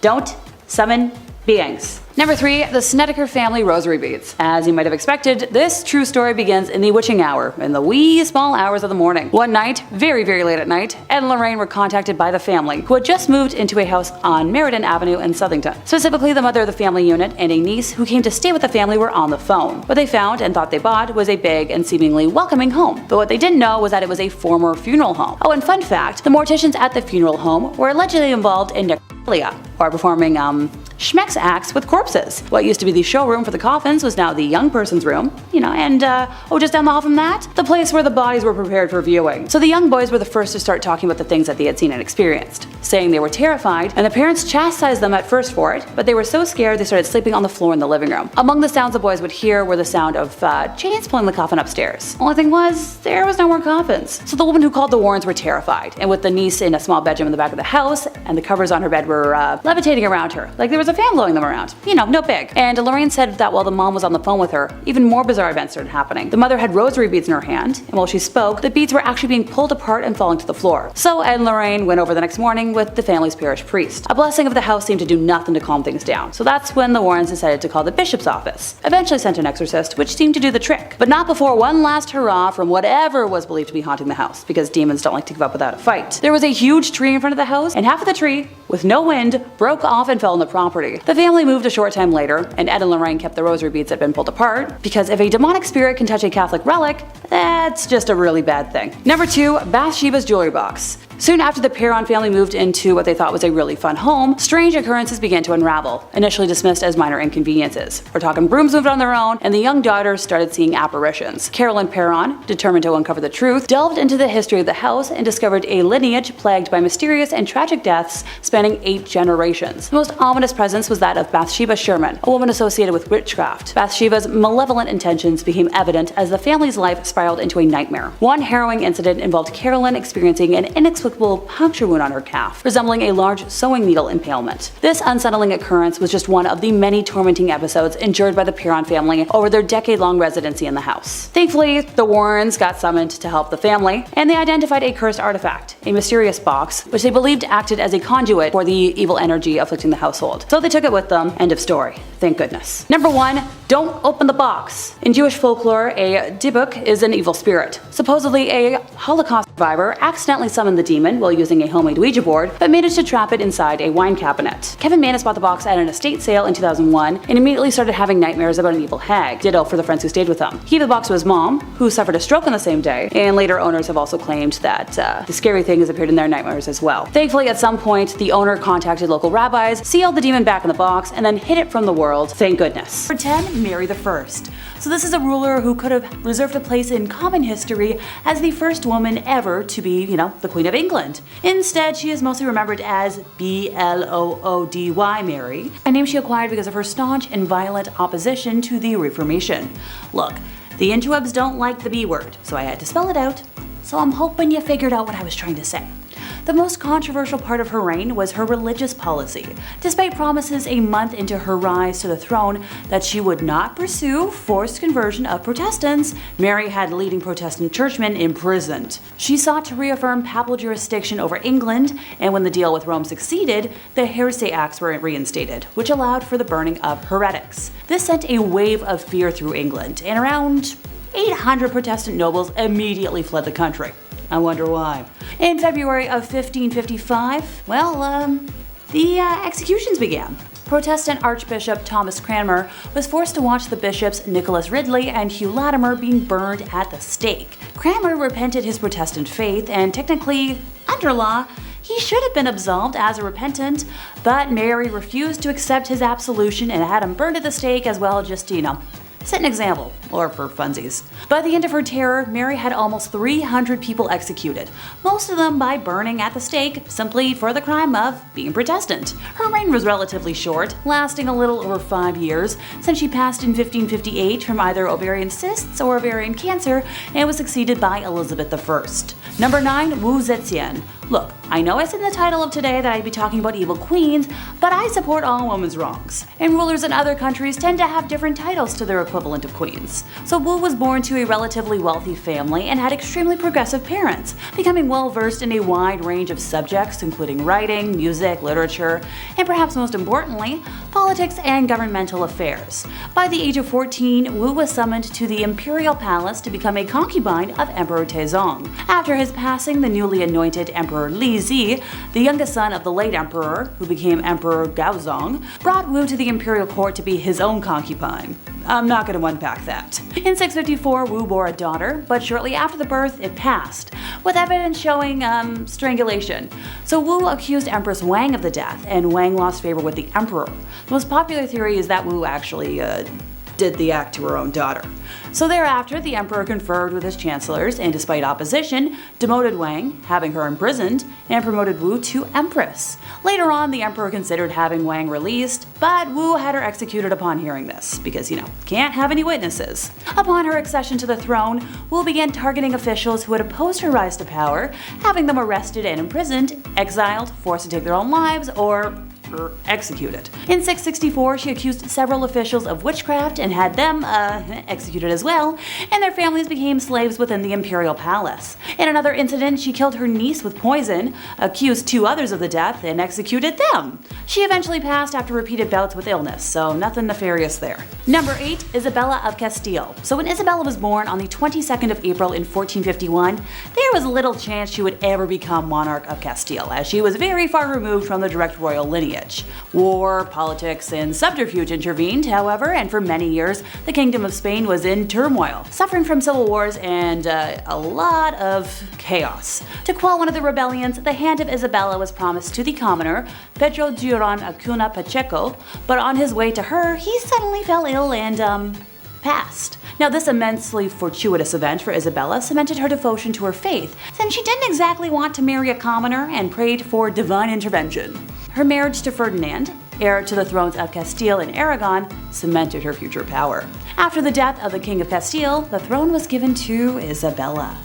Don't summon beings. Number 3, the Snedeker family rosary beads. As you might have expected, this true story begins in the witching hour, in the wee small hours of the morning. One night, very late at night, Ed and Lorraine were contacted by the family, who had just moved into a house on Meriden Avenue in Southington. Specifically, the mother of the family unit and a niece who came to stay with the family were on the phone. What they found and thought they bought was a big and seemingly welcoming home, but what they didn't know was that it was a former funeral home. Oh, and fun fact, the morticians at the funeral home were allegedly involved in necrophilia, or performing, schmex acts with corpses. What used to be the showroom for the coffins was now the young person's room, and just down the hall from that, the place where the bodies were prepared for viewing. So the young boys were the first to start talking about the things that they had seen and experienced, saying they were terrified, and the parents chastised them at first for it, but they were so scared they started sleeping on the floor in the living room. Among the sounds the boys would hear were the sound of chains pulling the coffin upstairs. Only thing was, there was no more coffins. So the woman who called the Warrens were terrified, and with the niece in a small bedroom in the back of the house, and the covers on her bed were levitating around her, like there was a fan blowing them around. No big. And Lorraine said that while the mom was on the phone with her, even more bizarre events started happening. The mother had rosary beads in her hand, and while she spoke, the beads were actually being pulled apart and falling to the floor. So Ed and Lorraine went over the next morning with the family's parish priest. A blessing of the house seemed to do nothing to calm things down, so that's when the Warrens decided to call the bishop's office. Eventually sent an exorcist, which seemed to do the trick, but not before one last hurrah from whatever was believed to be haunting the house, because demons don't like to give up without a fight. There was a huge tree in front of the house, and half of the tree, with no wind, broke off and fell on the property. The family moved a short time later, and Ed and Lorraine kept the rosary beads that had been pulled apart, because if a demonic spirit can touch a Catholic relic, that's just a really bad thing. Number 2, Bathsheba's jewelry box. Soon after the Perron family moved into what they thought was a really fun home, strange occurrences began to unravel, initially dismissed as minor inconveniences. We're talking brooms moved on their own, and the young daughters started seeing apparitions. Carolyn Perron, determined to uncover the truth, delved into the history of the house and discovered a lineage plagued by mysterious and tragic deaths spanning 8 generations. The most ominous presence was that of Bathsheba Sherman, a woman associated with witchcraft. Bathsheba's malevolent intentions became evident as the family's life spiraled into a nightmare. One harrowing incident involved Carolyn experiencing an inexplicable inexplicable puncture wound on her calf, resembling a large sewing needle impalement. This unsettling occurrence was just one of the many tormenting episodes endured by the Perron family over their decade-long residency in the house. Thankfully, the Warrens got summoned to help the family, and they identified a cursed artifact, a mysterious box, which they believed acted as a conduit for the evil energy afflicting the household. So they took it with them. End of story. Thank goodness. Number 1. Don't open the box. In Jewish folklore, a dibuk is an evil spirit. Supposedly, a Holocaust survivor accidentally summoned the demon while using a homemade Ouija board, but managed to trap it inside a wine cabinet. Kevin Mannis bought the box at an estate sale in 2001 and immediately started having nightmares about an evil hag. Ditto for the friends who stayed with him. He gave the box to his mom, who suffered a stroke on the same day, and later owners have also claimed that the scary thing has appeared in their nightmares as well. Thankfully, at some point, the owner contacted local rabbis, sealed the demon back in the box, and then hid it from the world. Thank goodness. Number 10. Mary I. So this is a ruler who could have reserved a place in common history as the first woman ever to be, the Queen of England. Instead, she is mostly remembered as Bloody Mary, a name she acquired because of her staunch and violent opposition to the Reformation. Look, the interwebs don't like the B word, so I had to spell it out. So I'm hoping you figured out what I was trying to say. The most controversial part of her reign was her religious policy. Despite promises a month into her rise to the throne that she would not pursue forced conversion of Protestants, Mary had leading Protestant churchmen imprisoned. She sought to reaffirm papal jurisdiction over England, and when the deal with Rome succeeded, the Heresy Acts were reinstated, which allowed for the burning of heretics. This sent a wave of fear through England, and around 800 Protestant nobles immediately fled the country. I wonder why. In February of 1555, the executions began. Protestant Archbishop Thomas Cranmer was forced to watch the bishops Nicholas Ridley and Hugh Latimer being burned at the stake. Cranmer repented his Protestant faith, and technically, under law, he should have been absolved as a repentant, but Mary refused to accept his absolution and had him burned at the stake as well, just, set an example, or for funsies. By the end of her terror, Mary had almost 300 people executed, most of them by burning at the stake simply for the crime of being Protestant. Her reign was relatively short, lasting a little over 5 years, since she passed in 1558 from either ovarian cysts or ovarian cancer and was succeeded by Elizabeth I. Number 9. Wu Zetian. Look, I know I said in the title of today that I'd be talking about evil queens, but I support all women's wrongs. And rulers in other countries tend to have different titles to their equivalent of queens. So Wu was born to a relatively wealthy family and had extremely progressive parents, becoming well versed in a wide range of subjects including writing, music, literature, and perhaps most importantly, politics and governmental affairs. By the age of 14, Wu was summoned to the imperial palace to become a concubine of Emperor Taizong. After his passing, the newly anointed Emperor Li Zi, the youngest son of the late emperor, who became Emperor Gaozong, brought Wu to the imperial court to be his own concubine. I'm not going to unpack that. In 654, Wu bore a daughter, but shortly after the birth, it passed, with evidence showing strangulation. So Wu accused Empress Wang of the death, and Wang lost favor with the emperor. The most popular theory is that Wu actually did the act to her own daughter. So thereafter, the emperor conferred with his chancellors and, despite opposition, demoted Wang, having her imprisoned, and promoted Wu to empress. Later on, the emperor considered having Wang released, but Wu had her executed upon hearing this, because, can't have any witnesses. Upon her accession to the throne, Wu began targeting officials who had opposed her rise to power, having them arrested and imprisoned, exiled, forced to take their own lives, or executed. In 664, she accused several officials of witchcraft and had them executed as well, and their families became slaves within the imperial palace. In another incident, she killed her niece with poison, accused 2 others of the death, and executed them. She eventually passed after repeated bouts with illness, so nothing nefarious there. Number 8. Isabella of Castile. So when Isabella was born on the 22nd of April in 1451, there was little chance she would ever become monarch of Castile, as she was very far removed from the direct royal lineage. War, politics, and subterfuge intervened, however, and for many years, the Kingdom of Spain was in turmoil, suffering from civil wars and a lot of chaos. To quell one of the rebellions, the hand of Isabella was promised to the commoner, Pedro Duran Acuna Pacheco, but on his way to her, he suddenly fell ill and, passed. Now, this immensely fortuitous event for Isabella cemented her devotion to her faith, since she didn't exactly want to marry a commoner and prayed for divine intervention. Her marriage to Ferdinand, heir to the thrones of Castile and Aragon, cemented her future power. After the death of the King of Castile, the throne was given to Isabella.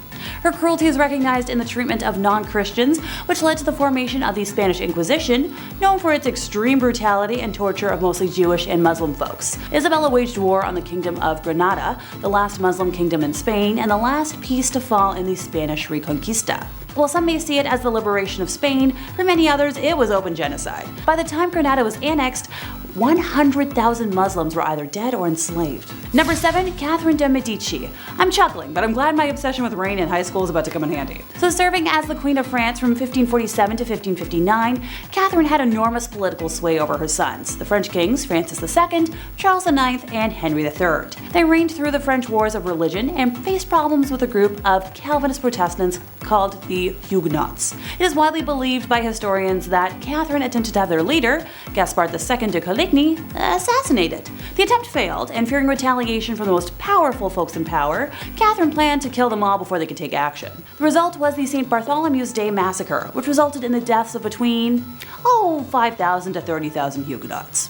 Her cruelty is recognized in the treatment of non-Christians, which led to the formation of the Spanish Inquisition, known for its extreme brutality and torture of mostly Jewish and Muslim folks. Isabella waged war on the Kingdom of Granada, the last Muslim kingdom in Spain, and the last piece to fall in the Spanish Reconquista. While some may see it as the liberation of Spain, for many others it was open genocide. By the time Granada was annexed, 100,000 Muslims were either dead or enslaved. Number 7. Catherine de' Medici. I'm chuckling, but I'm glad my obsession with rain in high school is about to come in handy. So serving as the Queen of France from 1547 to 1559, Catherine had enormous political sway over her sons, the French kings Francis II, Charles IX, and Henry III. They reigned through the French Wars of Religion and faced problems with a group of Calvinist Protestants called the Huguenots. It is widely believed by historians that Catherine attempted to have their leader, Gaspard II de Coligny, assassinated. The attempt failed, and fearing retaliation from the most powerful folks in power, Catherine planned to kill them all before they could take action. The result was the St. Bartholomew's Day massacre, which resulted in the deaths of between 5,000 to 30,000 Huguenots.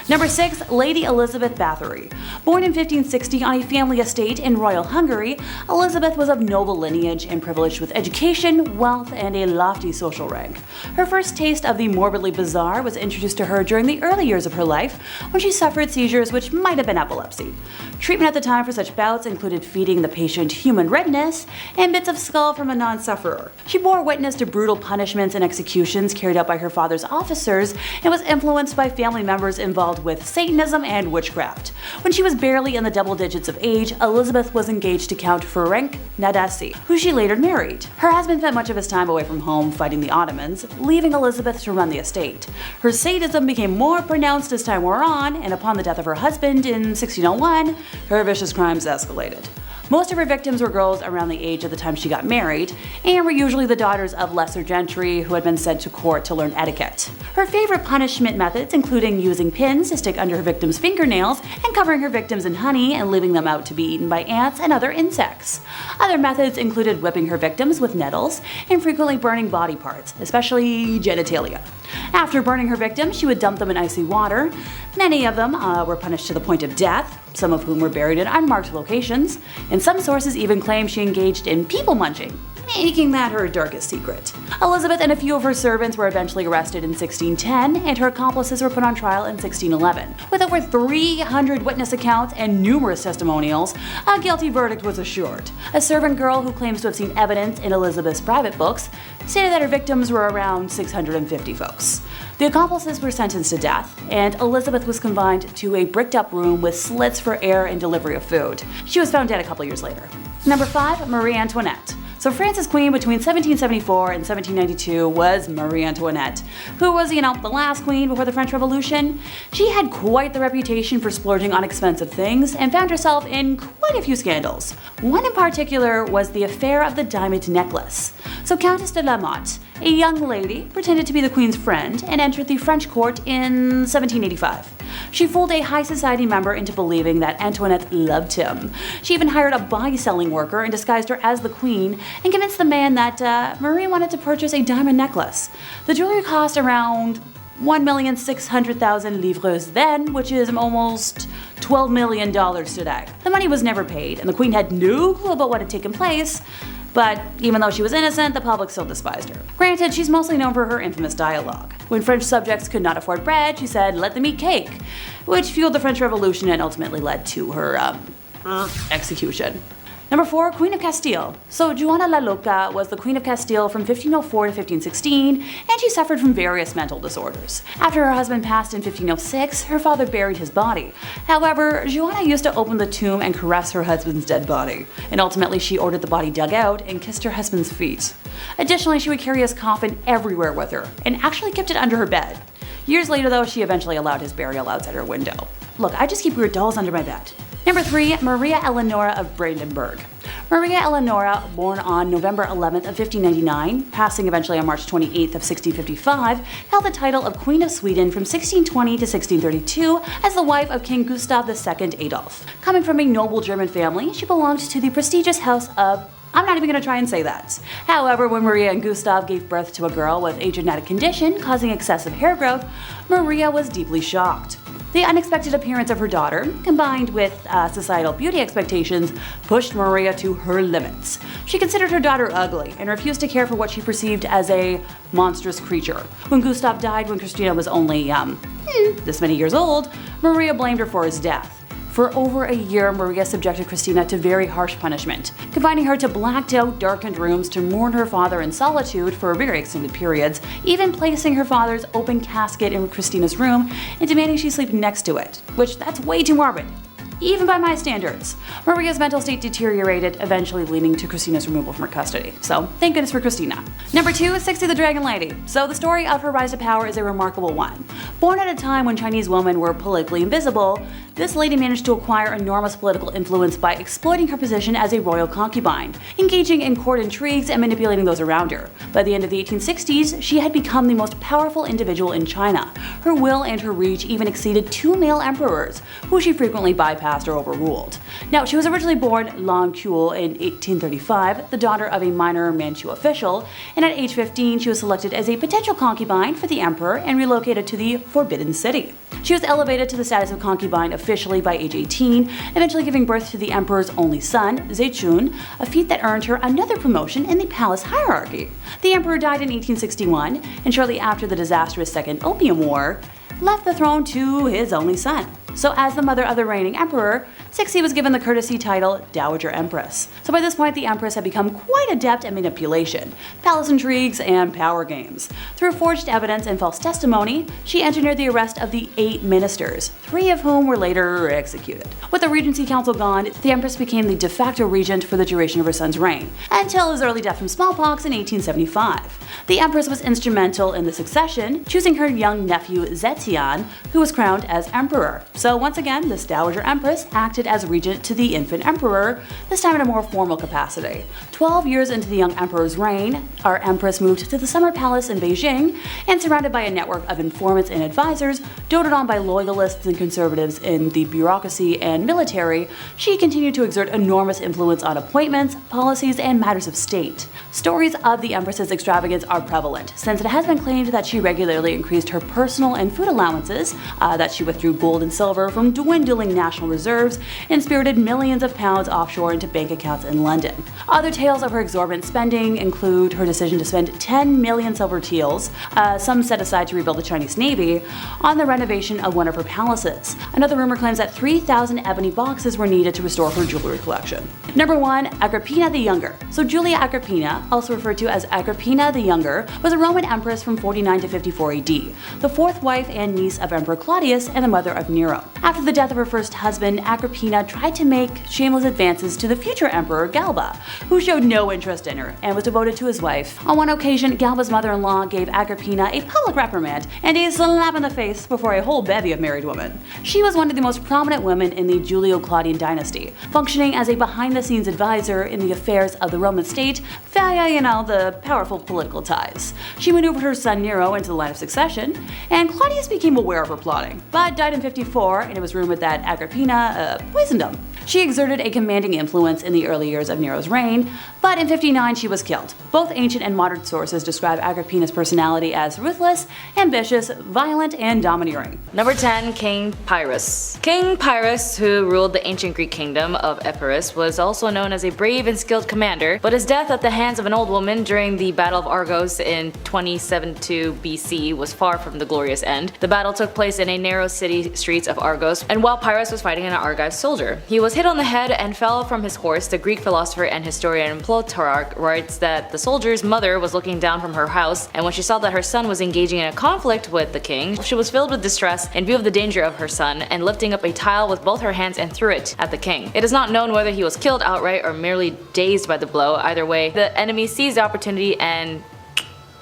Number 6. Lady Elizabeth Bathory. Born in 1560 on a family estate in Royal Hungary, Elizabeth was of noble lineage and privileged with education, wealth, and a lofty social rank. Her first taste of the morbidly bizarre was introduced to her during the early years of her life, when she suffered seizures which might have been epilepsy. Treatment at the time for such bouts included feeding the patient human redness and bits of skull from a non-sufferer. She bore witness to brutal punishments and executions carried out by her father's officers and was influenced by family members involved with Satanism and witchcraft. When she was barely in the double digits of age, Elizabeth was engaged to Count Ferenc Nadasdy, who she later married. Her husband spent much of his time away from home fighting the Ottomans, leaving Elizabeth to run the estate. Her sadism became more pronounced as time wore on, and upon the death of her husband in 1601, her vicious crimes escalated. Most of her victims were girls around the age of the time she got married, and were usually the daughters of lesser gentry who had been sent to court to learn etiquette. Her favorite punishment methods including using pins to stick under her victims' fingernails and covering her victims in honey and leaving them out to be eaten by ants and other insects. Other methods included whipping her victims with nettles and frequently burning body parts, especially genitalia. After burning her victims, she would dump them in icy water. Many of them were punished to the point of death, some of whom were buried in unmarked locations, and some sources even claim she engaged in people munching, making that her darkest secret. Elizabeth and a few of her servants were eventually arrested in 1610, and her accomplices were put on trial in 1611. With over 300 witness accounts and numerous testimonials, a guilty verdict was assured. A servant girl who claims to have seen evidence in Elizabeth's private books stated that her victims were around 650 folks. The accomplices were sentenced to death, and Elizabeth was confined to a bricked-up room with slits for air and delivery of food. She was found dead a couple years later. Number 5. Marie Antoinette. So France's queen between 1774 and 1792 was Marie Antoinette, who was, the last queen before the French Revolution. She had quite the reputation for splurging on expensive things and found herself in quite a few scandals. One in particular was the affair of the diamond necklace. So Countess de la Motte, a young lady, pretended to be the queen's friend and entered the French court in 1785. She fooled a high society member into believing that Antoinette loved him. She even hired a body-selling worker and disguised her as the queen and convinced the man that Marie wanted to purchase a diamond necklace. The jewelry cost around 1,600,000 livres then, which is almost $12 million today. The money was never paid, and the queen had no clue about what had taken place. But even though she was innocent, the public still despised her. Granted, she's mostly known for her infamous dialogue. When French subjects could not afford bread, she said, "Let them eat cake," which fueled the French Revolution and ultimately led to her execution. Number 4. Queen of Castile. So Juana la Loca was the Queen of Castile from 1504 to 1516, and she suffered from various mental disorders. After her husband passed in 1506, her father buried his body. However, Juana used to open the tomb and caress her husband's dead body, and ultimately she ordered the body dug out and kissed her husband's feet. Additionally, she would carry his coffin everywhere with her, and actually kept it under her bed. Years later though, she eventually allowed his burial outside her window. Look, I just keep weird dolls under my bed. Number 3. Maria Eleonora of Brandenburg. Maria Eleonora, born on November 11th of 1599, passing eventually on March 28th of 1655, held the title of Queen of Sweden from 1620 to 1632 as the wife of King Gustav II Adolf. Coming from a noble German family, she belonged to the prestigious house of... I'm not even going to try and say that. However, when Maria and Gustav gave birth to a girl with a genetic condition causing excessive hair growth, Maria was deeply shocked. The unexpected appearance of her daughter, combined with societal beauty expectations, pushed Maria to her limits. She considered her daughter ugly and refused to care for what she perceived as a monstrous creature. When Gustav died when Christina was only, this many years old, Maria blamed her for his death. For over a year, Maria subjected Christina to very harsh punishment, confining her to blacked out, darkened rooms to mourn her father in solitude for very extended periods, even placing her father's open casket in Christina's room and demanding she sleep next to it, which that's way too morbid, even by my standards. Maria's mental state deteriorated, eventually leading to Christina's removal from her custody. So, thank goodness for Christina. Number 2 is 60 the Dragon Lady. So the story of her rise to power is a remarkable one. Born at a time when Chinese women were politically invisible, this lady managed to acquire enormous political influence by exploiting her position as a royal concubine, engaging in court intrigues and manipulating those around her. By the end of the 1860s, she had become the most powerful individual in China. Her will and her reach even exceeded 2 male emperors, who she frequently bypassed or overruled. Now, she was originally born Long Kuol in 1835, the daughter of a minor Manchu official, and at age 15 she was selected as a potential concubine for the emperor and relocated to the Forbidden City. She was elevated to the status of concubine officially by age 18, eventually giving birth to the emperor's only son, Zechun, a feat that earned her another promotion in the palace hierarchy. The emperor died in 1861, and shortly after the disastrous Second Opium War, left the throne to his only son. So as the mother of the reigning emperor, Cixi was given the courtesy title Dowager Empress. So by this point, the empress had become quite adept at manipulation, palace intrigues, and power games. Through forged evidence and false testimony, she engineered the arrest of the 8 ministers, 3 of whom were later executed. With the regency council gone, the empress became the de facto regent for the duration of her son's reign, until his early death from smallpox in 1875. The empress was instrumental in the succession, choosing her young nephew Zetian, who was crowned as emperor. So once again, this Dowager Empress acted as regent to the infant emperor, this time in a more formal capacity. 12 years into the young emperor's reign, our empress moved to the summer palace in Beijing, and surrounded by a network of informants and advisors, doted on by loyalists and conservatives in the bureaucracy and military, she continued to exert enormous influence on appointments, policies, and matters of state. Stories of the empress's extravagance are prevalent, since it has been claimed that she regularly increased her personal and food allowances, that she withdrew gold and silver from dwindling national reserves, and spirited millions of pounds offshore into bank accounts in London. Other tales of her exorbitant spending include her decision to spend 10 million silver taels, some set aside to rebuild the Chinese Navy, on the renovation of one of her palaces. Another rumor claims that 3,000 ebony boxes were needed to restore her jewelry collection. Number 1, Agrippina the Younger. So Julia Agrippina, also referred to as Agrippina the Younger, was a Roman empress from 49 to 54 AD, the 4th wife and niece of Emperor Claudius and the mother of Nero. After the death of her first husband, Agrippina tried to make shameless advances to the future emperor Galba, who showed no interest in her and was devoted to his wife. On one occasion, Galba's mother-in-law gave Agrippina a public reprimand and a slap in the face before a whole bevy of married women. She was one of the most prominent women in the Julio-Claudian dynasty, functioning as a behind-the-scenes advisor in the affairs of the Roman state via, the powerful political ties. She maneuvered her son Nero into the line of succession, and Claudius became aware of her plotting, but died in 54, and it was rumored that Agrippina poisoned him. She exerted a commanding influence in the early years of Nero's reign, but in 59 she was killed. Both ancient and modern sources describe Agrippina's personality as ruthless, ambitious, violent, and domineering. Number 10, King Pyrrhus. King Pyrrhus, who ruled the ancient Greek kingdom of Epirus, was also known as a brave and skilled commander, but his death at the hands of an old woman during the Battle of Argos in 2072 BC was far from the glorious end. The battle took place in a narrow city streets of Argos, and while Pyrrhus was fighting an Argive soldier, he was hit on the head and fell from his horse. The Greek philosopher and historian Plutarch writes that the soldier's mother was looking down from her house, and when she saw that her son was engaging in a conflict with the king, she was filled with distress in view of the danger of her son, and lifting up a tile with both her hands and threw it at the king. It is not known whether he was killed outright or merely dazed by the blow. Either way, the enemy seized the opportunity and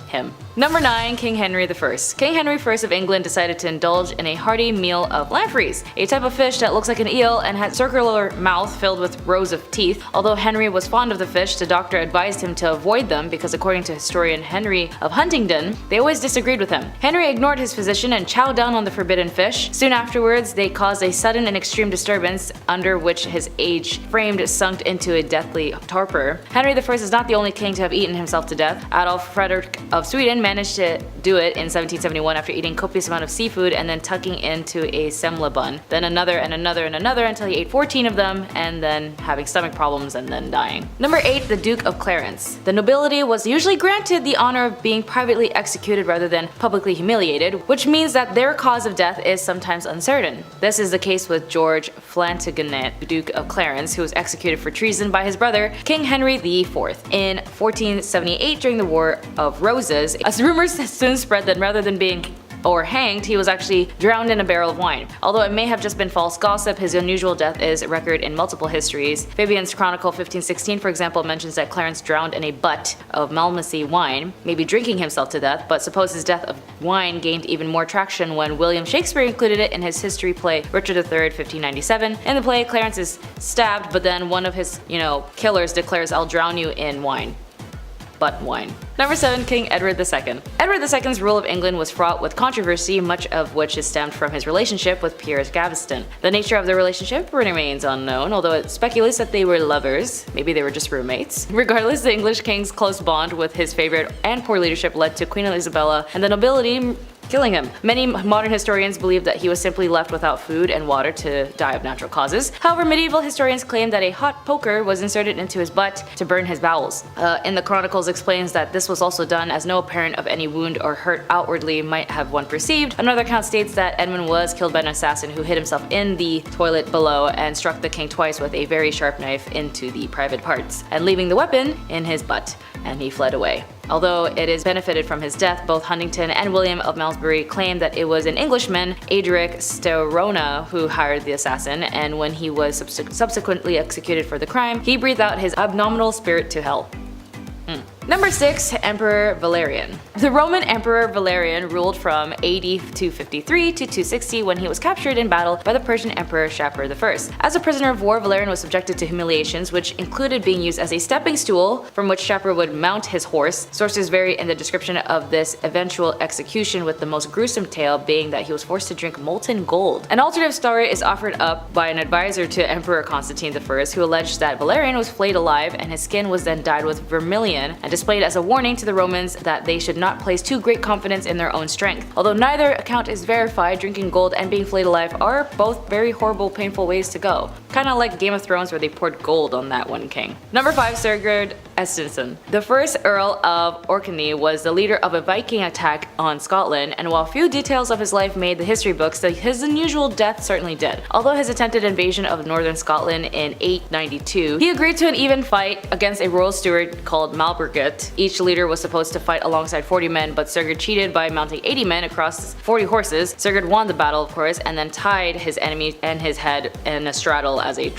him. Number 9, King Henry I. King Henry I of England decided to indulge in a hearty meal of lampreys, a type of fish that looks like an eel and has a circular mouth filled with rows of teeth. Although Henry was fond of the fish, the doctor advised him to avoid them because, according to historian Henry of Huntingdon, they always disagreed with him. Henry ignored his physician and chowed down on the forbidden fish. Soon afterwards, they caused a sudden and extreme disturbance under which his aged frame sunk into a deathly torpor. Henry I is not the only king to have eaten himself to death. Adolf Frederick of Sweden managed to do it in 1771 after eating copious amount of seafood and then tucking into a semla bun. Then another and another and another until he ate 14 of them and then having stomach problems and then dying. Number 8. The Duke of Clarence. The nobility was usually granted the honor of being privately executed rather than publicly humiliated, which means that their cause of death is sometimes uncertain. This is the case with George Plantagenet, Duke of Clarence, who was executed for treason by his brother, King Henry IV. In 1478, during the War of Roses, as rumors soon spread that rather than being hanged, he was actually drowned in a barrel of wine. Although it may have just been false gossip, his unusual death is recorded in multiple histories. Fabian's Chronicle 1516, for example, mentions that Clarence drowned in a butt of Malmsey wine, maybe drinking himself to death, but supposes death of wine gained even more traction when William Shakespeare included it in his history play Richard III, 1597. In the play, Clarence is stabbed, but then one of his, killers declares, "I'll drown you in wine." But wine. Number 7. King Edward II. Edward II's rule of England was fraught with controversy, much of which is stemmed from his relationship with Piers Gaveston. The nature of the relationship remains unknown, although it speculates that they were lovers, maybe they were just roommates. Regardless, the English king's close bond with his favorite and poor leadership led to Queen Isabella and the nobility killing him. Many modern historians believe that he was simply left without food and water to die of natural causes. However, medieval historians claim that a hot poker was inserted into his butt to burn his bowels. In the Chronicles explains that this was also done as no apparent of any wound or hurt outwardly might have one perceived. Another account states that Edmund was killed by an assassin who hid himself in the toilet below and struck the king twice with a very sharp knife into the private parts, and leaving the weapon in his butt, and he fled away. Although it is benefited from his death, both Huntington and William of Malmesbury claimed that it was an Englishman, Adric Sterona, who hired the assassin, and when he was subsequently executed for the crime, he breathed out his abdominal spirit to hell. Number 6. Emperor Valerian. The Roman Emperor Valerian ruled from AD 253 to 260 when he was captured in battle by the Persian Emperor Shapur I. As a prisoner of war, Valerian was subjected to humiliations, which included being used as a stepping stool from which Shapur would mount his horse. Sources vary in the description of this eventual execution, with the most gruesome tale being that he was forced to drink molten gold. An alternative story is offered up by an advisor to Emperor Constantine I, who alleged that Valerian was flayed alive and his skin was then dyed with vermilion and displayed as a warning to the Romans that they should not place too great confidence in their own strength. Although neither account is verified, drinking gold and being flayed alive are both very horrible, painful ways to go. Kinda like Game of Thrones where they poured gold on that one king. Number 5. Sigurd Estensen. The first Earl of Orkney was the leader of a Viking attack on Scotland, and while few details of his life made the history books, his unusual death certainly did. Although his attempted invasion of northern Scotland in 892, he agreed to an even fight against a royal steward called Malberget. Each leader was supposed to fight alongside 40 men, but Sigurd cheated by mounting 80 men across 40 horses. Sigurd won the battle, of course, and then tied his enemy and his head in a straddle as a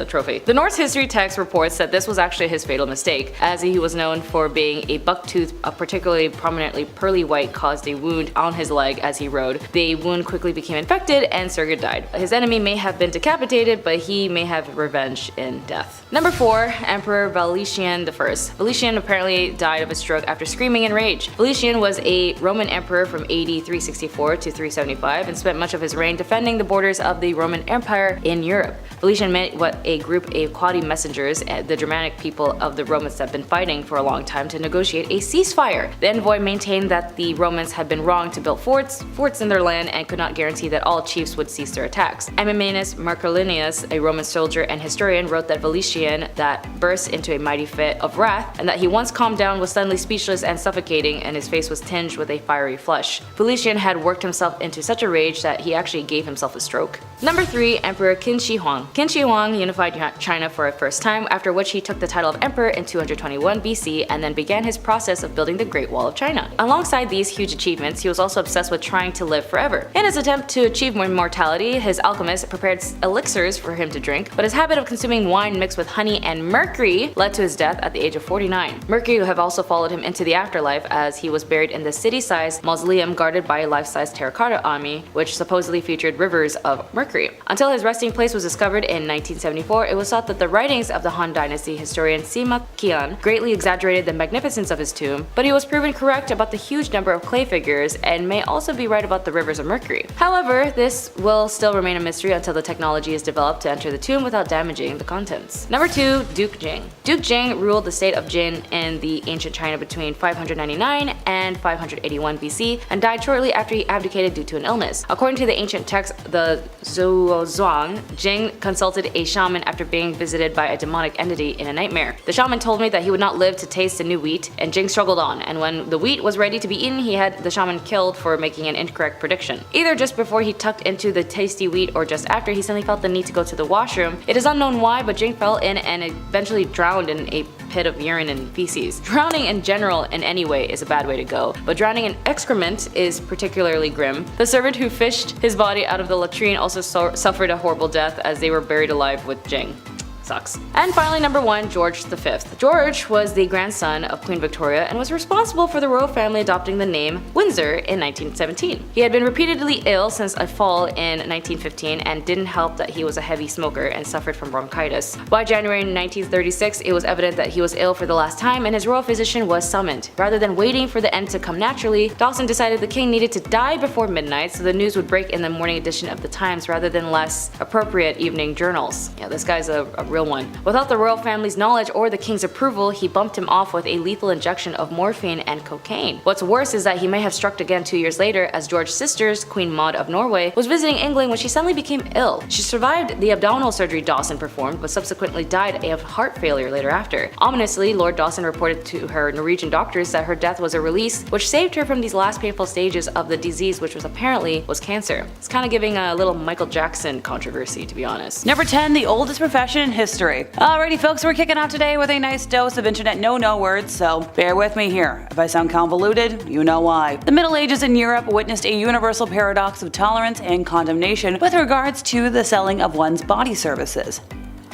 trophy. The Norse history text reports that this was actually his fatal mistake, as he was known for being a bucktooth, a particularly prominently pearly white caused a wound on his leg as he rode. The wound quickly became infected and Sigurd died. His enemy may have been decapitated, but he may have revenge in death. Number 4. Emperor Valentian I. Valentian apparently died of a stroke after screaming in rage. Valentian was a Roman emperor from AD 364 to 375 and spent much of his reign defending the borders of the Roman Empire in Europe. Valentian met what a group of quadi messengers, the Germanic people of the Romans have been fighting for a long time, to negotiate a ceasefire. The envoy maintained that the Romans had been wrong to build forts in their land and could not guarantee that all chiefs would cease their attacks. Ammianus Marcellinus, a Roman soldier and historian, wrote that Valentian that burst into a mighty fit of wrath, and that he once calmed down was suddenly speechless and suffocating, and his face was tinged with a fiery flush. Valentian had worked himself into such a rage that he actually gave himself a stroke. Number 3. Emperor Qin Shi Huang. Qin Shi Huang unified China for a first time, after which he took the title of emperor in 221 BC and then began his process of building the Great Wall of China. Alongside these huge achievements, he was also obsessed with trying to live forever. In his attempt to achieve immortality, his alchemists prepared elixirs for him to drink, but his habit of consuming wine mixed with honey and mercury led to his death at the age of 49. Mercury would have also followed him into the afterlife, as he was buried in the city-sized mausoleum guarded by a life-size terracotta army, which supposedly featured rivers of mercury mercury. Until his resting place was discovered in 1974, it was thought that the writings of the Han Dynasty historian Sima Qian greatly exaggerated the magnificence of his tomb, but he was proven correct about the huge number of clay figures and may also be right about the rivers of mercury. However, this will still remain a mystery until the technology is developed to enter the tomb without damaging the contents. Number 2. Duke Jing. Duke Jing ruled the state of Jin in the ancient China between 599 and 581 BC and died shortly after he abdicated due to an illness. According to the ancient text, the Zhuozhuang, Jing consulted a shaman after being visited by a demonic entity in a nightmare. The shaman told me that he would not live to taste the new wheat, and Jing struggled on, and when the wheat was ready to be eaten, he had the shaman killed for making an incorrect prediction. Either just before he tucked into the tasty wheat or just after, he suddenly felt the need to go to the washroom. It is unknown why, but Jing fell in and eventually drowned in a pit of urine and feces. Drowning in general in any way is a bad way to go, but drowning in excrement is particularly grim. The servant who fished his body out of the latrine also suffered a horrible death as they were buried alive with Jing. Sucks. And finally, number 1, George V. George was the grandson of Queen Victoria and was responsible for the royal family adopting the name Windsor in 1917. He had been repeatedly ill since a fall in 1915 and didn't help that he was a heavy smoker and suffered from bronchitis. By January 1936, it was evident that he was ill for the last time and his royal physician was summoned. Rather than waiting for the end to come naturally, Dawson decided the king needed to die before midnight so the news would break in the morning edition of the Times rather than less appropriate evening journals. Yeah, this guy's a real one. Without the royal family's knowledge or the king's approval, he bumped him off with a lethal injection of morphine and cocaine. What's worse is that he may have struck again 2 years later as George's sisters, Queen Maud of Norway, was visiting England when she suddenly became ill. She survived the abdominal surgery Dawson performed, but subsequently died of heart failure later after. Ominously, Lord Dawson reported to her Norwegian doctors that her death was a release, which saved her from these last painful stages of the disease, which was apparently cancer. It's kind of giving a little Michael Jackson controversy, to be honest. Number 10, the oldest profession in history. Alrighty folks, we're kicking off today with a nice dose of internet no words, so bear with me here. If I sound convoluted, you know why. The Middle Ages in Europe witnessed a universal paradox of tolerance and condemnation with regards to the selling of one's body services.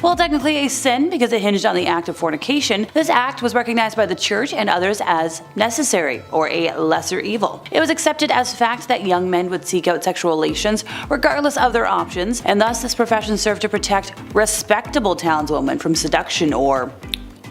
While technically a sin because it hinged on the act of fornication, this act was recognized by the church and others as necessary, or a lesser evil. It was accepted as fact that young men would seek out sexual relations regardless of their options, and thus this profession served to protect respectable townswomen from seduction or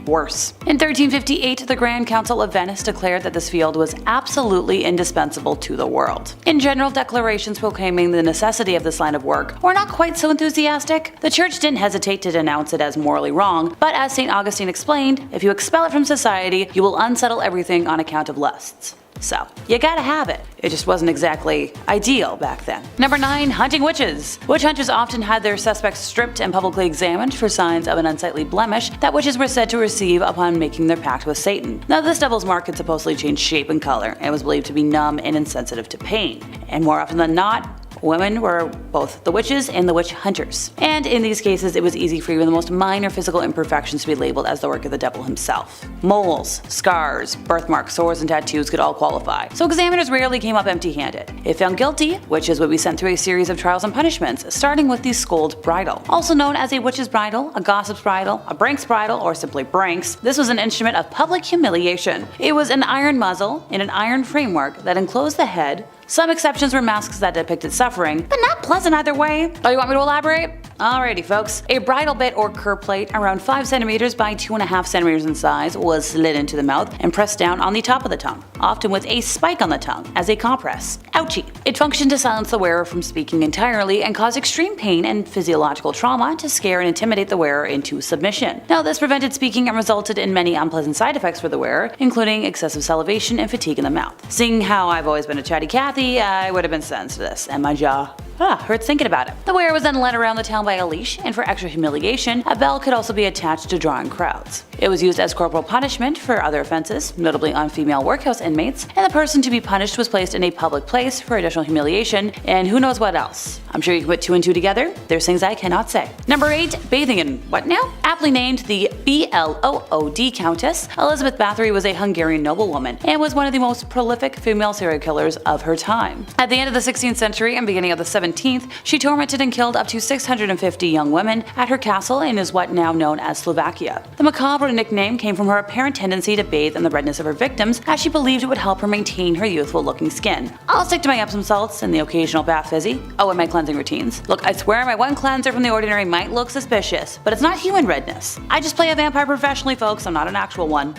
worse. In 1358, the Grand Council of Venice declared that this field was absolutely indispensable to the world. In general, declarations proclaiming the necessity of this line of work were not quite so enthusiastic. The church didn't hesitate to denounce it as morally wrong, but as St. Augustine explained, if you expel it from society, you will unsettle everything on account of lusts. So, you gotta have it. It just wasn't exactly ideal back then. Number 9, hunting witches. Witch hunters often had their suspects stripped and publicly examined for signs of an unsightly blemish that witches were said to receive upon making their pact with Satan. Now, this devil's mark could supposedly change shape and color and was believed to be numb and insensitive to pain. And more often than not, women were both the witches and the witch hunters. And in these cases, it was easy for even the most minor physical imperfections to be labeled as the work of the devil himself. Moles, scars, birthmarks, sores, and tattoos could all qualify, so examiners rarely came up empty-handed. If found guilty, witches would be sent through a series of trials and punishments, starting with the scold bridle. Also known as a witch's bridle, a gossip's bridle, a brink's bridle, or simply brinks, this was an instrument of public humiliation. It was an iron muzzle in an iron framework that enclosed the head. Some exceptions were masks that depicted suffering, but not pleasant either way. Oh, you want me to elaborate? Alrighty folks. A bridle bit or cur plate around 5 cm by 2.5 cm in size was slid into the mouth and pressed down on the top of the tongue, often with a spike on the tongue as a compress. Ouchie. It functioned to silence the wearer from speaking entirely and cause extreme pain and physiological trauma to scare and intimidate the wearer into submission. Now, this prevented speaking and resulted in many unpleasant side effects for the wearer, including excessive salivation and fatigue in the mouth. Seeing how I've always been a chatty Cathy, I would have been sentenced to this, and my jaw hurts thinking about it. The wearer was then led around the town by a leash, and for extra humiliation, a bell could also be attached to drawing crowds. It was used as corporal punishment for other offenses, notably on female workhouse inmates, and the person to be punished was placed in a public place for additional humiliation, and who knows what else. I'm sure you can put 2 and 2 together. There's things I cannot say. Number 8, bathing in what now? Aptly named the Blood Countess, Elizabeth Bathory was a Hungarian noblewoman and was one of the most prolific female serial killers of her time. At the end of the 16th century and beginning of the 17th 17th, she tormented and killed up to 650 young women at her castle in is what now known as Slovakia. The macabre nickname came from her apparent tendency to bathe in the redness of her victims, as she believed it would help her maintain her youthful looking skin. I'll stick to my Epsom salts and the occasional bath fizzy. Oh, and my cleansing routines. Look, I swear my one cleanser from The Ordinary might look suspicious, but it's not human redness. I just play a vampire professionally, folks, I'm not an actual one.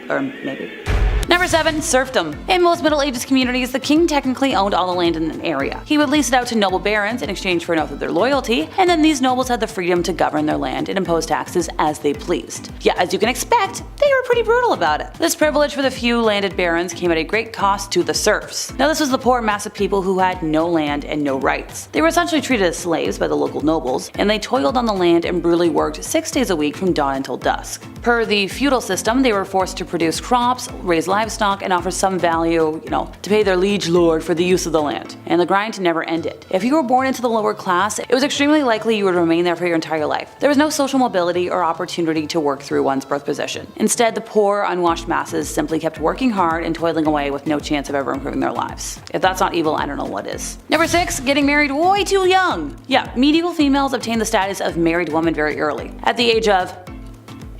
Or maybe. Number 7. Serfdom. In most Middle Ages communities, the king technically owned all the land in an area. He would lease it out to noble barons in exchange for an oath of their loyalty, and then these nobles had the freedom to govern their land and impose taxes as they pleased. Yeah, as you can expect, they were pretty brutal about it. This privilege for the few landed barons came at a great cost to the serfs. Now this was the poor mass of people who had no land and no rights. They were essentially treated as slaves by the local nobles, and they toiled on the land and brutally worked 6 days a week from dawn until dusk. Per the feudal system, they were forced to produce crops, raise livestock, and offer some value, to pay their liege lord for the use of the land. And the grind never ended. If you were born into the lower class, it was extremely likely you would remain there for your entire life. There was no social mobility or opportunity to work through one's birth position. Instead, the poor, unwashed masses simply kept working hard and toiling away with no chance of ever improving their lives. If that's not evil, I don't know what is. Number 6. Getting married way too young. Yeah, medieval females obtained the status of married woman very early. At the age of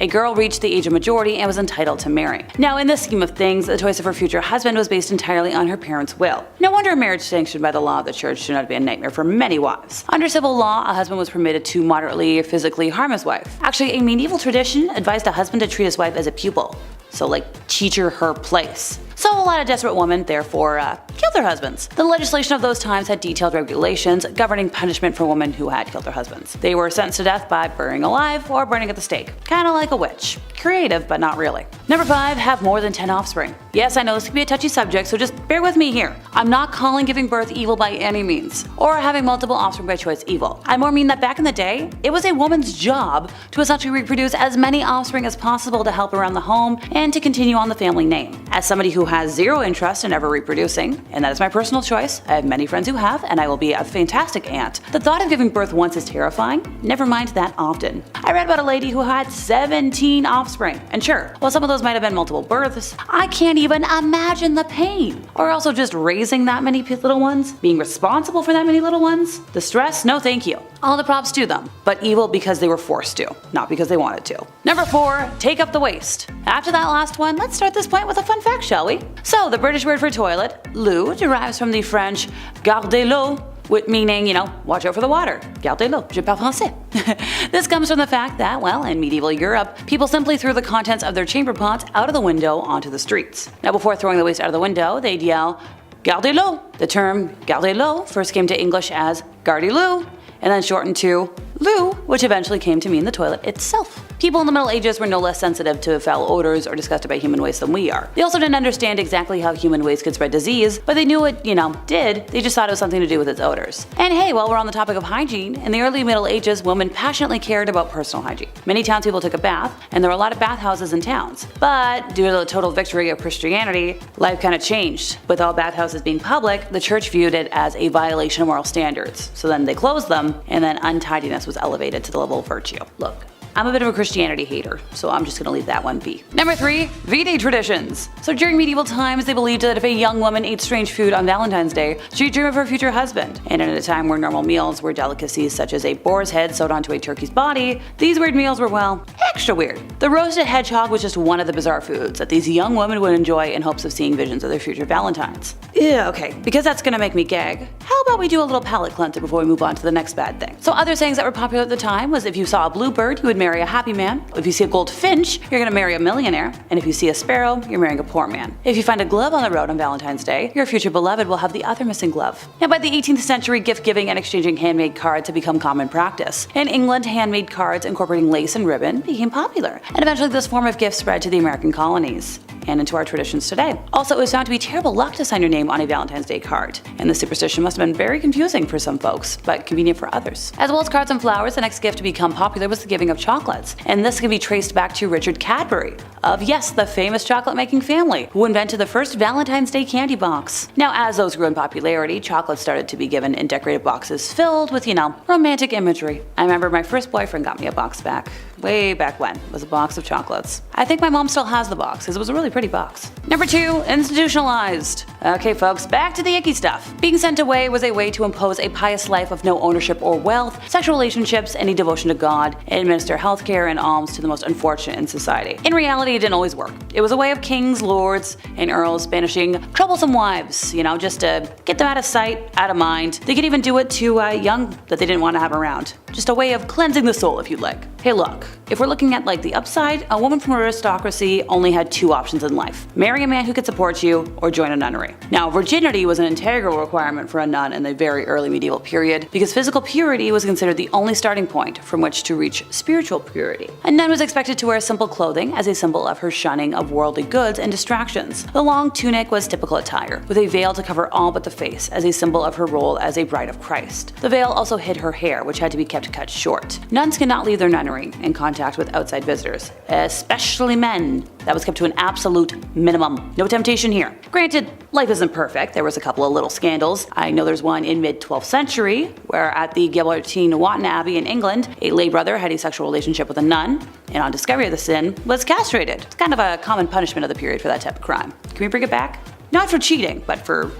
a girl reached the age of majority and was entitled to marry. Now, in this scheme of things, the choice of her future husband was based entirely on her parents' will. No wonder a marriage sanctioned by the law of the church turned out to be a nightmare for many wives. Under civil law, a husband was permitted to moderately physically harm his wife. Actually, a medieval tradition advised a husband to treat his wife as a pupil. So teach her place. So a lot of desperate women, therefore, killed their husbands. The legislation of those times had detailed regulations governing punishment for women who had killed their husbands. They were sentenced to death by burning alive or burning at the stake. Kinda like a witch. Creative, but not really. Number 5. Have more than 10 offspring. Yes, I know this can be a touchy subject, so just bear with me here. I'm not calling giving birth evil by any means, or having multiple offspring by choice evil. I more mean that back in the day, it was a woman's job to essentially reproduce as many offspring as possible to help around the home and to continue on the family name. As somebody who has zero interest in ever reproducing, and that is my personal choice, I have many friends who have, and I will be a fantastic aunt. The thought of giving birth once is terrifying, never mind that often. I read about a lady who had 17 offspring, and sure, while some of those might have been multiple births, I can't even imagine the pain. Or also just raising that many little ones, being responsible for that many little ones. The stress, no thank you. All the props to them, but evil because they were forced to, not because they wanted to. Number 4, take up the waist. After that last one, let's start this point with a fun fact, shall we? So, the British word for toilet, loo, derives from the French gardez l'eau, meaning, watch out for the water. Gardez l'eau, je parle français. This comes from the fact that, in medieval Europe, people simply threw the contents of their chamber pots out of the window onto the streets. Now, before throwing the waste out of the window, they'd yell, gardez l'eau. The term gardez l'eau first came to English as gardy-loo, and then shortened to loo, which eventually came to mean the toilet itself. People in the Middle Ages were no less sensitive to foul odors or disgusted by human waste than we are. They also didn't understand exactly how human waste could spread disease, but they knew it, did. They just thought it was something to do with its odors. And hey, while we're on the topic of hygiene, in the early Middle Ages, women passionately cared about personal hygiene. Many townspeople took a bath, and there were a lot of bathhouses in towns. But due to the total victory of Christianity, life kind of changed. With all bathhouses being public, the church viewed it as a violation of moral standards. So then they closed them, and then untidiness was elevated to the level of virtue. Look, I'm a bit of a Christianity hater, so I'm just gonna leave that one be. Number 3, V-Day traditions. So during medieval times, they believed that if a young woman ate strange food on Valentine's Day, she'd dream of her future husband. And at a time where normal meals were delicacies such as a boar's head sewed onto a turkey's body, these weird meals were, extra weird. The roasted hedgehog was just one of the bizarre foods that these young women would enjoy in hopes of seeing visions of their future Valentines. Okay, because that's gonna make me gag, how about we do a little palate cleanser before we move on to the next bad thing? So other sayings that were popular at the time was if you saw a bluebird, you would marry a happy man. If you see a goldfinch, you're gonna marry a millionaire. And if you see a sparrow, you're marrying a poor man. If you find a glove on the road on Valentine's Day, your future beloved will have the other missing glove. Now by the 18th century, gift giving and exchanging handmade cards had become common practice. In England, handmade cards incorporating lace and ribbon became popular. And eventually this form of gift spread to the American colonies and into our traditions today. Also, it was found to be terrible luck to sign your name on a Valentine's Day card, and the superstition must have been very confusing for some folks, but convenient for others. As well as cards and flowers, the next gift to become popular was the giving of chocolates, and this can be traced back to Richard Cadbury, of yes, the famous chocolate-making family, who invented the first Valentine's Day candy box. Now, as those grew in popularity, chocolates started to be given in decorated boxes filled with, romantic imagery. I remember my first boyfriend got me a box back. way back when, was a box of chocolates. I think my mom still has the box because it was a really pretty box. Number 2, institutionalized. Okay folks, back to the icky stuff. Being sent away was a way to impose a pious life of no ownership or wealth, sexual relationships, any devotion to God, and administer healthcare and alms to the most unfortunate in society. In reality, it didn't always work. It was a way of kings, lords, and earls banishing troublesome wives, just to get them out of sight, out of mind. They could even do it to young that they didn't want to have around. Just a way of cleansing the soul, if you'd like. Hey look, if we're looking at the upside, a woman from aristocracy only had 2 options in life. Marry a man who could support you, or join a nunnery. Now, virginity was an integral requirement for a nun in the very early medieval period, because physical purity was considered the only starting point from which to reach spiritual purity. A nun was expected to wear simple clothing as a symbol of her shunning of worldly goods and distractions. The long tunic was typical attire, with a veil to cover all but the face as a symbol of her role as a bride of Christ. The veil also hid her hair, which had to be kept cut short. Nuns cannot leave their nunnery in contact with outside visitors, especially men. That was kept to an absolute minimum. No temptation here. Granted, life isn't perfect. There was a couple of little scandals. I know there's one in mid-12th century, where at the Gilbertine Wotton Abbey in England, a lay brother had a sexual relationship with a nun, and on discovery of the sin, was castrated. It's kind of a common punishment of the period for that type of crime. Can we bring it back? Not for cheating, but for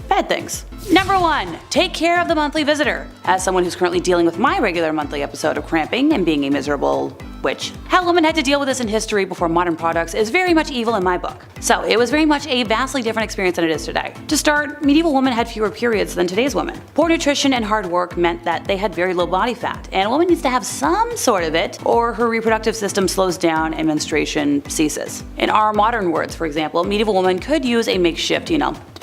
bad things. Number 1, take care of the monthly visitor. As someone who's currently dealing with my regular monthly episode of cramping and being a miserable witch, how women had to deal with this in history before modern products is very much evil in my book. So it was very much a vastly different experience than it is today. To start, medieval women had fewer periods than today's women. Poor nutrition and hard work meant that they had very low body fat, and a woman needs to have some sort of it, or her reproductive system slows down and menstruation ceases. In our modern words, for example, medieval women could use a makeshift,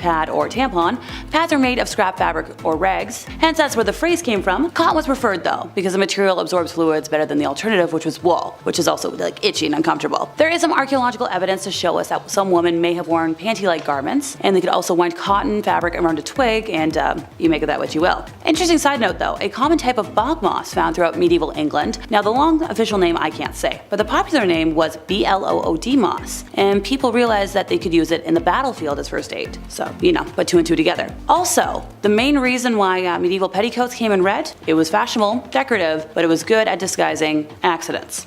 pad or tampon. Pads are made of scrap fabric or rags, hence that's where the phrase came from. Cotton was preferred though, because the material absorbs fluids better than the alternative, which was wool, which is also itchy and uncomfortable. There is some archaeological evidence to show us that some women may have worn panty-like garments, and they could also wind cotton fabric around a twig, and you make of that what you will. Interesting side note though, a common type of bog moss found throughout medieval England. Now the long official name I can't say, but the popular name was Blood moss, and people realized that they could use it in the battlefield as first aid. So, put 2 and 2 together. Also, the main reason why medieval petticoats came in red, it was fashionable, decorative, but it was good at disguising accidents.